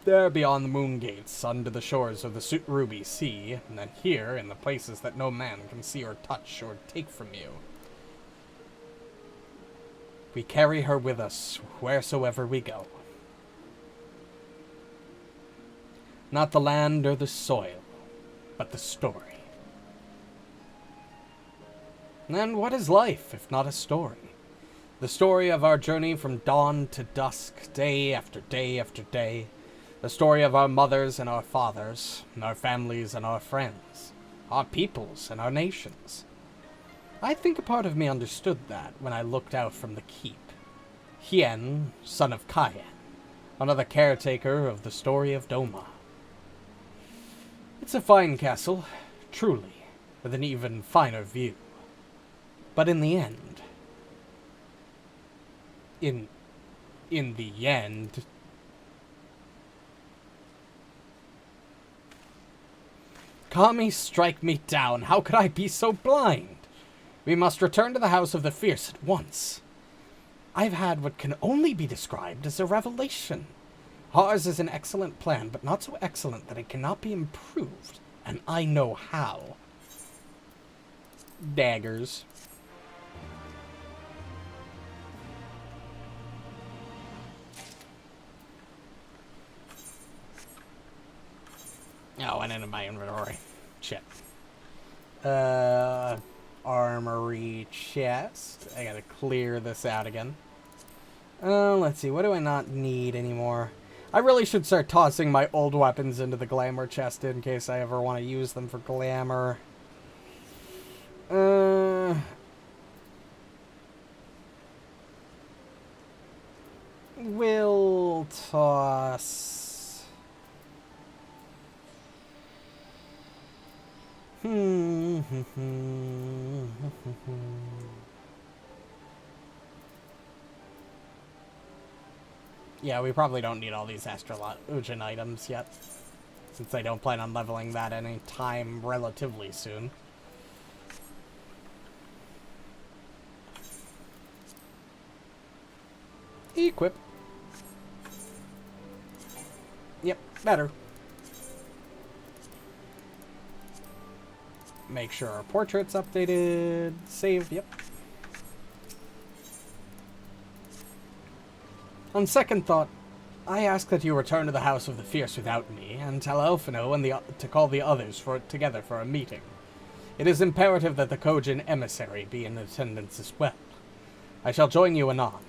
[SPEAKER 1] There beyond the moon gates, under the shores of the Ruby Sea, and then here, in the places that no man can see or touch or take from you. We carry her with us wheresoever we go. Not the land or the soil, but the story. And what is life, if not a story? The story of our journey from dawn to dusk, day after day after day. The story of our mothers and our fathers, and our families and our friends, our peoples and our nations. I think a part of me understood that when I looked out from the keep. Hien, son of Kaien, another caretaker of the story of Doma. It's a fine castle, truly, with an even finer view. But in the end... In the end... Kami, strike me down. How could I be so blind? We must return to the House of the Fierce at once. I've had what can only be described as a revelation. Ours is an excellent plan, but not so excellent that it cannot be improved. And I know how. Daggers. Oh, went into my inventory. Shit. Armory chest. I gotta clear this out again. Let's see. What do I not need anymore? I really should start tossing my old weapons into the glamour chest in case I ever want to use them for glamour. We'll toss... Yeah, we probably don't need all these Astrologian items yet, since I don't plan on leveling that any time relatively soon. Equip. Yep, better. Make sure our portrait's updated. Save, yep. On second thought, I ask that you return to the House of the Fierce without me, and tell Elfino and to call the others together for a meeting. It is imperative that the Kojin emissary be in attendance as well. I shall join you anon.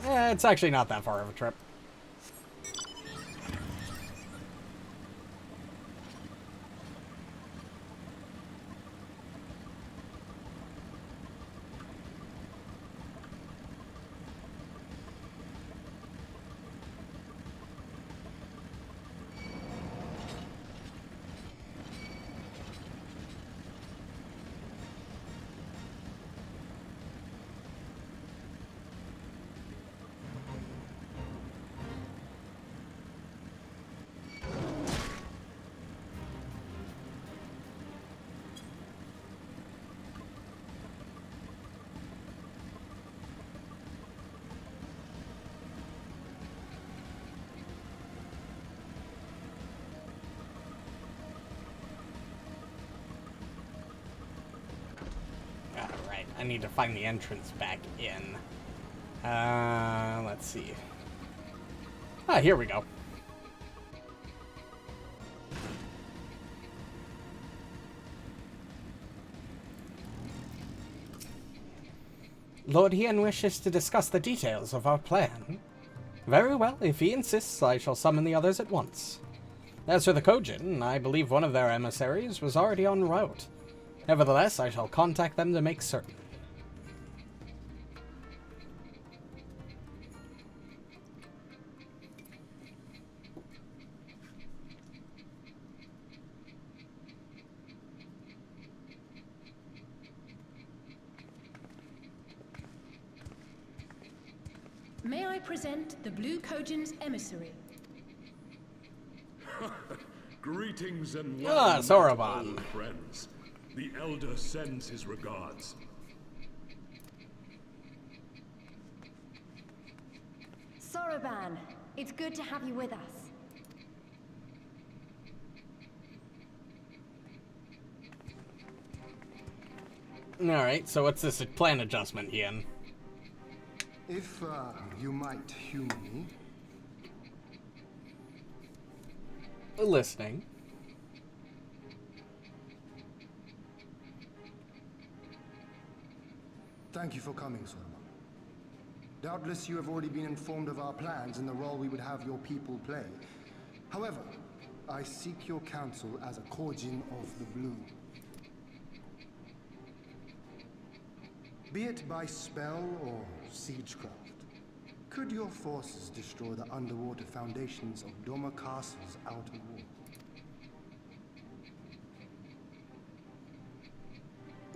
[SPEAKER 1] It's actually not that far of a trip. I need to find the entrance back in. Let's see. Ah, here we go. Lord Hien wishes to discuss the details of our plan. Very well, if he insists, I shall summon the others at once. As for the Kojin, I believe one of their emissaries was already en route. Nevertheless, I shall contact them to make certain.
[SPEAKER 2] May I present the Blue Kojin's emissary?
[SPEAKER 3] Greetings and
[SPEAKER 1] Soroban.
[SPEAKER 3] old friends. The Elder sends his regards.
[SPEAKER 4] Soroban, it's good to have you with us.
[SPEAKER 1] Alright, so what's this plan adjustment, Ian?
[SPEAKER 5] If you might humor me.
[SPEAKER 1] Listening.
[SPEAKER 5] Thank you for coming, Solomon. Doubtless you have already been informed of our plans and the role we would have your people play. However, I seek your counsel as a Kojin of the Blue. Be it by spell or siegecraft, could your forces destroy the underwater foundations of Doma Castle's outer wall?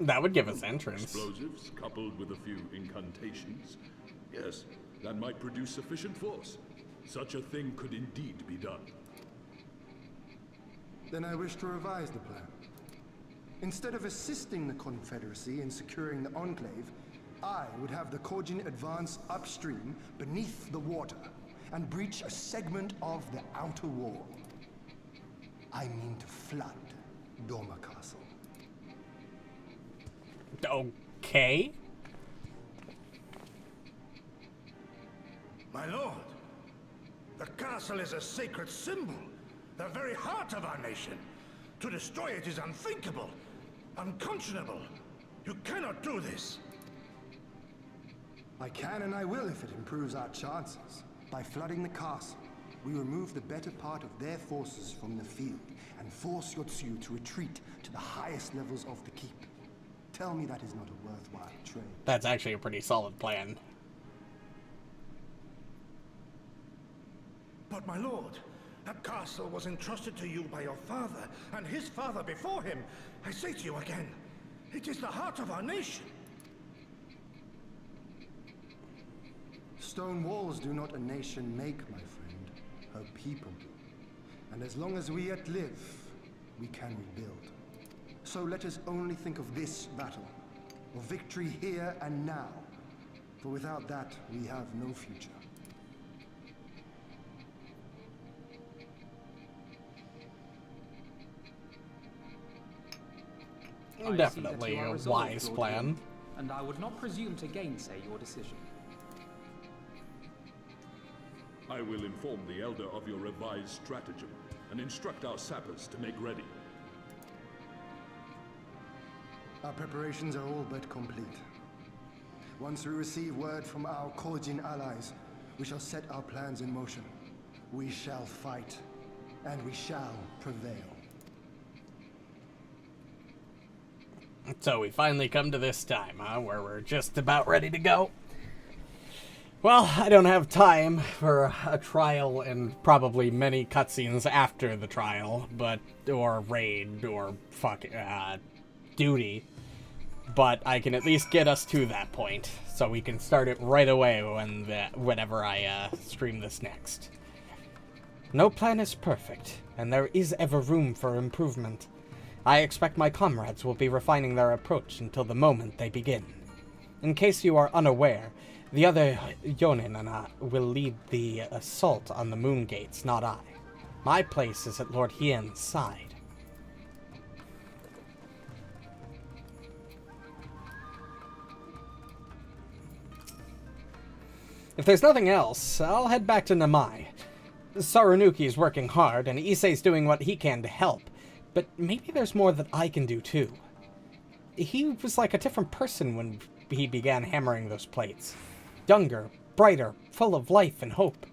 [SPEAKER 1] That would give us entrance.
[SPEAKER 3] Explosives coupled with a few incantations. Yes, that might produce sufficient force. Such a thing could indeed be done.
[SPEAKER 5] Then I wish to revise the plan. Instead of assisting the Confederacy in securing the Enclave, I would have the Kojin advance upstream beneath the water and breach a segment of the outer wall. I mean to flood Doma Castle.
[SPEAKER 1] Okay.
[SPEAKER 6] My lord, the castle is a sacred symbol, the very heart of our nation. To destroy it is unthinkable, unconscionable. You cannot do this.
[SPEAKER 5] I can and I will if it improves our chances. By flooding the castle, we remove the better part of their forces from the field and force Yotsuyu to retreat to the highest levels of the keep. Tell me that is not a worthwhile trade.
[SPEAKER 1] That's actually a pretty solid plan.
[SPEAKER 6] But my lord, that castle was entrusted to you by your father and his father before him. I say to you again, it is the heart of our nation.
[SPEAKER 5] Stone walls do not a nation make, my friend. Her people do. And as long as we yet live, we can rebuild. So let us only think of this battle, of victory here and now. For without that, we have no future.
[SPEAKER 1] Definitely a wise plan.
[SPEAKER 7] And I would not presume to gainsay your decision.
[SPEAKER 3] I will inform the Elder of your revised stratagem and instruct our sappers to make ready.
[SPEAKER 5] Our preparations are all but complete. Once we receive word from our Kojin allies, we shall set our plans in motion. We shall fight, and we shall prevail.
[SPEAKER 1] So we finally come to this time, huh, where we're just about ready to go. Well, I don't have time for a trial and probably many cutscenes after the trial, or raid, or duty. But I can at least get us to that point, so we can start it right away whenever I stream this next. No plan is perfect, and there is ever room for improvement. I expect my comrades will be refining their approach until the moment they begin. In case you are unaware, the other Yonin and I will lead the assault on the Moon Gates, not I. My place is at Lord Hien's side. If there's nothing else, I'll head back to Namai. Saranuki's working hard, and Issei's doing what he can to help. But maybe there's more that I can do too. He was like a different person when he began hammering those plates. Younger, brighter, full of life and hope.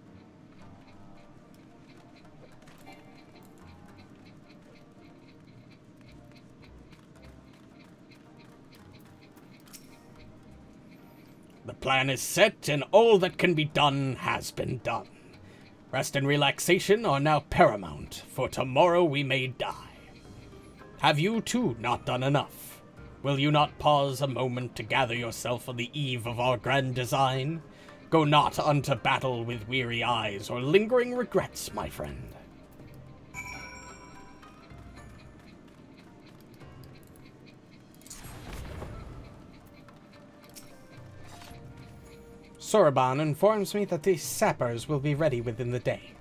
[SPEAKER 1] plan is set, and all that can be done has been done. Rest and relaxation are now paramount, for tomorrow we may die. Have you, too, not done enough? Will you not pause a moment to gather yourself on the eve of our grand design? Go not unto battle with weary eyes or lingering regrets, my friend. Soroban informs me that the sappers will be ready within the day,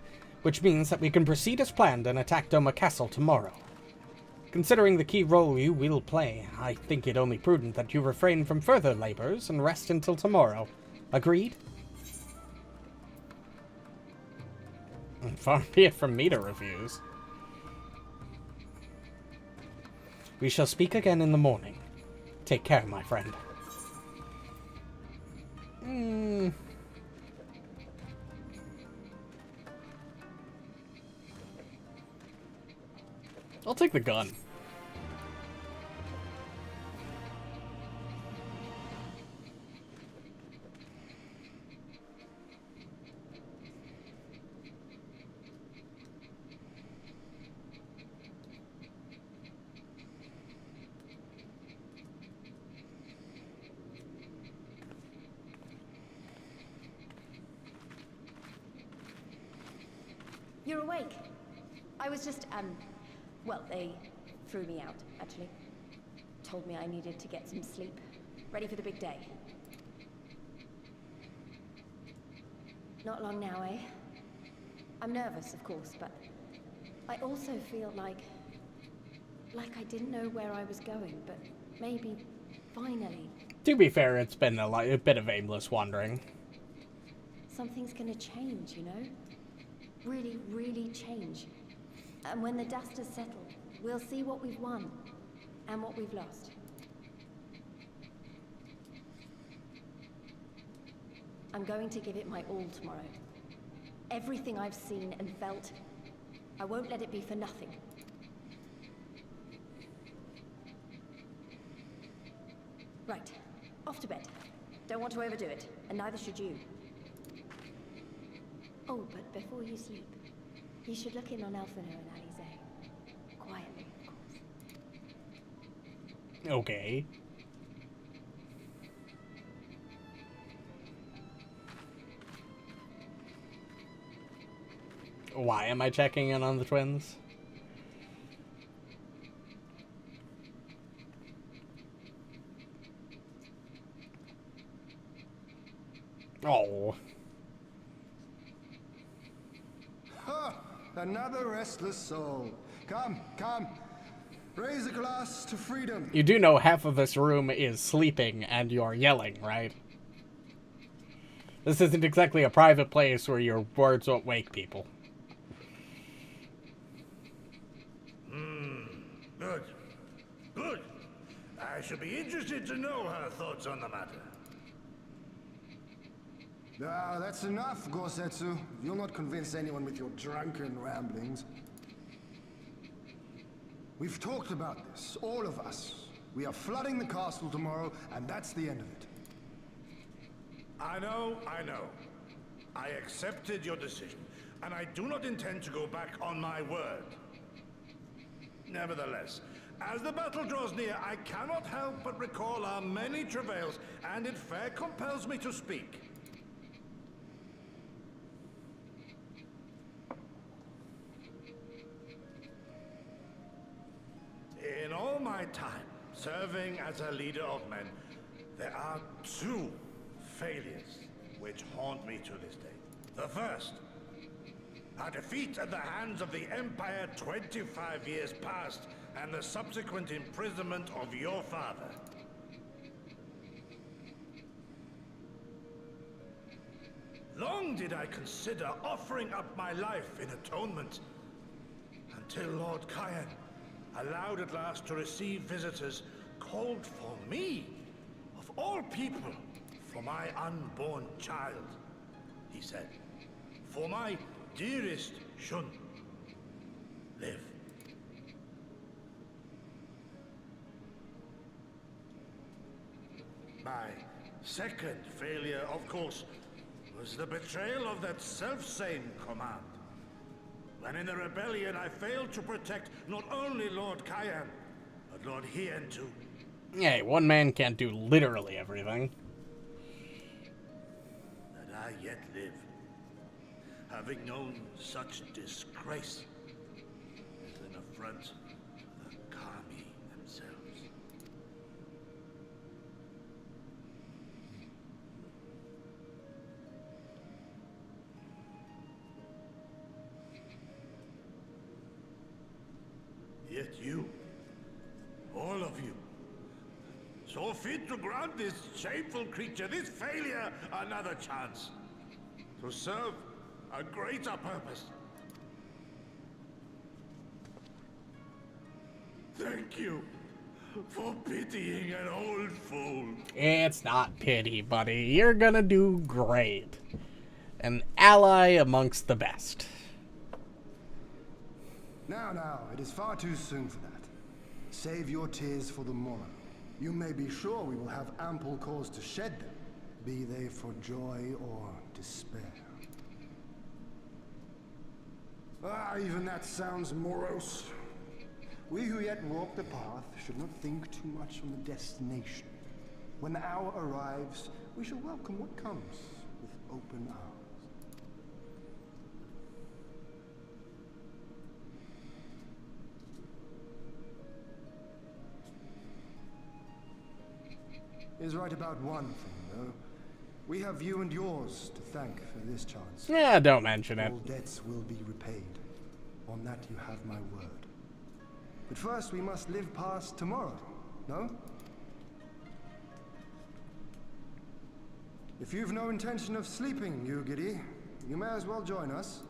[SPEAKER 1] which means that we can proceed as planned and attack Doma Castle tomorrow. Considering the key role you will play, I think it only prudent that you refrain from further labors and rest until tomorrow. Agreed? Far be it from me to refuse. We shall speak again in the morning. Take care, my friend. I'll take the gun.
[SPEAKER 4] You're awake. I was just, well, they threw me out, actually. Told me I needed to get some sleep. Ready for the big day. Not long now, eh? I'm nervous, of course, but I also feel like I didn't know where I was going, but maybe, finally,
[SPEAKER 1] To be fair, it's been a bit of aimless wandering.
[SPEAKER 4] something's gonna change, you know? Really, really change. And when the dust has settled, we'll see what we've won and what we've lost. I'm going to give it my all tomorrow. Everything I've seen and felt, I won't let it be for nothing. Right, off to bed. Don't want to overdo it, and neither should you. Oh, but before you sleep, you should look in on Elfina and Alize. Quietly, of course.
[SPEAKER 1] Okay. Why am I checking in on the twins? Oh.
[SPEAKER 5] Another restless soul. Come, come. Raise a glass to freedom.
[SPEAKER 1] You do know half of this room is sleeping and you're yelling, right? This isn't exactly a private place where your words won't wake people.
[SPEAKER 6] Good. Good. I should be interested to know her thoughts on the matter.
[SPEAKER 5] Ah, that's enough, Gosetsu. You'll not convince anyone with your drunken ramblings. We've talked about this, all of us. We are flooding the castle tomorrow, and that's the end of it.
[SPEAKER 6] I know. I accepted your decision, and I do not intend to go back on my word. Nevertheless, as the battle draws near, I cannot help but recall our many travails, and it fair compels me to speak. In all my time serving as a leader of men, there are two failures which haunt me to this day. The first, a defeat at the hands of the Empire 25 years past, and the subsequent imprisonment of your father. Long did I consider offering up my life in atonement, until Lord Kyan allowed at last to receive visitors called for me, of all people, for my unborn child. He said, for my dearest Shun, live. My Second failure, of course, was the betrayal of that self-same command. When in the rebellion I failed to protect not only Lord Cayenne, but Lord Hien too.
[SPEAKER 1] Yeah, one man can't do literally everything.
[SPEAKER 6] That I yet live, having known such disgrace, is an affront to the Kami themselves. Yet you, all of you, saw fit to grant this shameful creature, this failure, another chance to serve a greater purpose. Thank you for pitying an old fool.
[SPEAKER 1] It's not pity, buddy. You're gonna do great. An ally amongst the best.
[SPEAKER 5] Now, it is far too soon for that. Save your tears for the morrow. You may be sure we will have ample cause to shed them, be they for joy or despair. Even that sounds morose. We who yet walk the path should not think too much on the destination. When the hour arrives, we shall welcome what comes with open arms. Is right about one thing, though. We have you and yours to thank for this chance.
[SPEAKER 1] Yeah, don't mention it.
[SPEAKER 5] All debts will be repaid. On that you have my word. But first we must live past tomorrow, no? If you've no intention of sleeping, you giddy, you may as well join us.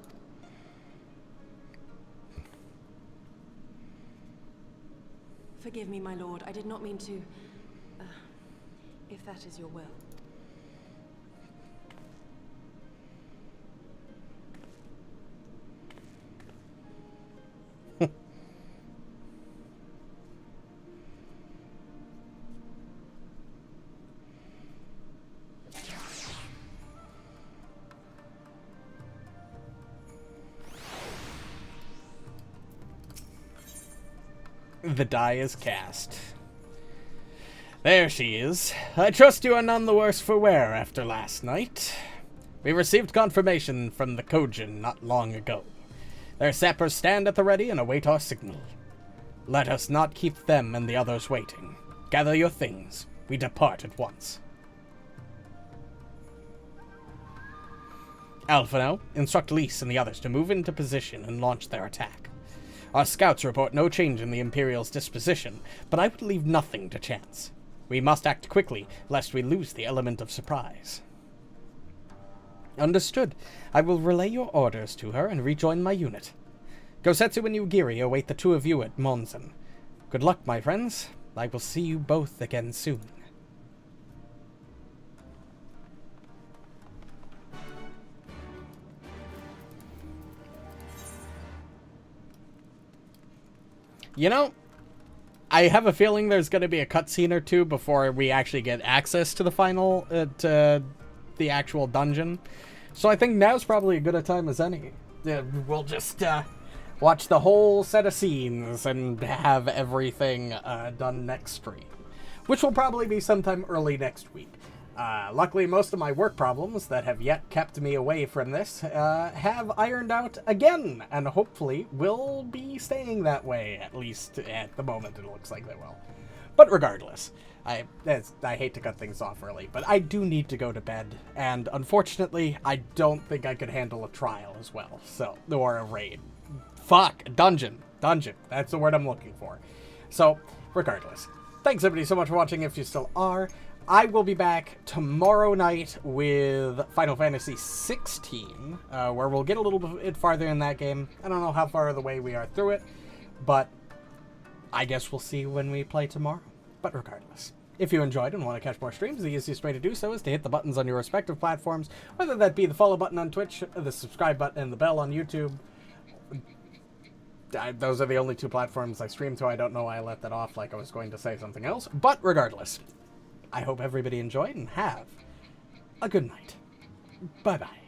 [SPEAKER 8] Forgive me, my lord. I did not mean to... if that is your will.
[SPEAKER 1] The die is cast. There she is. I trust you are none the worse for wear after last night. We received confirmation from the Kojin not long ago. Their sappers stand at the ready and await our signal. Let us not keep them and the others waiting. Gather your things. We depart at once. Alphino, instruct Lys and the others to move into position and launch their attack. Our scouts report no change in the Imperial's disposition, but I would leave nothing to chance. We must act quickly, lest we lose the element of surprise. Understood. I will relay your orders to her and rejoin my unit. Gosetsu and Yugiri await the two of you at Monzen. Good luck, my friends. I will see you both again soon. You know, I have a feeling there's going to be a cutscene or two before we actually get access to the final, to the actual dungeon. So I think now's probably as good a time as any. We'll just watch the whole set of scenes and have everything done next stream, which will probably be sometime early next week. Luckily, most of my work problems that have yet kept me away from this have ironed out again, and hopefully will be staying that way, at least at the moment it looks like they will. But regardless, I hate to cut things off early, but I do need to go to bed, and unfortunately, I don't think I could handle a trial as well, or a raid. Fuck, dungeon, that's the word I'm looking for. So, regardless, thanks everybody so much for watching if you still are. I will be back tomorrow night with Final Fantasy XVI, where we'll get a little bit farther in that game. I don't know how far the way we are through it, but I guess we'll see when we play tomorrow. But regardless, if you enjoyed and want to catch more streams, the easiest way to do so is to hit the buttons on your respective platforms, whether that be the follow button on Twitch, the subscribe button, and the bell on YouTube. Those are the only two platforms I stream to. I don't know why I let that off like I was going to say something else, but regardless. I hope everybody enjoyed and have a good night. Bye-bye.